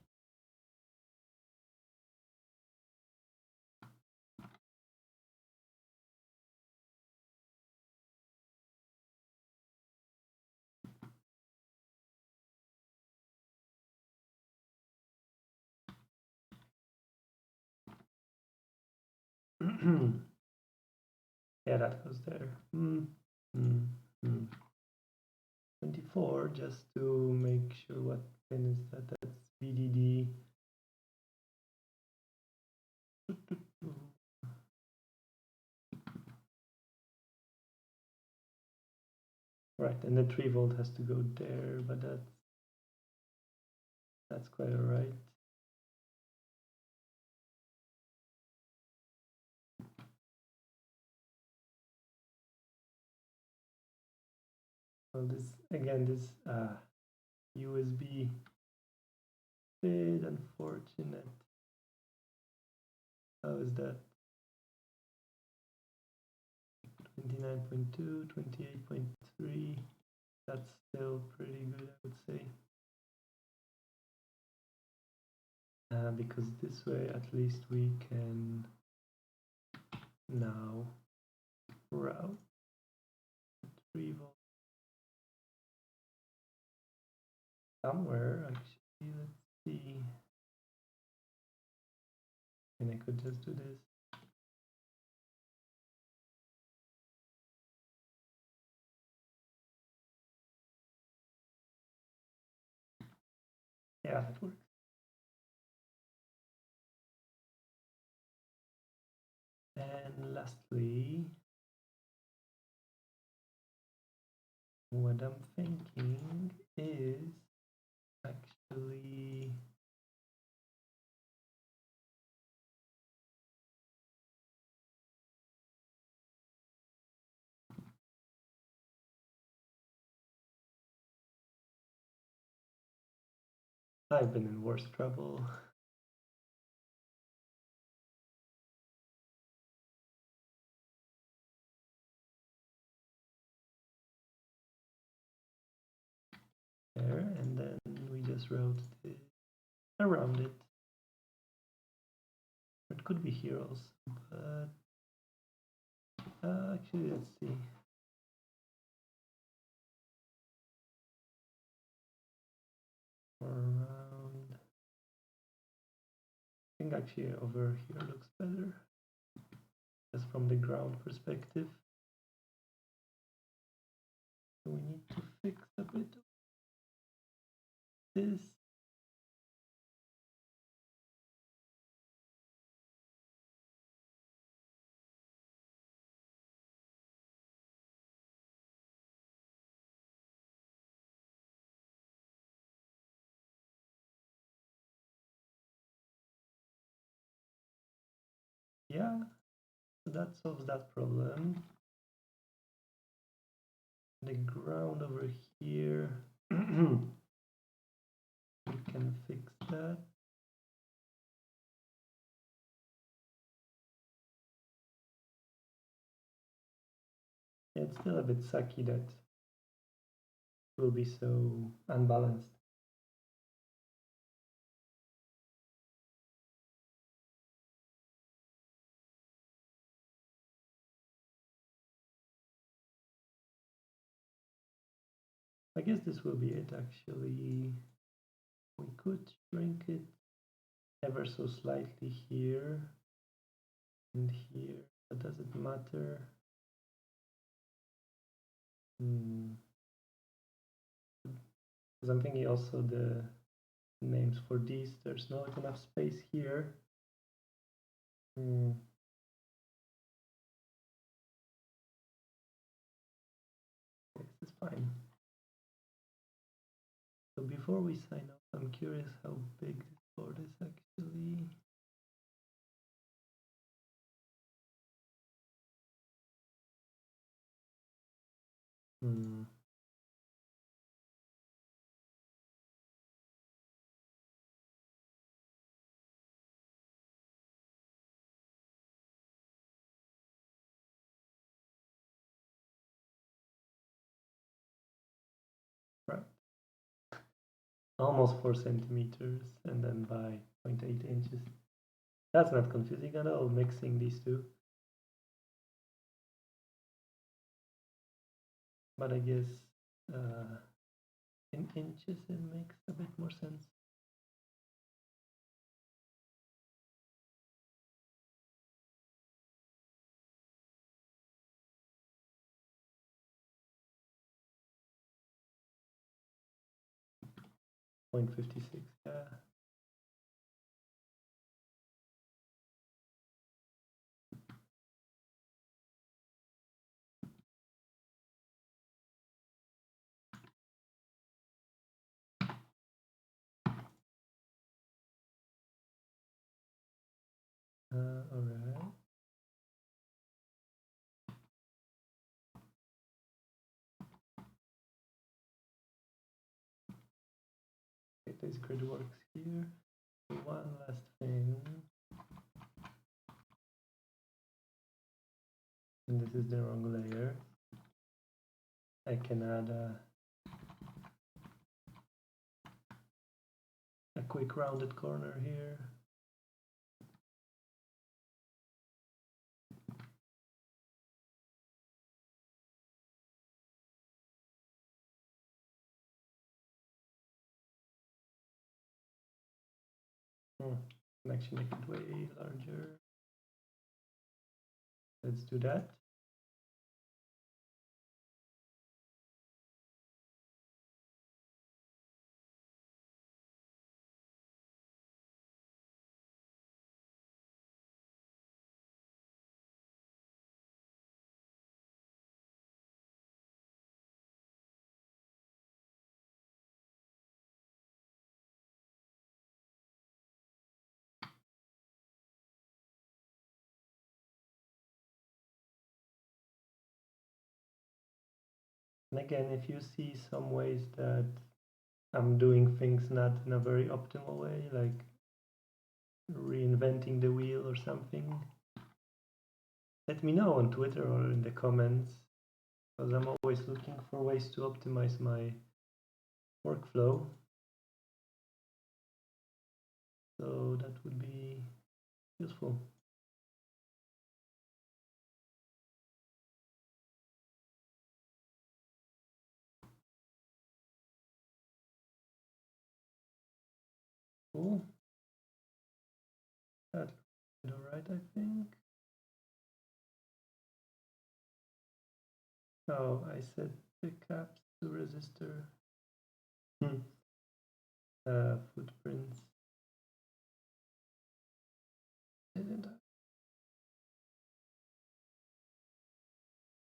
Yeah, that goes there. 24, just to make sure what pin is that. That's BDD. Right, and the 3 volt has to go there, but that's quite all right. Well, this again, this USB bit unfortunate. How is that? 29.2, 28.3. That's still pretty good, I would say. Because this way at least we can now route 3 volt somewhere. Actually, let's see. And I could just do this. Yeah, that works. And lastly, what I'm thinking is actually I've been in worse trouble. There, and then we just route it around it. It could be here also, but actually, let's see. Around. I think actually over here looks better, just from the ground perspective. So we need to fix a bit this. Yeah, so that solves that problem. The ground over here, we can fix that. It's still a bit sucky that it will be so unbalanced. I guess this will be it actually. We could shrink it ever so slightly here and here, but does it matter? Because I'm thinking also the names for these, there's not enough space here. This is fine. So before we sign up, I'm curious how big this board is actually. Right. Almost 4 centimeters and then by 0.8 inches. That's not confusing at all, mixing these two. But I guess in inches it makes a bit more sense. .56, yeah. All right. Okay, this grid works here. One last thing. And this is the wrong layer. I can add a quick rounded corner here. Can actually make it way larger. Let's do that. And again, if you see some ways that I'm doing things not in a very optimal way, like reinventing the wheel or something, let me know on Twitter or in the comments, because I'm always looking for ways to optimize my workflow. So that would be useful. Cool. That's all right, I think. Oh, I set the caps to resistor. footprints.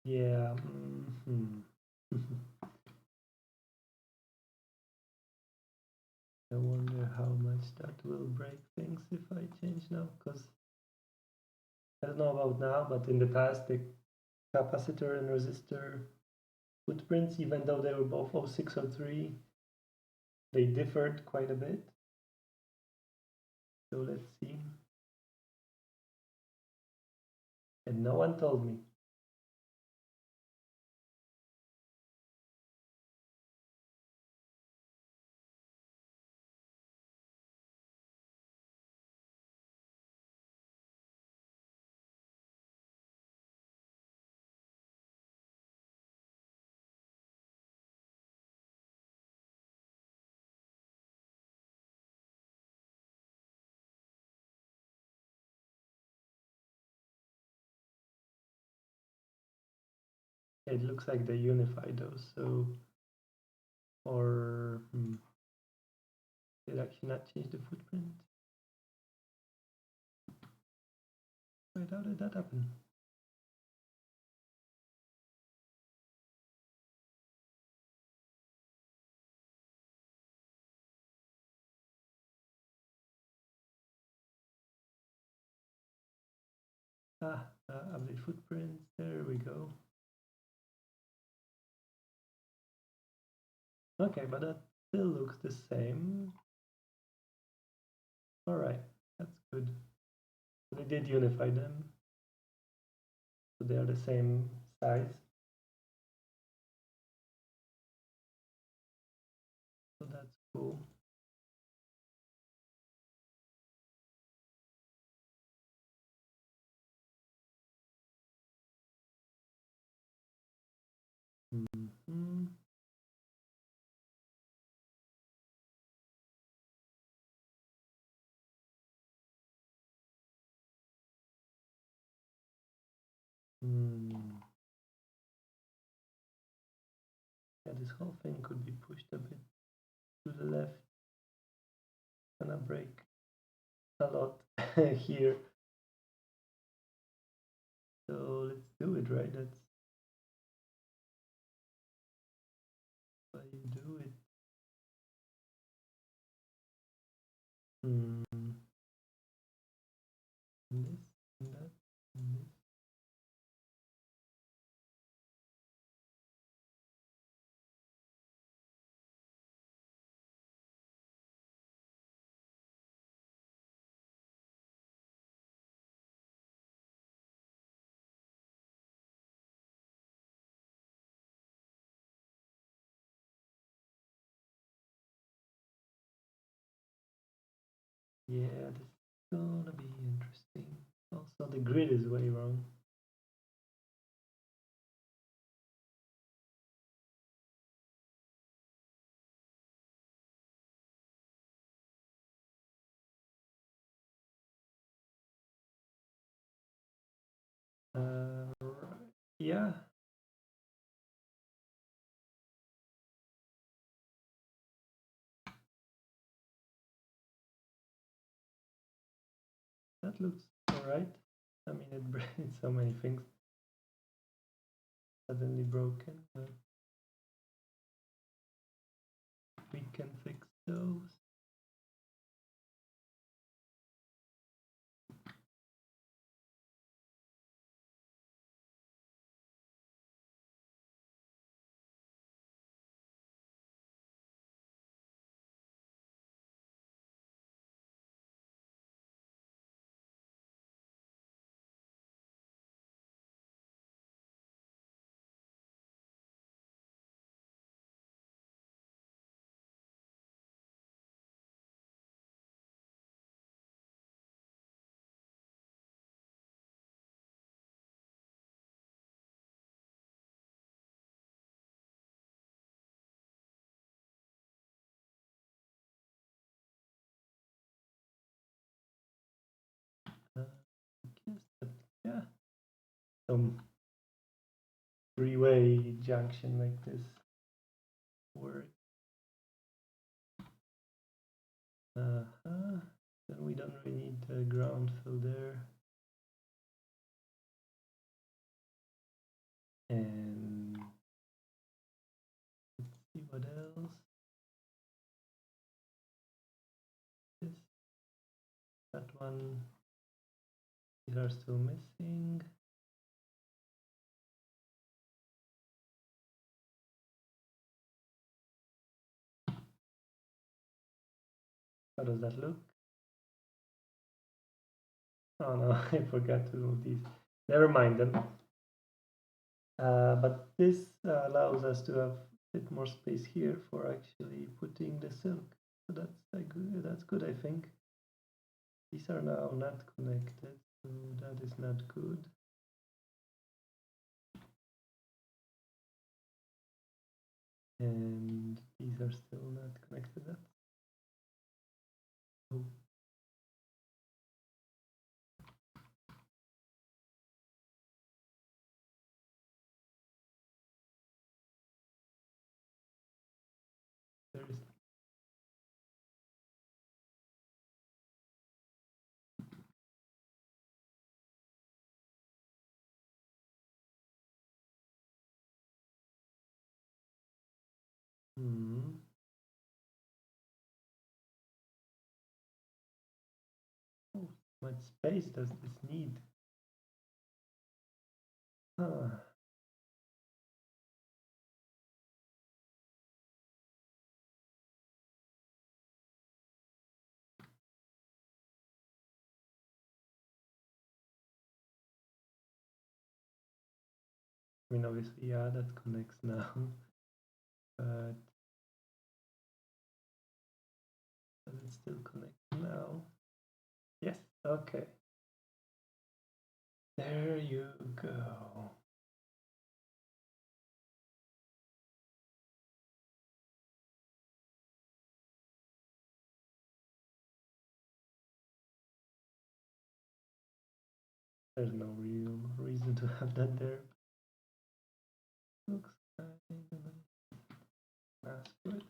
Yeah. I wonder how much that will break things if I change now, because I don't know about now, but in the past the capacitor and resistor footprints, even though they were both 0603, they differed quite a bit. So let's see. And no one told me. It looks like they unified those, so or did actually not change the footprint? Wait, how did that happen? Update footprints, there we go. Okay, but that still looks the same. All right, that's good. They did unify them, so they are the same size. So that's cool. Yeah, this whole thing could be pushed a bit to the left. Gonna break a lot here. So let's do it, right? That's why you do it. This, and that, and this. Yeah, this is gonna be interesting. Also, the grid is way wrong. Yeah. That looks alright. I mean, it breaks so many things suddenly broken. We can fix those. Yeah, some three-way junction like this works. Then we don't really need the ground fill there. And let's see what else. This, that one. These are still missing. How does that look? Oh no, I forgot to move these. Never mind them. But this allows us to have a bit more space here for actually putting the silk. So that's good, I think. These are now not connected, so that is not good. And these are still not connected up. Oh. There is How much space does this need? Huh. I mean, obviously, yeah, that connects now, but does it still connect now? Yes, okay. There you go. There's no real reason to have that there. Looks kind of that's good.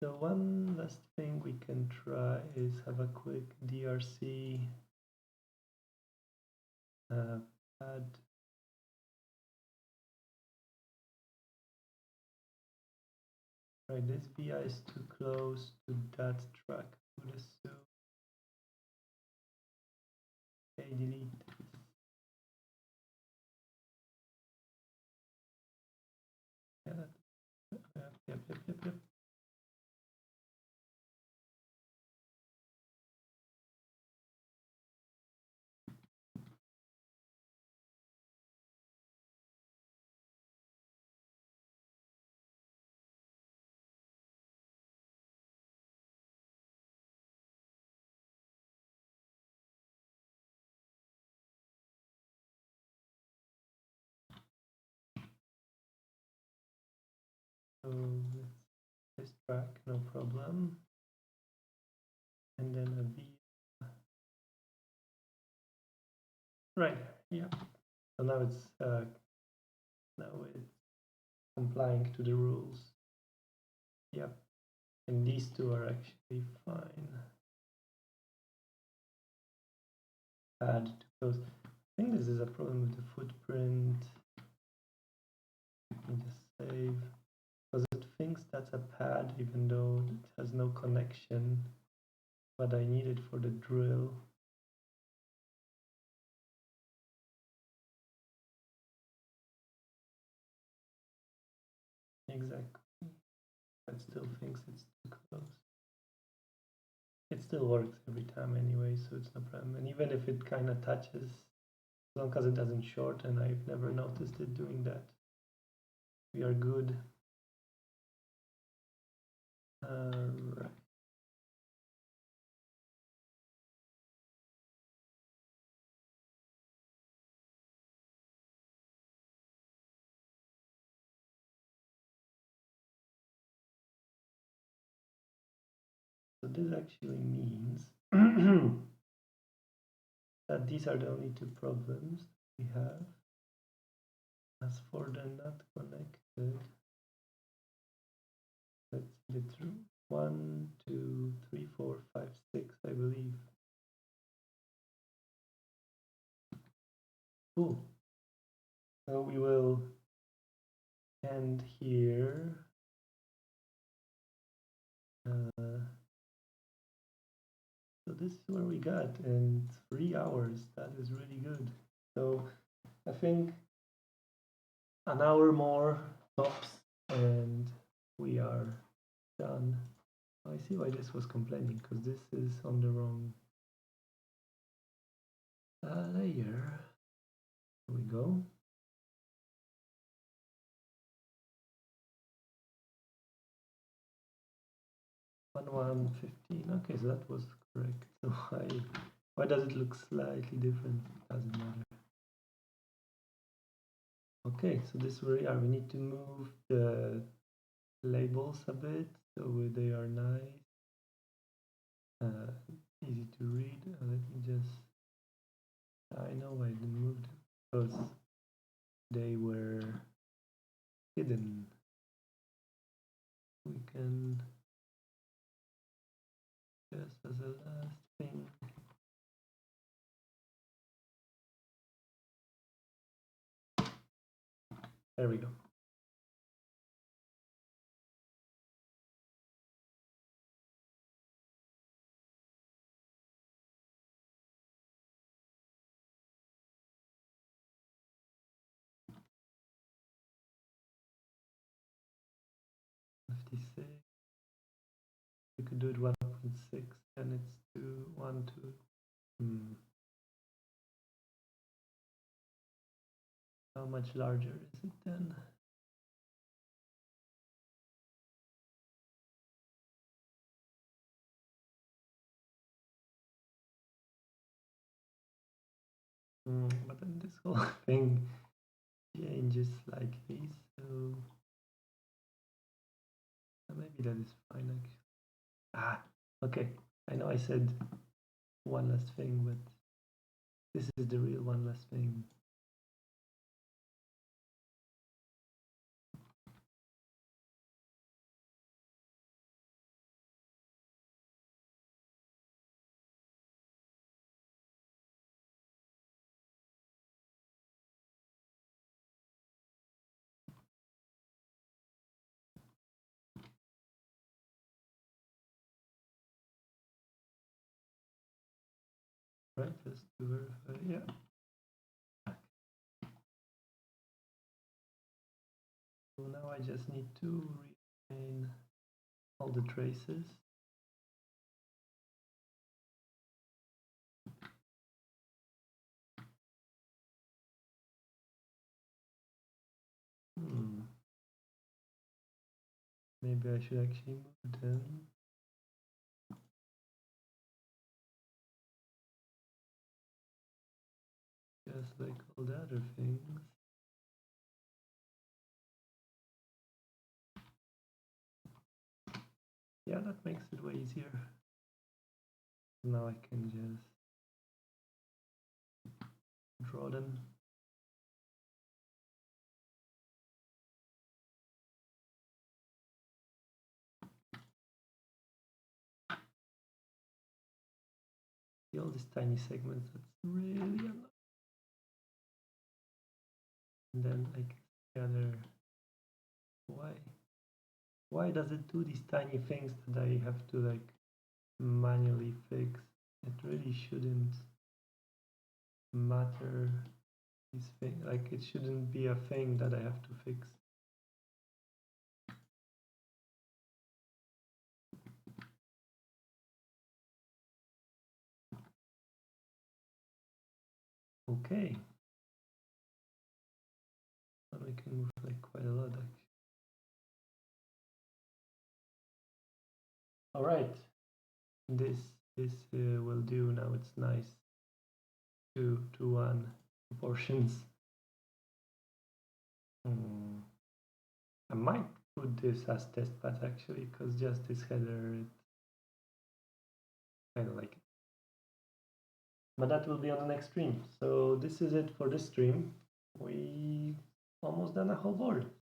So one last thing we can try is have a quick DRC pad. Right, this VI is too close to that track. I would assume. Okay, delete. Yeah, yep. So this track, no problem. And then a V. Right, yeah. So now it's complying to the rules. Yep. And these two are actually fine. Add to close. I think this is a problem with the footprint. Let me just save. Because it thinks that's a pad even though it has no connection. But I need it for the drill. Exactly. It still thinks it's too close. It still works every time anyway, so it's no problem. And even if it kind of touches, as long as it doesn't short, and I've never noticed it doing that, we are good. Right. So this actually means that these are the only two problems we have. As for the not connected, let's see the truth. 1, 2, 3, 4, 5, 6, I believe. Cool. So we will end here. So this is where we got in 3 hours. That is really good. So I think an hour more tops and we are done. I see why this was complaining, because this is on the wrong layer. Here we go. 1115. Okay, so that was correct. So why does it look slightly different? Doesn't matter. Okay, so this is where we are. We need to move the labels a bit so they are nice, easy to read. Let me just. I know I didn't move them because they were hidden. We can just as a last thing. There we go. We could do it 1.6 and it's 2, 1, 2. How much larger is it then? But then this whole thing changes slightly, so maybe that is fine actually. Okay. I know I said one last thing, but this is the real one last thing. Right, just to verify, yeah. So now I just need to rename all the traces. Maybe I should actually move them. Just like all the other things. Yeah, that makes it way easier. Now I can just draw them. See all these tiny segments, that's really annoying. And then like the other, why does it do these tiny things that I have to like manually fix? It really shouldn't matter. This thing, like it shouldn't be a thing that I have to fix. Okay. And we can move like quite a lot actually. All right. This will do now. It's nice. 2:1 proportions. I might put this as test path actually, because just this header, it kind of like it. But that will be on the next stream. So this is it for this stream. We almost done a whole board.